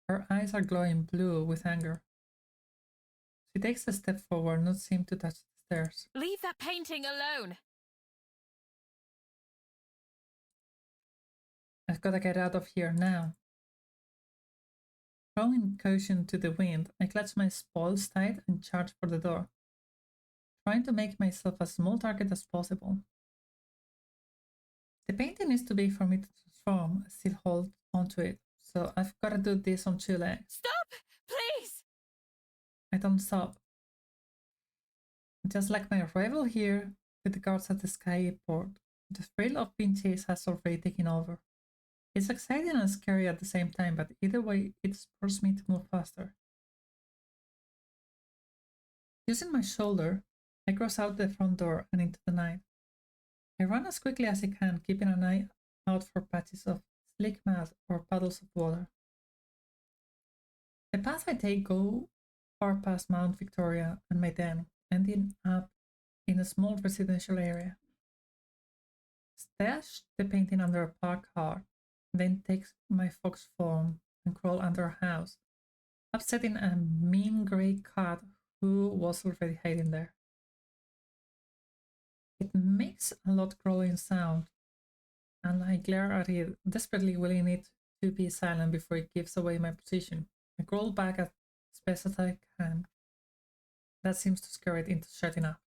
Her eyes are glowing blue with anger. She takes a step forward, not seem to touch the stairs. Leave that painting alone! I've got to get out of here now. Throwing caution to the wind, I clutch my spoils tight and charge for the door, trying to make myself a small target as possible. The painting is too big for me to transform, I still hold onto it, so I've got to do this on two legs. Stop! Please! I don't stop. Just like my arrival here with the guards at the sky airport, the thrill of being chased has already taken over. It's exciting and scary at the same time, but either way, it spurs me to move faster. Using my shoulder, I cross out the front door and into the night. I run as quickly as I can, keeping an eye out for patches of slick mud or puddles of water. The path I take go far past Mount Victoria and my den, ending up in a small residential area. Stash the painting under a parked car, then take my fox form and crawl under a house, upsetting a mean grey cat who was already hiding there. It makes a loud crawling sound, and I glare at it, desperately willing it to be silent before it gives away my position. I crawl back as best as I can. That seems to scare it into shutting up.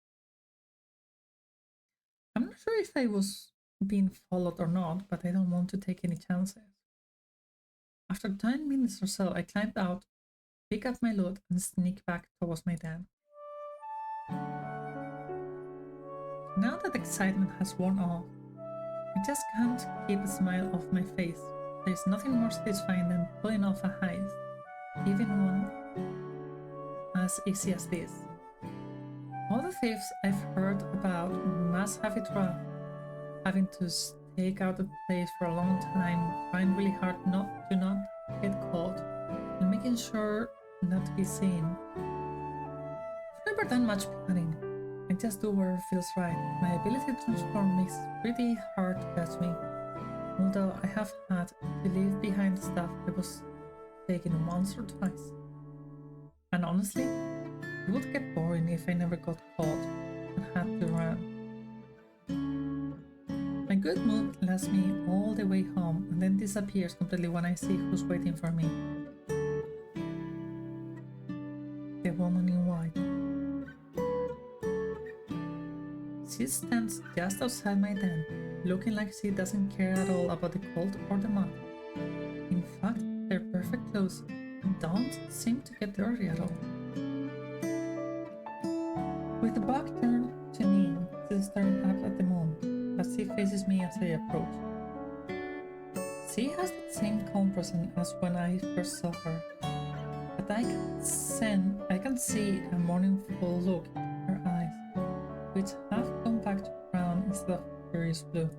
I'm not sure if I was being followed or not, but I don't want to take any chances. After 10 minutes or so, I climbed out, pick up my loot, and sneak back towards my den. Now that excitement has worn off, I just can't keep a smile off my face. There's nothing more satisfying than pulling off a heist, even one as easy as this. All the thieves I've heard about must have it rough, having to stake out the place for a long time, trying really hard not get caught, and making sure not to be seen. I've never done much planning. I just do where it feels right. My ability to transform makes it pretty hard to catch me. although I have had to leave behind stuff I was taken once or twice. And honestly, it would get boring if I never got caught and had to run. My good mood lasts me all the way home and then disappears completely when I see who's waiting for me. The woman in white. She stands just outside my den, looking like she doesn't care at all about the cold or the mud. In fact, their perfect clothes don't seem to get dirty at all. With the back turned to me, she's staring up at the moon, but she faces me as I approach. She has the same calm presence as when I first saw her, but I can see a mournful look in her eyes, which have gone back to brown instead of furious blue.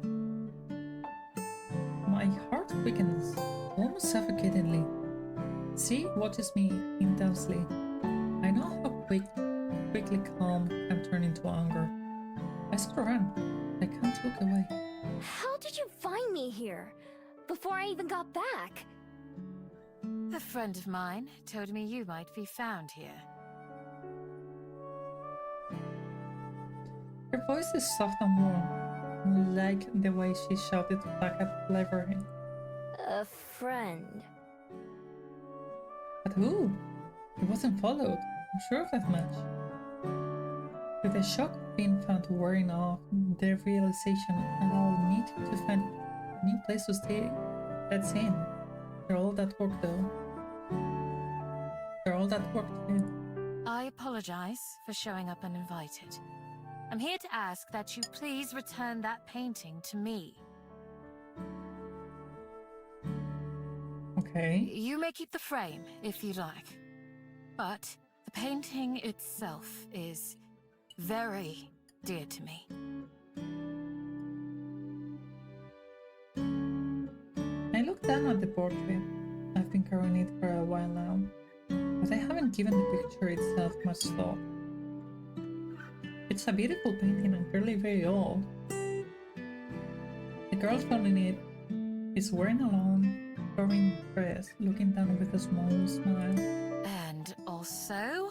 My heart quickens, almost suffocatingly. She watches me intensely. I know how quickly calm can turn into anger. I start to run. I can't look away. How did you find me here? Before I even got back? A friend of mine told me you might be found here. Her voice is soft and warm, like the way she shouted back at the library. A friend. But who? It wasn't followed. I'm sure of that much. With the shock of being found wearing off, the realization I'll need to find a new place to stay, that's in. For all that work though. For all that work too. I apologize for showing up uninvited. I'm here to ask that you please return that painting to me. Okay. You may keep the frame if you'd like, but the painting itself is very dear to me. I look down at the portrait. I've been carrying it for a while now, but I haven't given the picture itself much thought. It's a beautiful painting and clearly very old. The girl found it is wearing a long, flowing dress, looking down with a small smile. And also...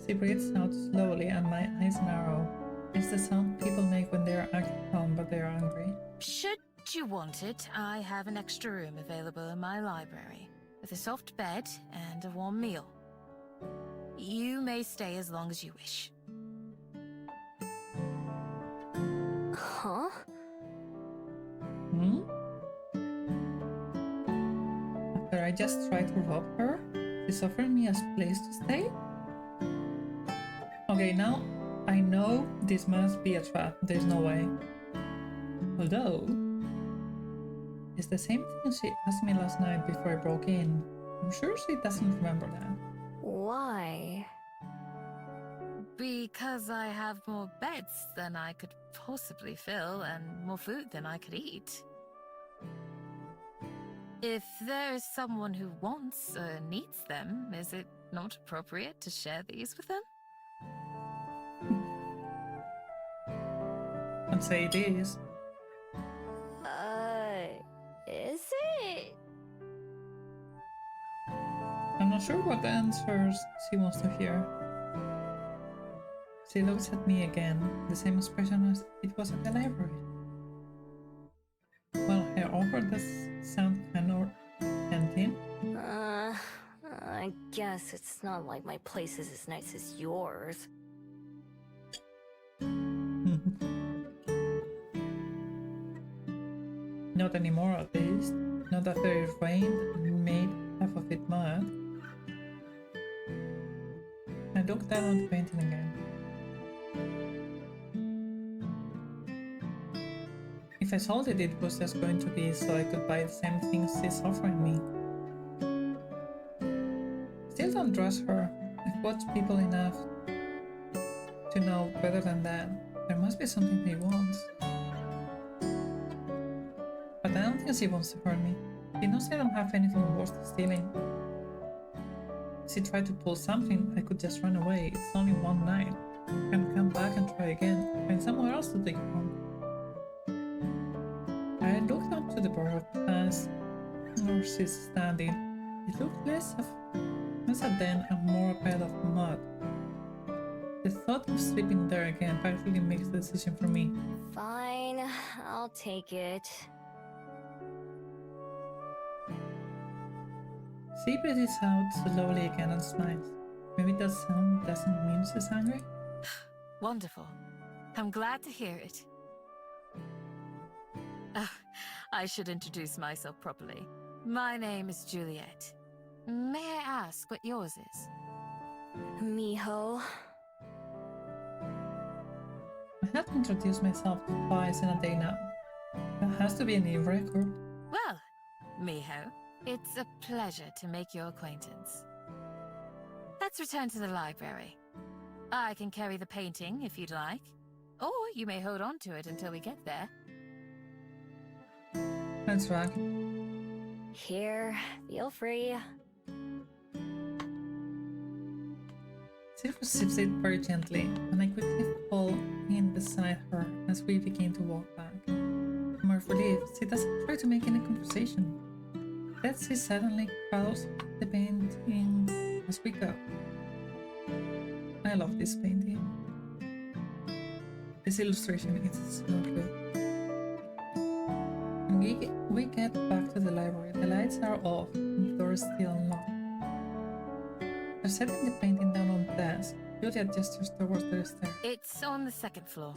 She breathes out slowly and my eyes narrow. It's the sound people make when they are acting calm but they are angry. Should you want it, I have an extra room available in my library, with a soft bed and a warm meal. You may stay as long as you wish. Huh? After I just tried to rob her, she's offering me a place to stay? Okay, now I know this must be a trap. There's no way. Although, it's the same thing she asked me last night before I broke in. I'm sure she doesn't remember that. Why? Because I have more beds than I could possibly fill and more food than I could eat. If there is someone who wants or needs them, is it not appropriate to share these with them? And say it is. Is it? I'm not sure what answers she wants to hear. She looks at me again, the same expression as it was at the library. Well, I offered this sound kind of tempting. I guess it's not like my place is as nice as yours. Not anymore, at least. Not after it rained and made half of it mud. I looked down at the painting again. If I sold it, it was just going to be so I could buy the same things she's offering me. Still don't trust her. I've watched people enough to know better than that. There must be something he wants. But I don't think she wants to hurt me. She knows I don't have anything worth stealing. If she tried to pull something, I could just run away. It's only one night. I can come back and try again. Find somewhere else to take it home. looked up to the bird as she's standing. It looked less a den and more a pile of mud. The thought of sleeping there again practically makes the decision for me. Fine, I'll take it. She breathes out slowly again and smiles. Maybe that sound doesn't mean she's angry? Wonderful. I'm glad to hear it. I should introduce myself properly. My name is Juliet. May I ask what yours is? Miho. I have introduced myself twice in a day now. That has to be a new record. Well, Miho, it's a pleasure to make your acquaintance. Let's return to the library. I can carry the painting if you'd like, or you may hold on to it until we get there. That's right. Here, feel free. She receives it very gently, and I quickly fall in beside her as we begin to walk back. To my relief, she doesn't try to make any conversation. Instead, she suddenly crowds the painting as we go. I love this painting. This illustration is so good. When we get back to the library, the lights are off and the door is still unlocked. After setting the painting down on the desk, Julia gestures towards the stairs. It's on the second floor.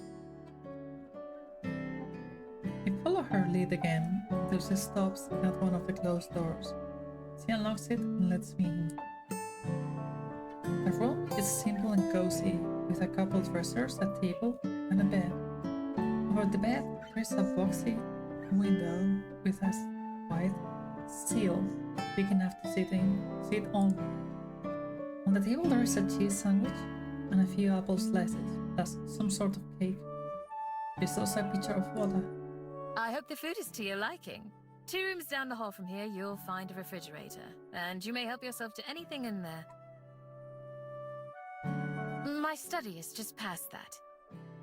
I follow her lead again until she stops at one of the closed doors. She unlocks it and lets me in. The room is simple and cozy, with a couple dressers, a table, and a bed. Over the bed, there's a boxy window with a white seal big enough to sit on. On the table there is a cheese sandwich and a few apple slices, plus some sort of cake. There's also a pitcher of water. I hope the food is to your liking. 2 rooms down the hall from here, you'll find a refrigerator, and you may help yourself to anything in there. My study is just past that.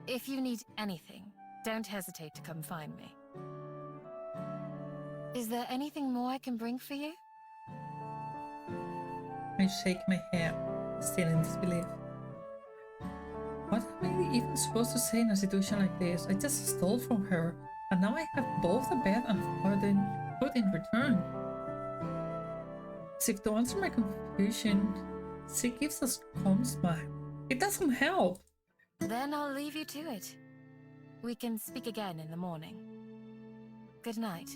If you need anything, don't hesitate to come find me. Is there anything more I can bring for you? I shake my head, still in disbelief. What am I even supposed to say in a situation like this? I just stole from her, and now I have both a bed and food in return. As if to answer my confusion, she gives us a calm smile. It doesn't help. Then I'll leave you to it. We can speak again in the morning. Good night,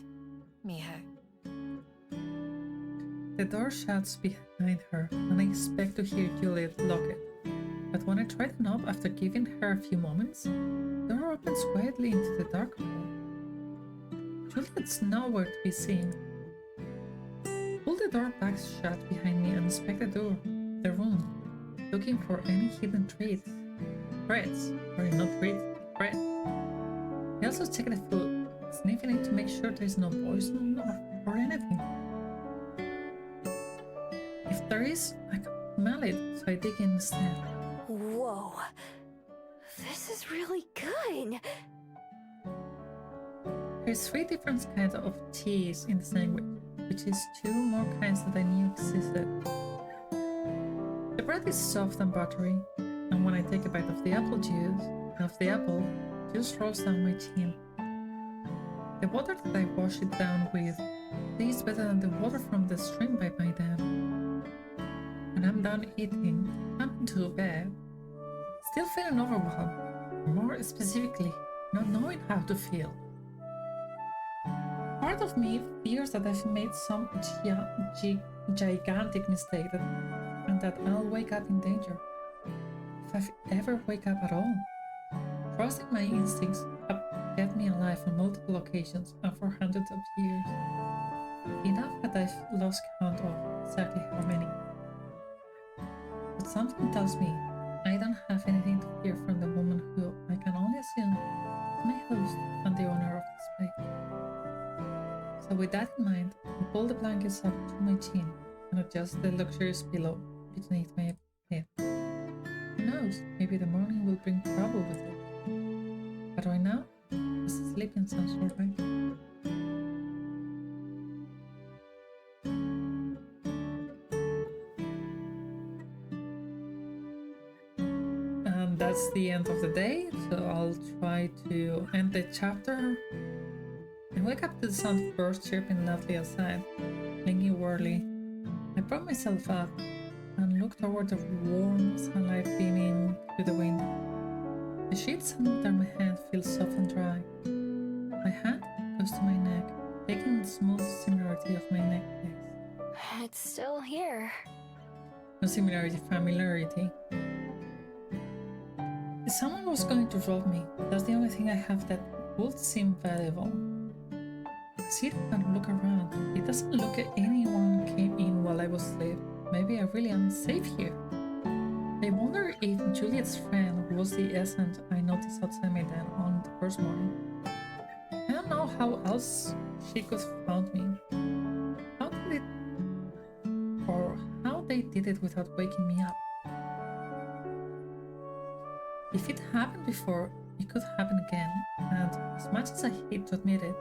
Miho. The door shuts behind her, and I expect to hear Juliet lock it. But when I try the knob after giving her a few moments, the door opens quietly into the dark hall. Juliet's nowhere to be seen. Pull the door back shut behind me and inspect the room, looking for any hidden threats. I also check the food, sniffing it to make sure there is no poison or anything. If there is, I can smell it, so I dig in instead. Whoa. This is really good. There's 3 different kinds of cheese in the sandwich, which is 2 more kinds that I knew existed. The bread is soft and buttery, and when I take a bite of the apple juice rolls down my chin. The water that I wash it down with tastes better than the water from the stream by my dam. When I'm done eating, I'm into bed, still feeling overwhelmed, or more specifically, not knowing how to feel. Part of me fears that I've made some gigantic mistake and that I'll wake up in danger, if I ever wake up at all. Trusting my instincts have kept me alive on multiple occasions and for hundreds of years. Enough that I've lost count of exactly how many. But something tells me I don't have anything to fear from the woman who I can only assume is my host and the owner of this place. So with that in mind, I pull the blankets up to my chin and adjust the luxurious pillow beneath my head. Who knows, maybe the morning will bring trouble with it. But right now, just sleeping sounds alright. that's the end of the day, so I'll try to end the chapter and wake up to the sound of birds chirping loudly outside, blinking weirdly. I brought myself up and looked toward the warm sunlight beaming through the window. The sheets under my head feel soft and dry. My hand goes to my neck, taking the smooth similarity of my necklace. It's still here. No similarity, familiarity. If someone was going to rob me, that's the only thing I have that would seem valuable. I sit and look around. It doesn't look like anyone came in while I was asleep. Maybe I really am safe here. I wonder if Juliet's friend was the essence I noticed outside my den on the first morning. I don't know how else she could have found me. How did it, or how they did it without waking me up. If it happened before, it could happen again, and as much as I hate to admit it.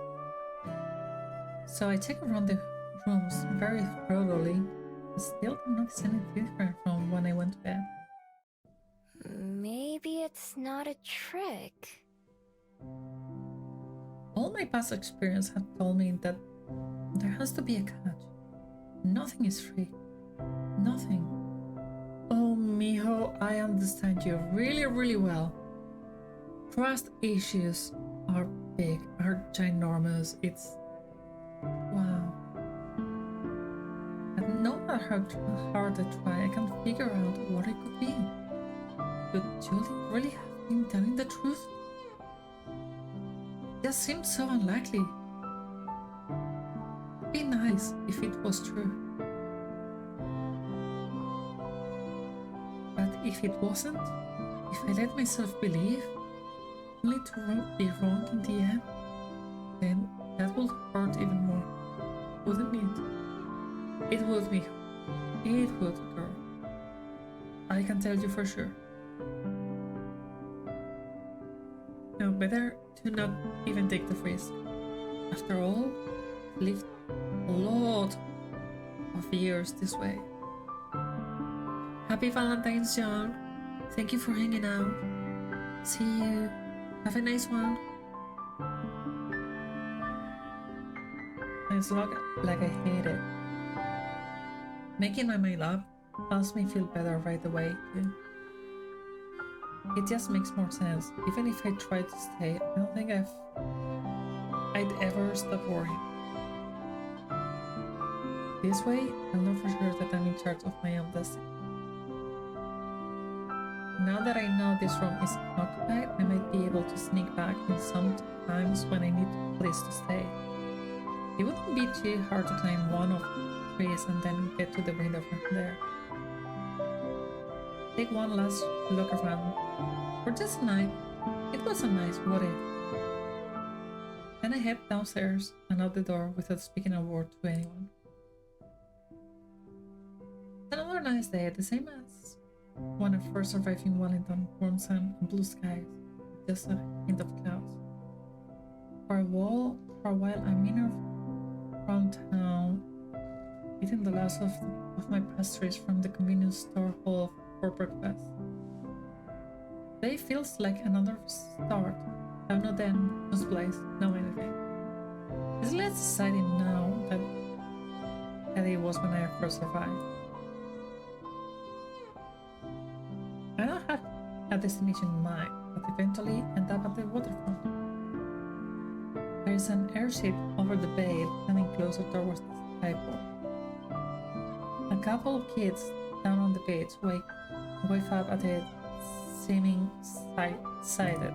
So I check around the rooms very thoroughly, but still don't notice anything different from when I went to bed. Maybe it's not a trick. All my past experience had told me that there has to be a catch. Nothing is free. Nothing. Oh, mijo, I understand you really, really well. Trust issues are big, are ginormous. It's... wow. But no matter how hard I try, I can't figure out what it could be. Could Julie really have been telling the truth? That seems so unlikely. It'd be nice if it was true. But if it wasn't, if I let myself believe, only to be wrong in the end, then that would hurt even more, wouldn't it? It would be. It would, girl. I can tell you for sure. No, better to not even take the risk. After all, I've lived a lot of years this way. Happy Valentine's, John. Thank you for hanging out. See you. Have a nice one. It's not like I hate it. Making my mind up helps me feel better right away, too. It just makes more sense. Even if I try to stay, I don't think I'd ever stop worrying. This way, I'll know for sure that I'm in charge of my own destiny. Now that I know this room is occupied, I might be able to sneak back in sometimes when I need a place to stay. It wouldn't be too hard to climb one of the trees and then get to the window from there. Take one last look around. For just a night, it was a nice what if. Then I head downstairs and out the door without speaking a word to anyone. Another nice day, the same as when I first arrived in Wellington, warm sun and blue skies, just a hint of clouds. For a while I'm in around town, eating the last of my pastries from the convenience store hall for breakfast. Today feels like another start. Have no den, no place, no anything. It's less exciting now than it was when I first arrived. I don't have a destination in mind, but eventually end up at the waterfront. There is an airship over the bay heading closer towards the skyport. A couple of kids down on the beach wave up at it, seeming excited.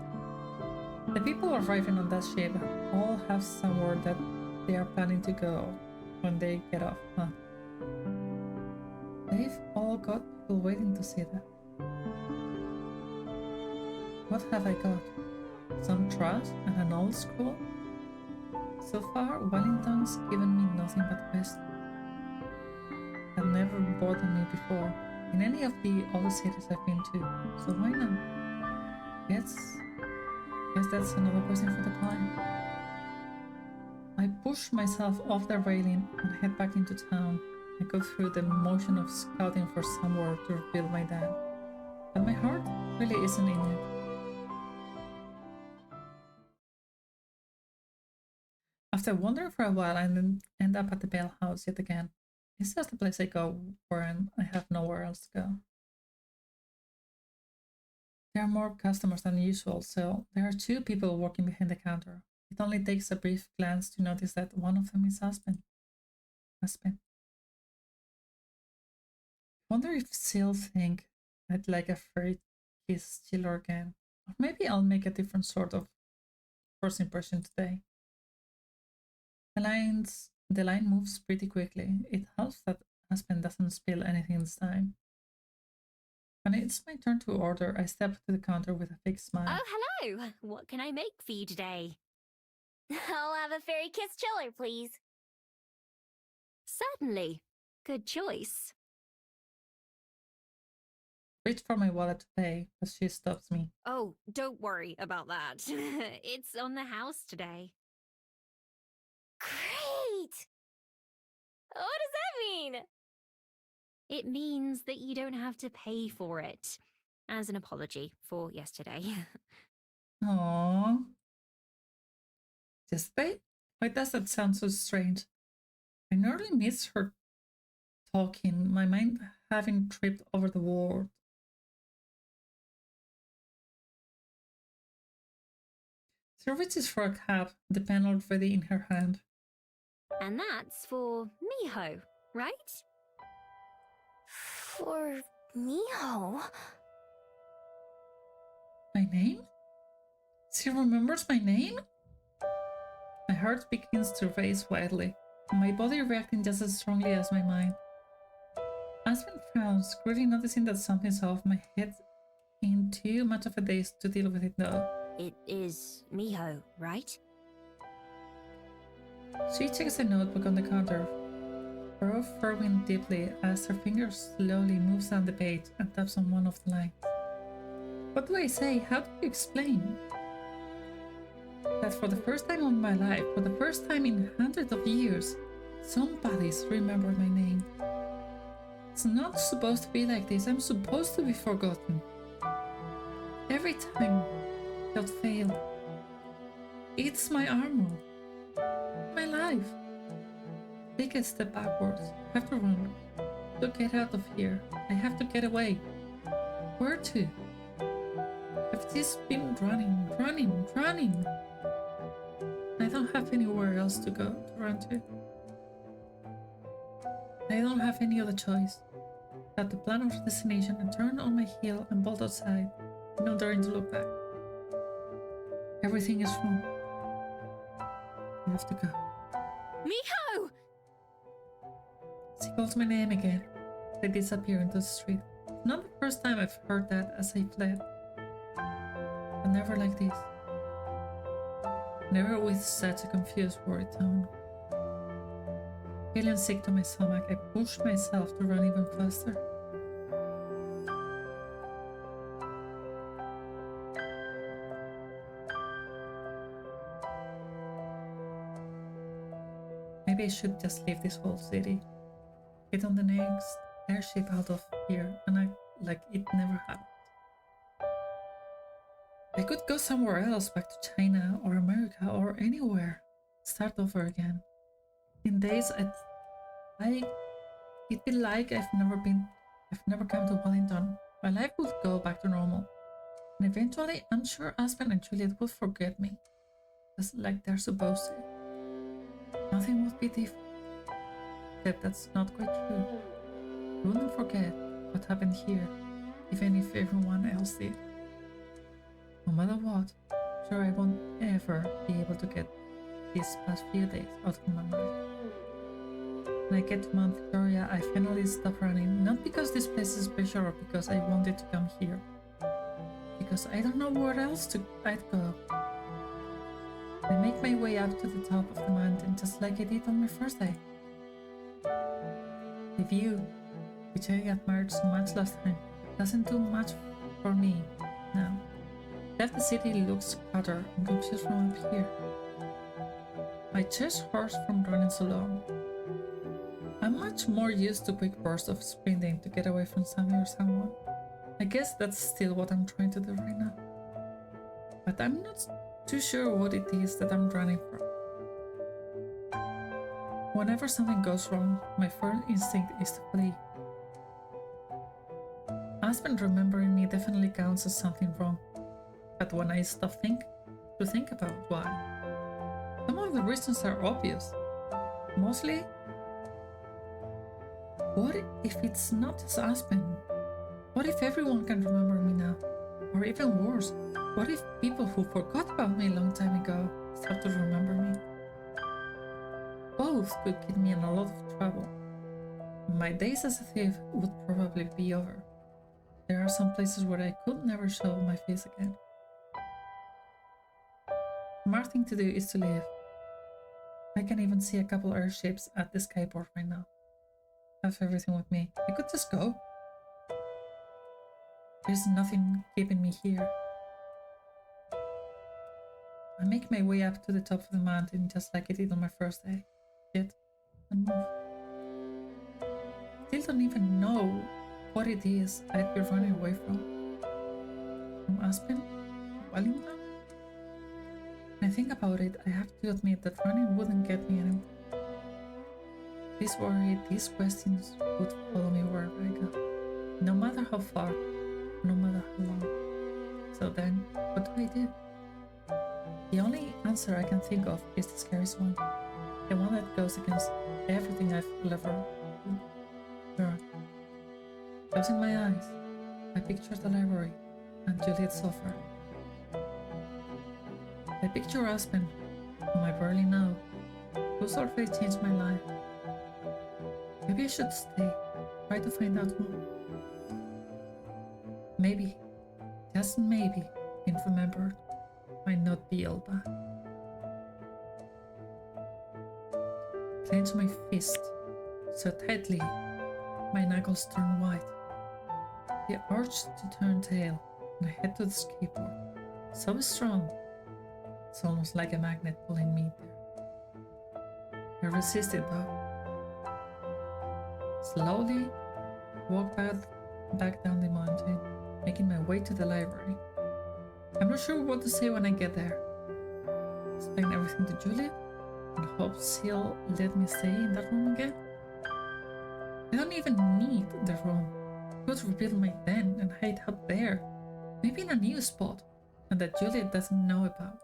The people arriving on that ship all have somewhere that they are planning to go when they get off, huh? They've all got people waiting to see that. What have I got? Some trash and an old school? So far, Wellington's given me nothing but questions. That never bothered me before in any of the other cities I've been to, so why not? Guess that's another question for the client. I push myself off the railing and head back into town. I go through the motion of scouting for somewhere to reveal my dad. But my heart really isn't in it. After wandering for a while, I then end up at the Bell House yet again. It's just the place I go when I have nowhere else to go. There are more customers than usual, so there are 2 people working behind the counter. It only takes a brief glance to notice that one of them is Aspen. Wonder if she'll think I'd like a furry kiss chiller again. Or maybe I'll make a different sort of first impression today. The line moves pretty quickly. It helps that Aspen doesn't spill anything this time. When it's my turn to order, I step to the counter with a fake smile. Oh, hello! What can I make for you today? I'll have a fairy kiss chiller, please. Certainly. Good choice. Reach for my wallet to pay, but she stops me. Oh, don't worry about that. It's on the house today. Great! What does that mean? It means that you don't have to pay for it. As an apology for yesterday. Aww. Yesterday? Why does that sound so strange? I nearly miss her talking, my mind having tripped over the word. She reaches for a cab, the pen already in her hand. And that's for Miho, right? For Miho? My name? She remembers my name? My heart begins to race wildly, my body reacting just as strongly as my mind. Aspen frowns, quickly noticing that something's off. My head in too much of a daze to deal with it though. It is Miho, right? She checks a notebook on the counter, brow furrowing deeply as her finger slowly moves down the page and taps on one of the lines. What do I say? How do you explain? That for the first time in my life, for the first time in hundreds of years, somebody's remembered my name. It's not supposed to be like this. I'm supposed to be forgotten. Every time without fail. It's my armor. My life. Take a step backwards. I have to run. To get out of here. I have to get away. Where to? I've just been running. I don't have anywhere else to go to run to. I don't have any other choice. At the plan of destination, I turn on my heel and bolt outside, not daring to look back. Everything is wrong. I have to go. Miho! She calls my name again. I disappear into the street. Not the first time I've heard that as I fled. But never like this. Never with such a confused, worried tone. Feeling sick to my stomach, I pushed myself to run even faster. Maybe I should just leave this whole city. Get on the next airship out of here and act like it never happened. I could go somewhere else, back to China or America or anywhere. Start over again. In days it'd be like I've never come to Wellington. My life would go back to normal. And eventually, I'm sure Aspen and Juliet will forget me. Just like they're supposed to. Nothing would be different. Except that's not quite true. I wouldn't forget what happened here, even if everyone else did. No matter what, I'm sure I won't ever be able to get these past few days out of my mind. When I get to Mount Victoria, I finally stop running, not because this place is special or because I wanted to come here. Because I don't know where else I'd go. I make my way up to the top of the mountain just like I did on my first day. The view, which I admired so much last time, doesn't do much for me now. Half the city looks crowded and confused from up here. My chest hurts from running so long. I'm much more used to quick bursts of sprinting to get away from something or someone. I guess that's still what I'm trying to do right now. But I'm not too sure what it is that I'm running from. Whenever something goes wrong, my first instinct is to flee. Aspen remembering me definitely counts as something wrong. But when I stop to think about why, some of the reasons are obvious. Mostly, what if it's not just Aspen? What if everyone can remember me now? Or even worse, what if people who forgot about me a long time ago start to remember me? Both could get me in a lot of trouble. My days as a thief would probably be over. There are some places where I could never show my face again. Smart thing to do is to leave. I can even see a couple airships at the skyport right now. Have everything with me. I could just go. There's nothing keeping me here. I make my way up to the top of the mountain just like I did on my first day. Sit and move. Still don't even know what it is I'd be running away from. From Aspen? Wellington? When I think about it, I have to admit that running wouldn't get me anywhere. This worry, these questions would follow me wherever I go. No matter how far, no matter how long. So then, what do I do? The only answer I can think of is the scariest one. The one that goes against everything I've ever learned. Closing my eyes, I picture the library and Juliet's sofa. I picture Aspen, whom I barely know, who's already changed my life. Maybe I should stay, try to find out more. Maybe, just maybe, being remembered might not be all bad. Clench my fist so tightly my knuckles turn white. The urge to turn tail and I head to the skateboard. So strong, it's almost like a magnet pulling me there. I resist it though. Slowly walk back down the mountain, making my way to the library. I'm not sure what to say when I get there. Explain everything to Juliet and hope she'll let me stay in that room again. I don't even need the room. I could rebuild my den and hide out there, maybe in a new spot, and that Juliet doesn't know about.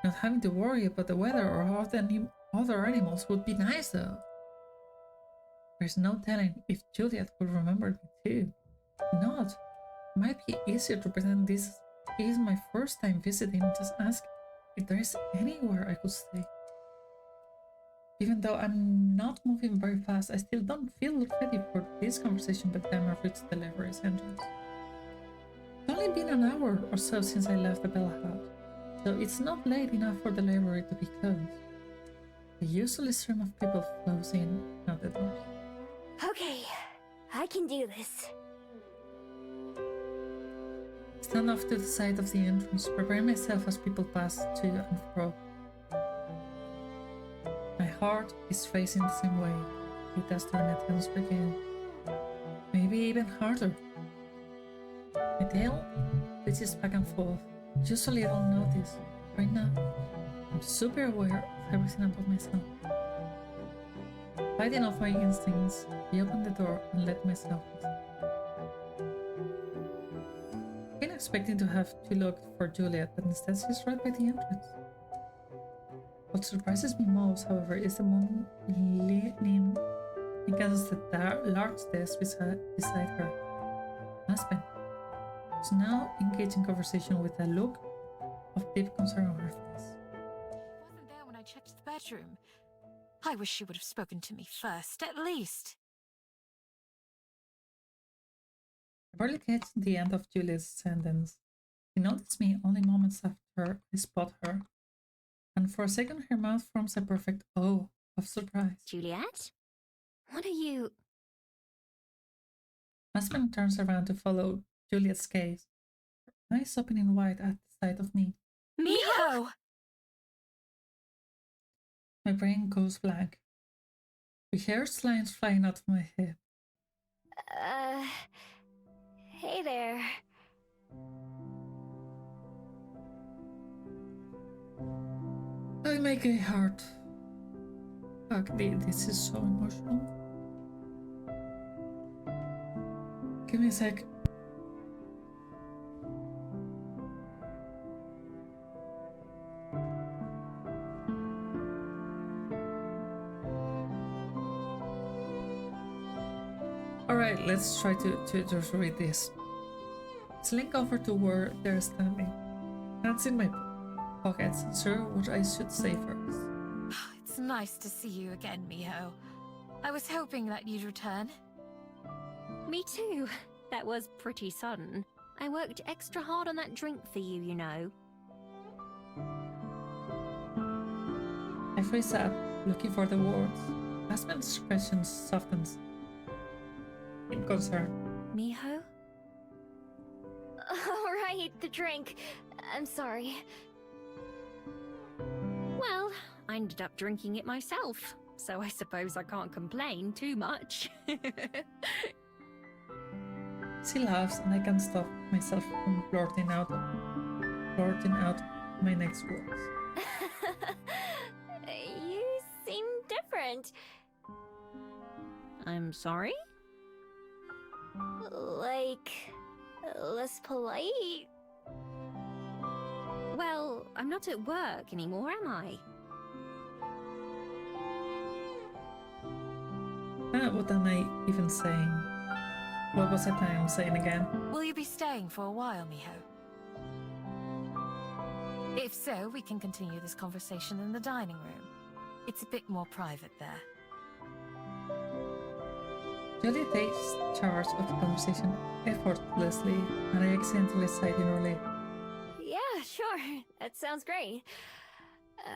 Not having to worry about the weather or other animals would be nice though. There's no telling if Juliet will remember me too. If not, it might be easier to pretend this is my first time visiting and just ask if there is anywhere I could stay. Even though I'm not moving very fast, I still don't feel ready for this conversation by the time I reach the library's entrance. It's only been an hour or so since I left the Bell House, so it's not late enough for the library to be closed. The usual stream of people flows in and out the doors. Okay, I can do this. Stand off to the side of the entrance, preparing myself as people pass to and fro. My heart is racing the same way it does during a tennis begin. Maybe even harder. My tail twitches back and forth. Usually I don't notice. Right now, I'm super aware of everything about myself. Fighting off my instincts, I open the door and let myself in. I've been expecting to have to look for Juliet, but instead she's right by the entrance. What surprises me most, however, is the woman leaning against the large desk beside her. Aspen is now engaged in conversation with a look of deep concern on her face. He wasn't there when I checked the bedroom. I wish she would have spoken to me first, at least. I barely catch the end of Juliet's sentence. She notices me only moments after I spot her, and for a second her mouth forms a perfect O of surprise. Juliet? What are you... Aspen turns around to follow Juliet's gaze, her eyes opening wide at the sight of me. Miho! My brain goes blank. The hair's lines flying out of my head. Hey there. I make a heart. Fuck, this is so emotional. Give me a sec. Alright, let's try to just read this. Slink over to where they're standing. Hands in my pockets, sure what I should say first. It's nice to see you again, Miho. I was hoping that you'd return. Me too. That was pretty sudden. I worked extra hard on that drink for you, you know. I freeze up, looking for the words. Aspen's expression softens in concern. Miho? Alright, the drink. I'm sorry. Well, I ended up drinking it myself, so I suppose I can't complain too much. She laughs and I can't stop myself from blurting out my next words. You seem different. I'm sorry? Like, less polite? Well, I'm not at work anymore, am I? What am I even saying? What was I planning on saying again? Will you be staying for a while, Miho? If so, we can continue this conversation in the dining room. It's a bit more private there. Julie takes charge of the conversation effortlessly, and I accidentally sighed inwardly. Yeah, sure. That sounds great.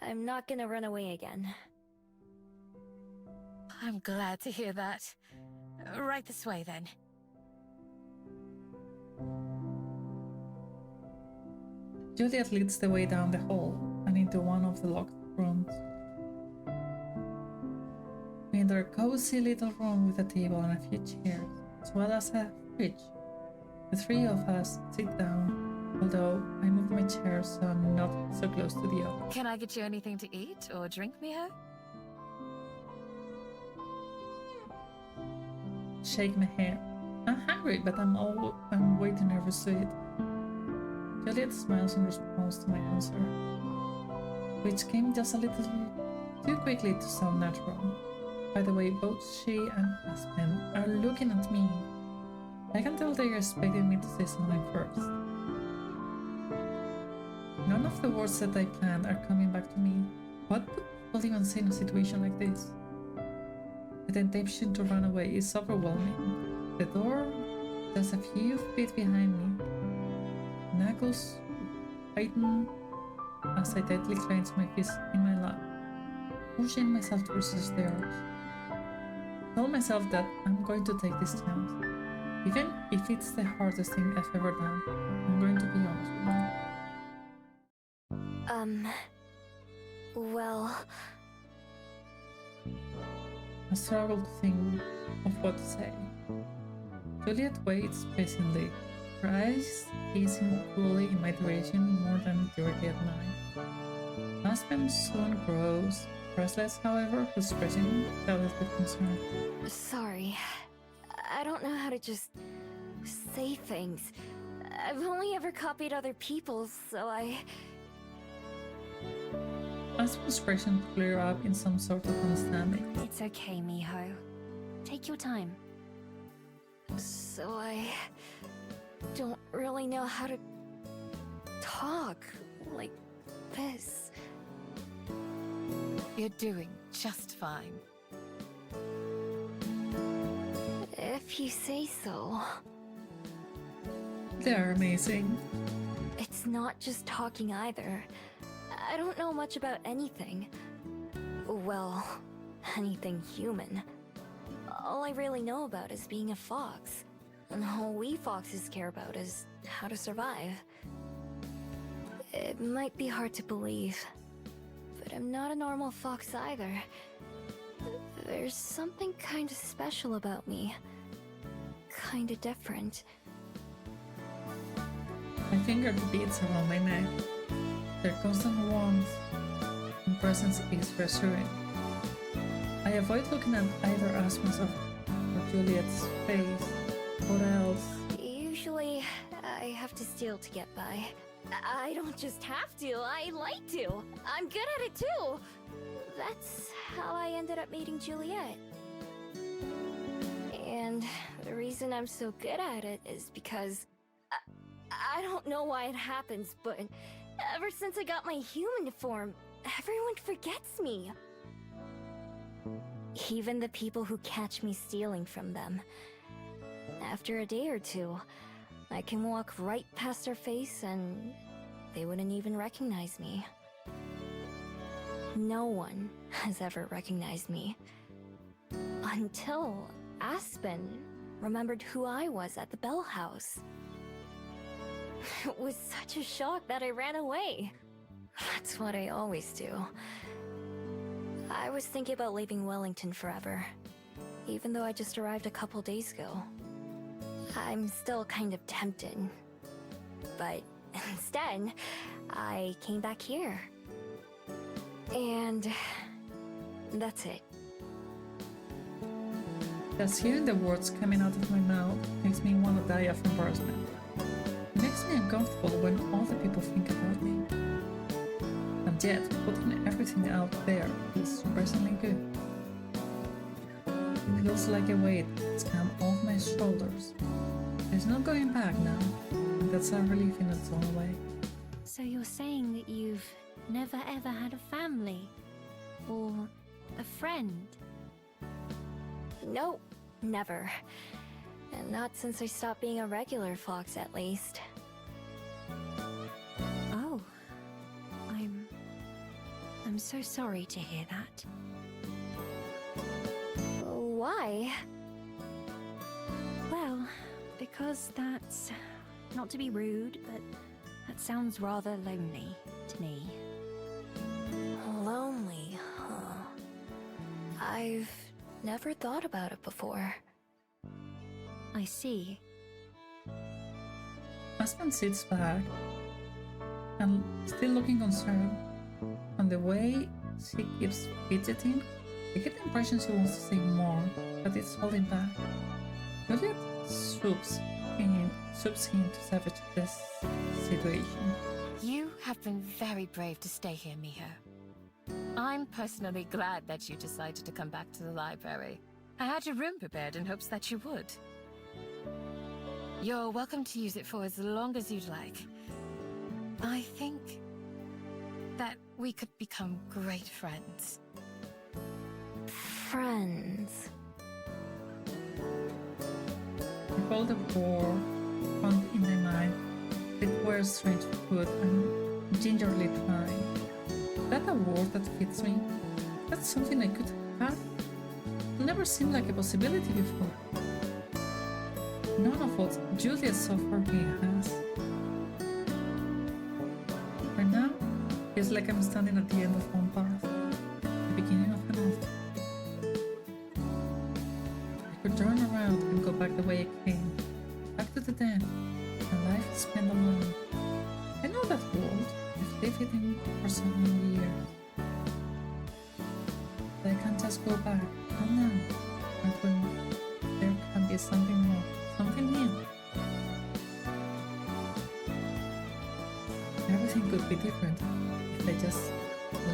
I'm not gonna run away again. I'm glad to hear that. Right this way, then. Juliet leads the way down the hall and into one of the locked rooms. We enter a cozy little room with a table and a few chairs, as well as a fridge. The three of us sit down, although I move my chair so I'm not so close to the other. Can I get you anything to eat or drink, Miho? Shake my head. I'm hungry, but I'm way too nervous to eat. Juliet smiles in response to my answer, which came just a little too quickly to sound natural. By the way, both she and Aspen are looking at me. I can tell they're expecting me to say something first. None of the words that I planned are coming back to me. What would people even say in a situation like this? The temptation to run away is overwhelming. The door, just a few feet behind me. Knuckles tighten as I tightly clench my fist in my lap, pushing myself to resist the urge. Tell myself that I'm going to take this chance. Even if it's the hardest thing I've ever done, I'm going to be honest with you. Well... I struggle to think of what to say. Juliet waits patiently, her eyes gazing coolly in my direction more than directly at mine. Aspen soon grows restless, however, her expression clouded with concern. Sorry. I don't know how to just say things. I've only ever copied other people's, so I... Aspen's expression clear up in some sort of understanding. It's okay, Miho. Take your time. So I... don't really know how to... talk like this. You're doing just fine. If you say so. They're amazing. It's not just talking either. I don't know much about anything. Well, anything human. All I really know about is being a fox. And all we foxes care about is how to survive. It might be hard to believe, but I'm not a normal fox either. There's something kinda special about me. Kinda different. fingered the beads around my neck. Their constant warmth and presence is reassuring. I avoid looking at either Aspen's or Juliet's face. What else? Usually, I have to steal to get by. I don't just have to, I like to. I'm good at it too. That's how I ended up meeting Juliet. And the reason I'm so good at it is because I don't know why it happens, but ever since I got my human form, everyone forgets me. Even the people who catch me stealing from them. After a day or two, I can walk right past their face and they wouldn't even recognize me. No one has ever recognized me. Until Aspen remembered who I was at the Bell House. It was such a shock that I ran away. That's what I always do. I was thinking about leaving Wellington forever, even though I just arrived a couple days ago. I'm still kind of tempted. But instead, I came back here. And that's it. Just hearing the words coming out of my mouth makes me want to die of embarrassment. It makes me uncomfortable when other people think about me. And yet, putting everything out there feels surprisingly good. It feels like a weight that's come off my shoulders. There's no going back now, and that's a relief in its own way. So you're saying that you've never ever had a family? Or a friend? Nope, never. And not since I stopped being a regular fox, at least. Oh. I'm so sorry to hear that. Why? Well, because that's... not to be rude, but that sounds rather lonely to me. Lonely, huh? I've never thought about it before. I see. Aspen sits back and still looking concerned. On the way she keeps fidgeting, I get the impression she wants to say more, but it's holding back. Juliet swoops in to savage this situation. You have been very brave to stay here, Miho. I'm personally glad that you decided to come back to the library. I had your room prepared in hopes that you would. You're welcome to use it for as long as you'd like. I think that we could become great friends. Friends. I hold the war on in my mind. It wears strange food and gingerly trying. Is that a word that fits me? That's something I could have. It never seemed like a possibility before. None of what Juliet so far me has. Right now, it's like I'm standing at the end of one path, the beginning of another. I could turn around and go back the way I came, back to the den, and life spent alone. I know that world. I've lived it in for so many years. But I can't just go back, not now, but when there can be something more, something new. Everything could be different if I just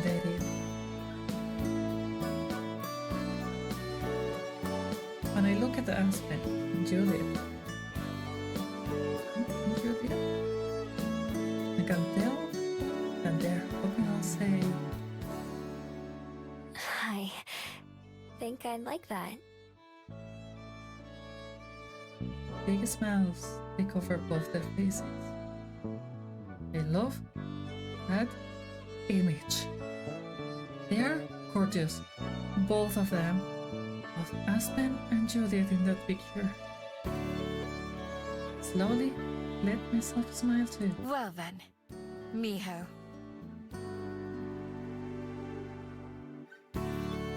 let it. When I look at the Aspen and Juliet, I can tell that they're hoping I'll say, I think I'd like that. big smiles take over both their faces. I love that image. They're gorgeous, both of them. Both Aspen and Juliet in that picture. Slowly, let myself smile too. Well then, Miho.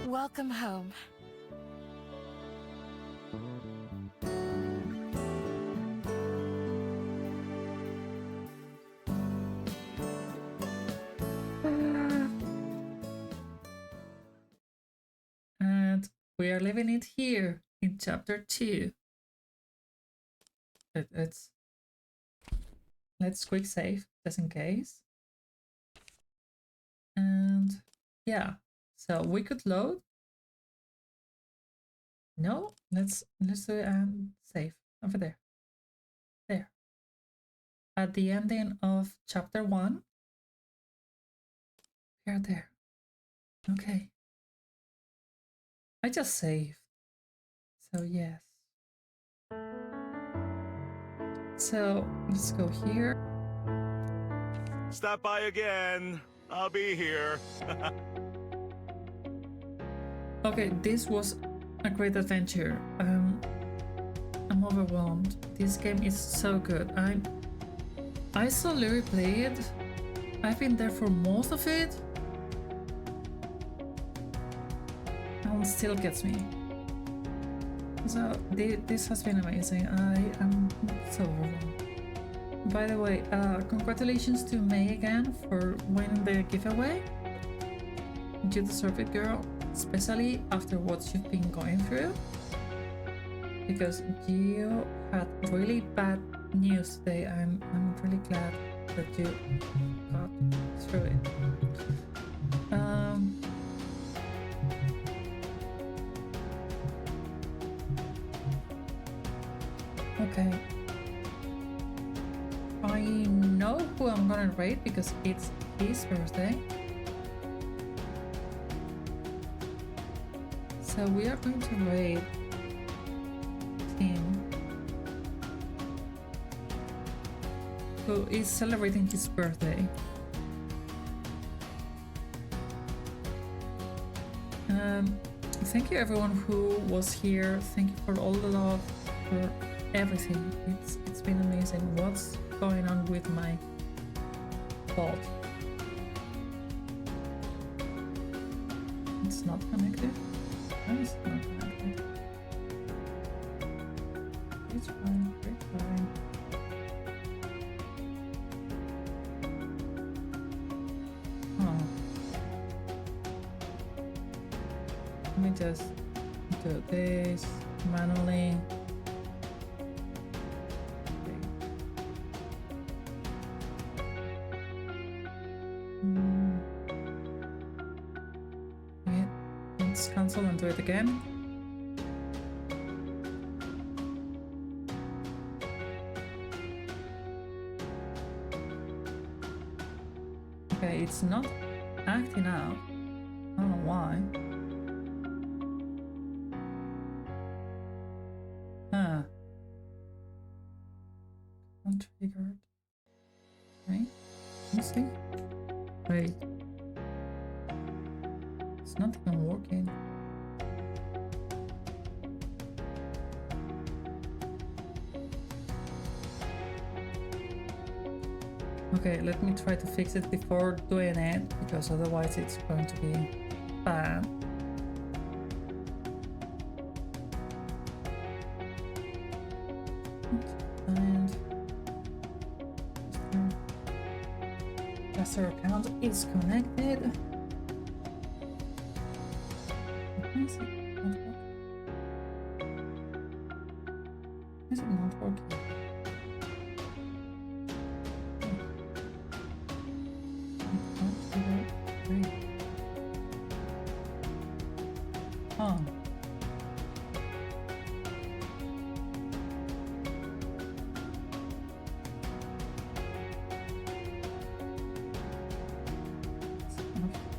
Welcome home. We are leaving it here in chapter 2. Let's quick save just in case. And yeah, so we could load. No, let's do it and save over there. There. At the ending of chapter 1. We are there. Okay. I just saved. So yes. So let's go here. Stop by again. I'll be here. Okay, this was a great adventure. I'm overwhelmed. This game is so good. I saw Yuri play it. I've been there for most of it. And still gets me. So this has been amazing. I am so overwhelmed. By the way, congratulations to May again for winning the giveaway. You deserve it, girl, especially after what you've been going through. Because you had really bad news today. I'm really glad that you got through it. Okay. I know who I'm gonna raid because it's his birthday. So we are going to raid him, who is celebrating his birthday. Thank you everyone who was here. Thank you for all the love, for everything. It's been amazing. What's going on with my bot? It's not connected. Why is it not connected? It's fine. It's fine. Oh. Let me just do this manually. Cancel and do it again. Okay, it's not acting out. I don't know why. Untriggered. Okay, let me see. Wait. It's not even working. Okay, let me try to fix it before doing it, because otherwise it's going to be bad. And caster account is connected. Is it not working? Is it not working? Oh.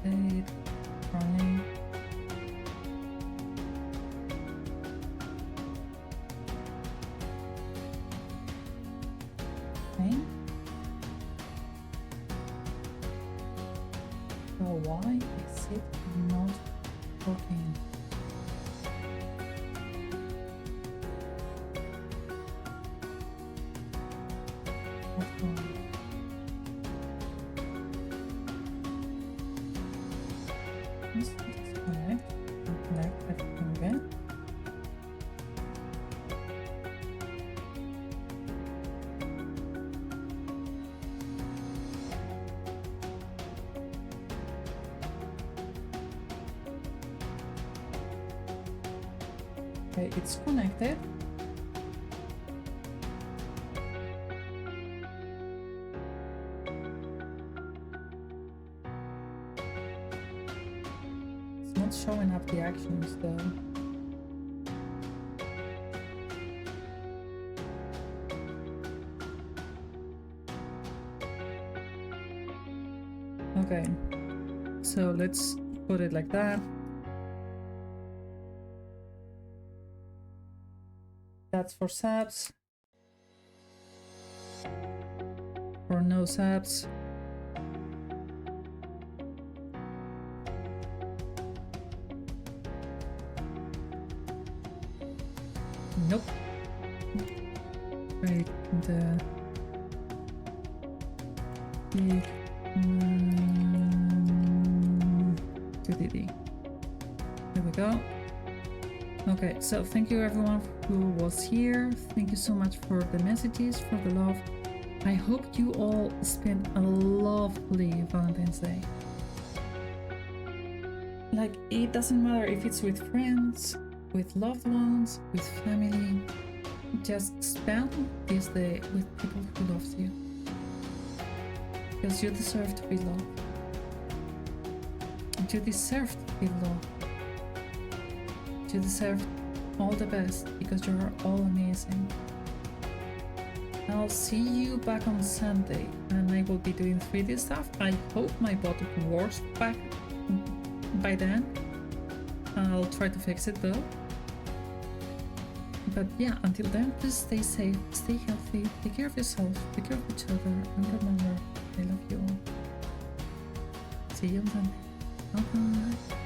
Update running. Okay. So why is it not working? What's going on? Let's disconnect and connect everything again. Okay, it's connected. It's not showing up the actions though. Okay, so let's put it like that. That's for subs. For no subs. Nope. Right, the big 2DD. There we go. Okay, so thank you everyone who was here. Thank you so much for the messages, for the love. I hope you all spent a lovely Valentine's Day. Like, it doesn't matter if it's with friends, with loved ones, with family. Just spend this day with people who love you. Because you deserve to be loved. You deserve to be loved. You deserve all the best because you're all amazing. I'll see you back on Sunday and I will be doing 3D stuff. I hope my bot works back by then. I'll try to fix it though. But yeah, until then, please stay safe, stay healthy, take care of yourself, take care of each other, and remember, I love you all. See you on Sunday. Bye bye.